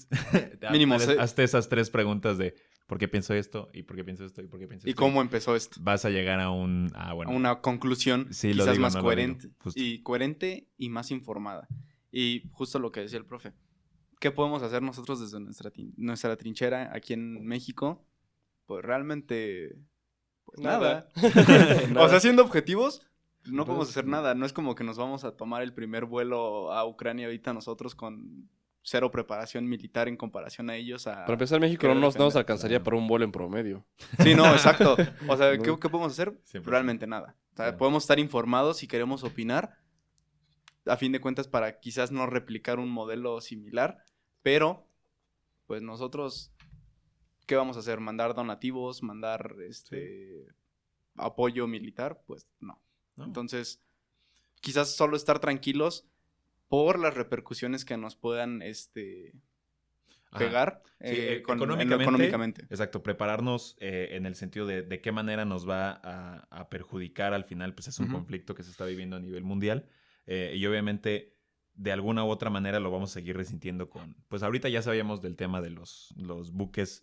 Mínimo, hazte esas 3 preguntas de ¿por qué pienso esto? ¿Y por qué pienso esto? ¿Y por qué pienso ¿Y esto? cómo empezó esto? Vas a llegar a un... A bueno. una conclusión Sí, lo quizás digo, más no lo coherente. digo, justo. Y coherente y más informada. Y justo lo que decía el profe. ¿Qué podemos hacer nosotros desde nuestra trinchera aquí en México? Pues realmente... Pues nada. O sea, siendo objetivos, pues no podemos hacer nada. No es como que nos vamos a tomar el primer vuelo a Ucrania ahorita nosotros con 0 preparación militar en comparación a ellos. Para empezar, México querer no nos defender. alcanzaría para un vuelo en promedio. Sí, no, exacto. O sea, No. ¿qué podemos hacer? 100%. Realmente nada. O sea, Claro. podemos estar informados si queremos opinar, a fin de cuentas, para quizás no replicar un modelo similar, pero, pues nosotros, ¿qué vamos a hacer? ¿Mandar donativos? ¿Mandar apoyo militar? Pues no. ¿no? Entonces, quizás solo estar tranquilos por las repercusiones que nos puedan Ajá. pegar Sí, económicamente. Exacto, prepararnos en el sentido de qué manera nos va a perjudicar al final, pues es un Ujú. conflicto que se está viviendo a nivel mundial y obviamente de alguna u otra manera lo vamos a seguir resintiendo pues ahorita ya sabíamos del tema de los buques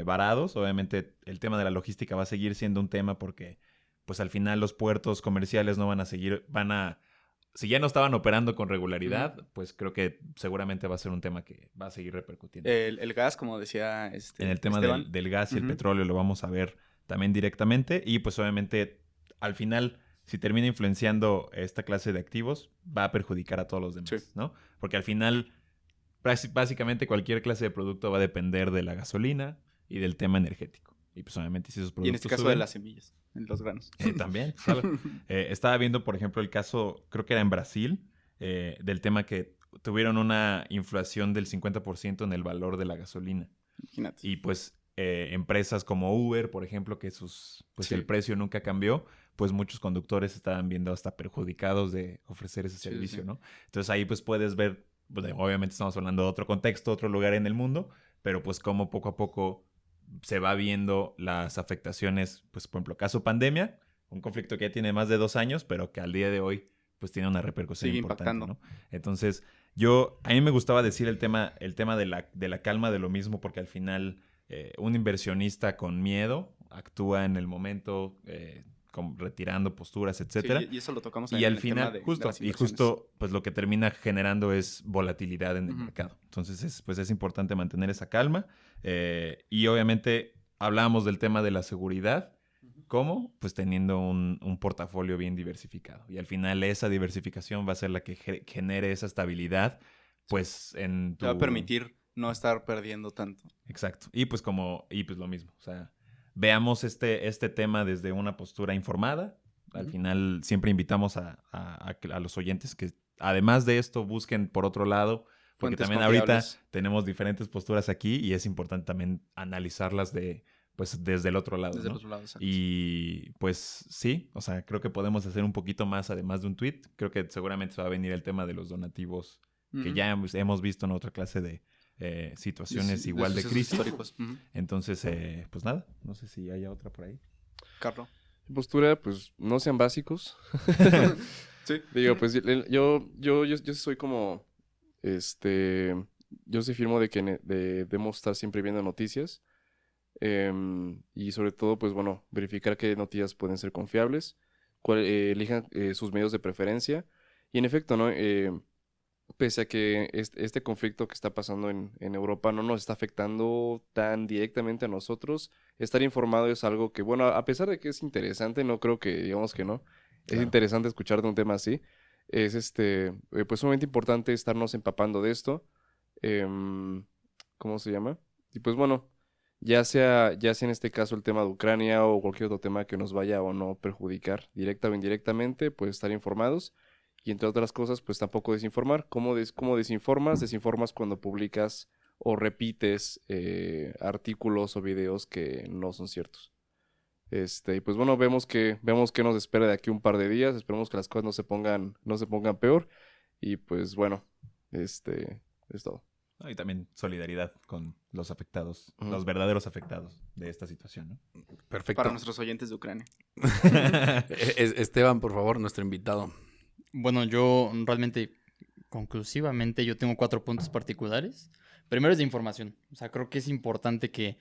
varados, obviamente el tema de la logística va a seguir siendo un tema porque pues al final los puertos comerciales no van a seguir, si ya no estaban operando con regularidad, pues creo que seguramente va a ser un tema que va a seguir repercutiendo. El gas, como decía En el tema Esteban. del gas y el Ujú. petróleo lo vamos a ver también directamente y pues obviamente al final si termina influenciando esta clase de activos va a perjudicar a todos los demás, Sí. ¿no? Porque al final básicamente cualquier clase de producto va a depender de la gasolina y del tema energético. Y pues obviamente si esos productos Y en este caso suben, de las semillas, en los granos. también, claro. Estaba viendo, por ejemplo, el caso, creo que era en Brasil, del tema que tuvieron una inflación del 50% en el valor de la gasolina. Imagínate. Y pues empresas como Uber, por ejemplo, que Sí. el precio nunca cambió, pues muchos conductores estaban viendo hasta perjudicados de ofrecer ese Sí, servicio, sí. ¿no? Entonces ahí pues puedes ver, pues, obviamente estamos hablando de otro contexto, otro lugar en el mundo, pero pues cómo poco a poco se va viendo las afectaciones, pues por ejemplo, caso pandemia, un conflicto que ya tiene más de 2 años, pero que al día de hoy pues tiene una repercusión Sigue importante, impactando. ¿no? Entonces, a mí me gustaba decir el tema de la calma de lo mismo, porque al final un inversionista con miedo actúa en el momento, retirando posturas, etcétera. Sí, y eso lo tocamos Y en al el tema final, de justo, las y inversiones. justo, pues lo que termina generando es volatilidad en el Ujú. mercado. Entonces, es importante mantener esa calma. Y obviamente hablábamos del tema de la seguridad. ¿Cómo? Pues teniendo un portafolio bien diversificado. Y al final esa diversificación va a ser la que genere esa estabilidad, pues en tu... Te va a permitir no estar perdiendo tanto. Exacto. Y pues lo mismo. O sea, veamos este tema desde una postura informada. Al final siempre invitamos a los oyentes que además de esto busquen por otro lado, porque Fuentes también ahorita confiables. tenemos diferentes posturas aquí y es importante también analizarlas desde el otro lado. Desde ¿no? el otro lado, exacto. Y pues sí, o sea, creo que podemos hacer un poquito más además de un tweet. Creo que seguramente se va a venir el tema de los donativos que ya hemos visto en otra clase de situaciones igual de sucesos crisis. históricos. Entonces, pues nada, no sé si haya otra por ahí. Carlos. Mi postura, pues, no sean básicos. Sí. Digo, pues, yo sí soy como, yo sí firmo de que debemos estar siempre viendo noticias. Y sobre todo, pues, bueno, verificar qué noticias pueden ser confiables. Elijan sus medios de preferencia. Y en efecto, ¿no? Pese a que este conflicto que está pasando en Europa no nos está afectando tan directamente a nosotros, estar informado es algo que, bueno, a pesar de que es interesante, no creo que digamos que no, es interesante escuchar de un tema así, es pues sumamente importante estarnos empapando de esto, ¿cómo se llama? Y pues bueno, ya sea en este caso el tema de Ucrania o cualquier otro tema que nos vaya o no perjudicar directa o indirectamente, pues estar informados. Y entre otras cosas, pues tampoco desinformar. ¿Cómo desinformas? Desinformas cuando publicas o repites artículos o videos que no son ciertos. Y pues bueno, vemos que nos espera de aquí un par de días. Esperemos que las cosas no se pongan peor. Y pues bueno, es todo. Y también solidaridad con los afectados, los verdaderos afectados de esta situación, ¿no? Perfecto. Para nuestros oyentes de Ucrania. Esteban, por favor, nuestro invitado. Bueno, yo realmente, conclusivamente, yo tengo 4 puntos particulares. Primero es de información. O sea, creo que es importante que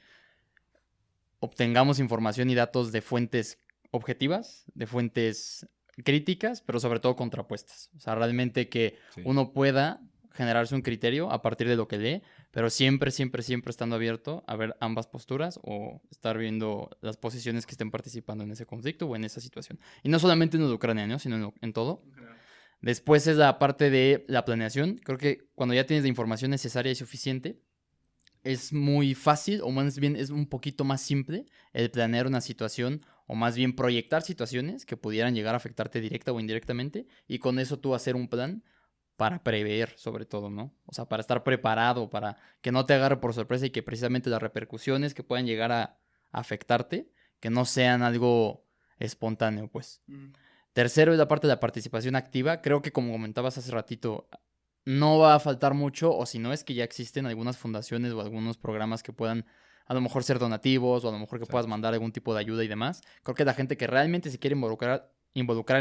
obtengamos información y datos de fuentes objetivas, de fuentes críticas, pero sobre todo contrapuestas. O sea, realmente que uno pueda generarse un criterio a partir de lo que lee, pero siempre estando abierto a ver ambas posturas o estar viendo las posiciones que estén participando en ese conflicto o en esa situación. Y no solamente en Ucrania, ¿no? Sino en todo. Después es la parte de la planeación. Creo que cuando ya tienes la información necesaria y suficiente, es muy fácil, o más bien es un poquito más simple el planear una situación, o más bien proyectar situaciones que pudieran llegar a afectarte directa o indirectamente, y con eso tú hacer un plan para prever, sobre todo, ¿no? O sea, para estar preparado, para que no te agarre por sorpresa y que precisamente las repercusiones que puedan llegar a afectarte, que no sean algo espontáneo, pues. Tercero es la parte de la participación activa. Creo que, como comentabas hace ratito, no va a faltar mucho, o si no es que ya existen algunas fundaciones o algunos programas que puedan a lo mejor ser donativos, o a lo mejor que puedas mandar algún tipo de ayuda y demás. Creo que la gente que realmente se quiere involucrar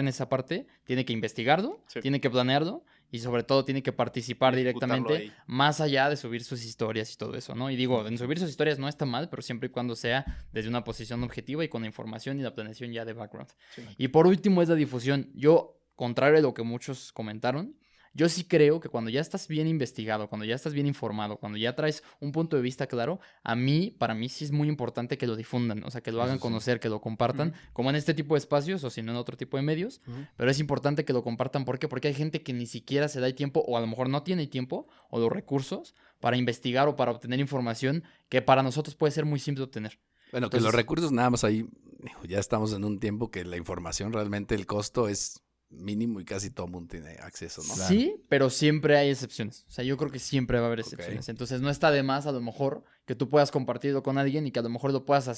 en esa parte tiene que investigarlo, tiene que planearlo y sobre todo tiene que participar directamente, más allá de subir sus historias y todo eso, ¿no? Y digo, en subir sus historias no está mal, pero siempre y cuando sea desde una posición objetiva y con la información y la planeación ya de background. Y por último es la difusión. Yo, contrario a lo que muchos comentaron, yo sí creo que cuando ya estás bien investigado, cuando ya estás bien informado, cuando ya traes un punto de vista claro, para mí sí es muy importante que lo difundan, o sea, que lo hagan conocer, que lo compartan, como en este tipo de espacios o si no en otro tipo de medios, pero es importante que lo compartan. ¿Por qué? Porque hay gente que ni siquiera se da el tiempo, o a lo mejor no tiene tiempo, o los recursos para investigar o para obtener información que para nosotros puede ser muy simple obtener. Bueno, entonces, que los recursos nada más ahí, ya estamos en un tiempo que la información realmente, el costo es mínimo y casi todo el mundo tiene acceso, ¿no? Sí, pero siempre hay excepciones. O sea, yo creo que siempre va a haber excepciones. Entonces no está de más a lo mejor que tú puedas compartirlo con alguien y que a lo mejor lo puedas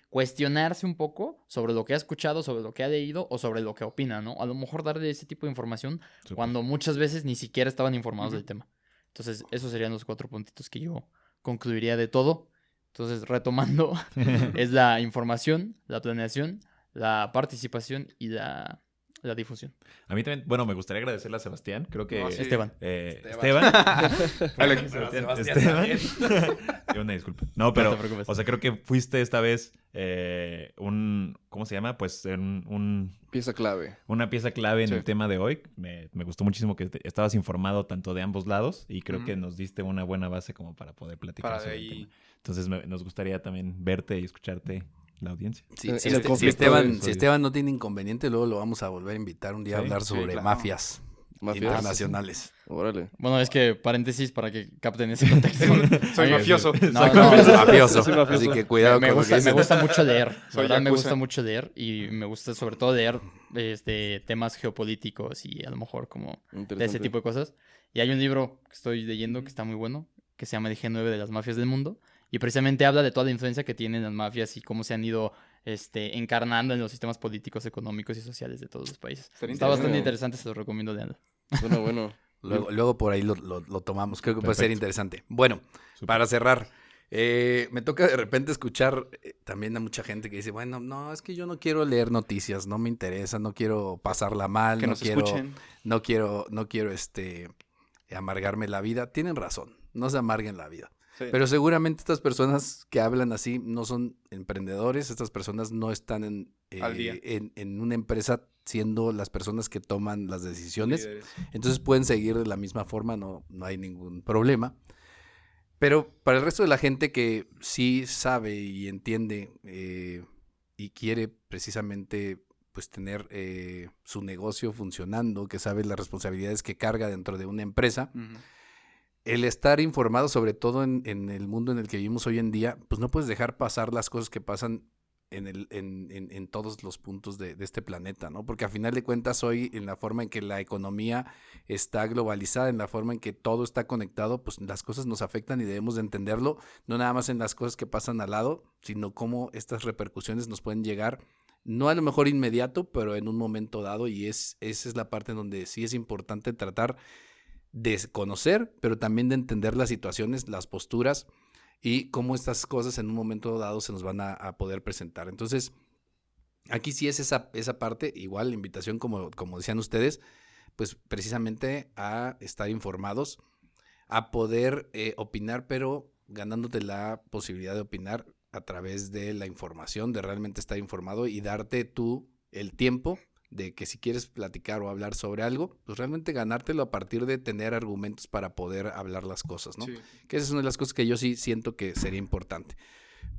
cuestionarse un poco sobre lo que ha escuchado, sobre lo que ha leído o sobre lo que opina, ¿no? A lo mejor darle ese tipo de información cuando muchas veces ni siquiera estaban informados del tema. Entonces esos serían los 4 puntitos que yo concluiría de todo. Entonces, retomando, es la información, la planeación, la participación y la difusión. A mí también, bueno, me gustaría agradecerle a Sebastián. Creo que... Esteban. Esteban. Esteban. Una disculpa. No, pero, o sea, creo que fuiste esta vez ¿cómo se llama? Pues pieza clave. Una pieza clave en el tema de hoy. Me gustó muchísimo que estabas informado tanto de ambos lados y creo que nos diste una buena base como para poder platicar sobre el tema. Entonces nos gustaría también verte y escucharte la audiencia. Sí, En si, el este- si conflicto Esteban, de- si Esteban no tiene inconveniente, luego lo vamos a volver a invitar un día a Sí, hablar sí, sobre claro. mafias Mafias. internacionales. Órale. Bueno, es que paréntesis para que capten ese contexto. Soy Ay, mafioso. No, Es no, mafioso. Soy mafioso. Así que cuidado me con lo que gusta, me dices. gusta mucho leer. La Soy verdad me yakuza. gusta mucho leer y me gusta sobre todo leer temas geopolíticos y a lo mejor como de ese Interesante. tipo de cosas. Y hay un libro que estoy leyendo que está muy bueno, que se llama El G9 de las mafias del mundo. Y precisamente habla de toda la influencia que tienen las mafias y cómo se han ido encarnando en los sistemas políticos, económicos y sociales de todos los países. Estaría Está bastante interesante. interesante, se lo recomiendo leerlo. Bueno. Luego por ahí lo tomamos. Creo que puede ser Perfecto. interesante. Bueno, Súper. para cerrar, me toca de repente escuchar también a mucha gente que dice, bueno, no, es que yo no quiero leer noticias, no me interesa, no quiero pasarla mal, Que no nos quiero, escuchen. no quiero amargarme la vida. Tienen razón, no se amarguen la vida. Sí. Pero seguramente estas personas que hablan así no son emprendedores, estas personas no están Al día. en una empresa siendo las personas que toman las decisiones. Líderes. Entonces pueden seguir de la misma forma, no hay ningún problema. Pero para el resto de la gente que sí sabe y entiende y quiere precisamente pues tener su negocio funcionando, que sabe las responsabilidades que carga dentro de una empresa, Ujú. el estar informado, sobre todo en el mundo en el que vivimos hoy en día, pues no puedes dejar pasar las cosas que pasan en todos los puntos de este planeta, ¿no? Porque a final de cuentas hoy, en la forma en que la economía está globalizada, en la forma en que todo está conectado, pues las cosas nos afectan y debemos de entenderlo, no nada más en las cosas que pasan al lado, sino cómo estas repercusiones nos pueden llegar, no a lo mejor inmediato, pero en un momento dado, y esa es la parte en donde sí es importante tratar de conocer, pero también de entender las situaciones, las posturas, y cómo estas cosas en un momento dado se nos van a poder presentar. Entonces, aquí sí es esa parte, igual la invitación, como decían ustedes, pues precisamente a estar informados, a poder opinar, pero ganándote la posibilidad de opinar a través de la información, de realmente estar informado y darte tú el tiempo de que si quieres platicar o hablar sobre algo, pues realmente ganártelo a partir de tener argumentos para poder hablar las cosas, ¿no? Sí. Que esa es una de las cosas que yo sí siento que sería importante.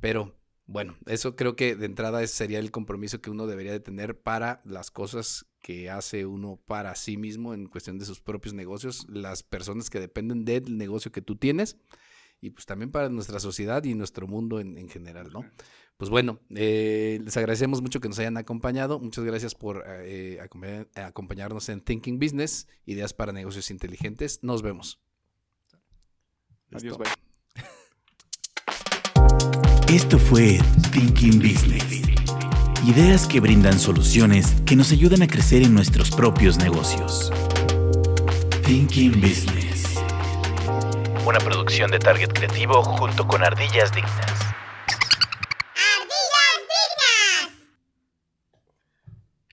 Pero bueno, eso creo que de entrada ese sería el compromiso que uno debería de tener para las cosas que hace uno para sí mismo en cuestión de sus propios negocios, las personas que dependen del negocio que tú tienes y pues también para nuestra sociedad y nuestro mundo en general, ¿no? Pues bueno, les agradecemos mucho que nos hayan acompañado. Muchas gracias por acompañarnos en Thinking Business, ideas para negocios inteligentes. Nos vemos. Adiós, Listo. bye. Esto fue Thinking Business. Ideas que brindan soluciones que nos ayudan a crecer en nuestros propios negocios. Thinking Business. Una producción de Target Creativo junto con Ardillas Dignas.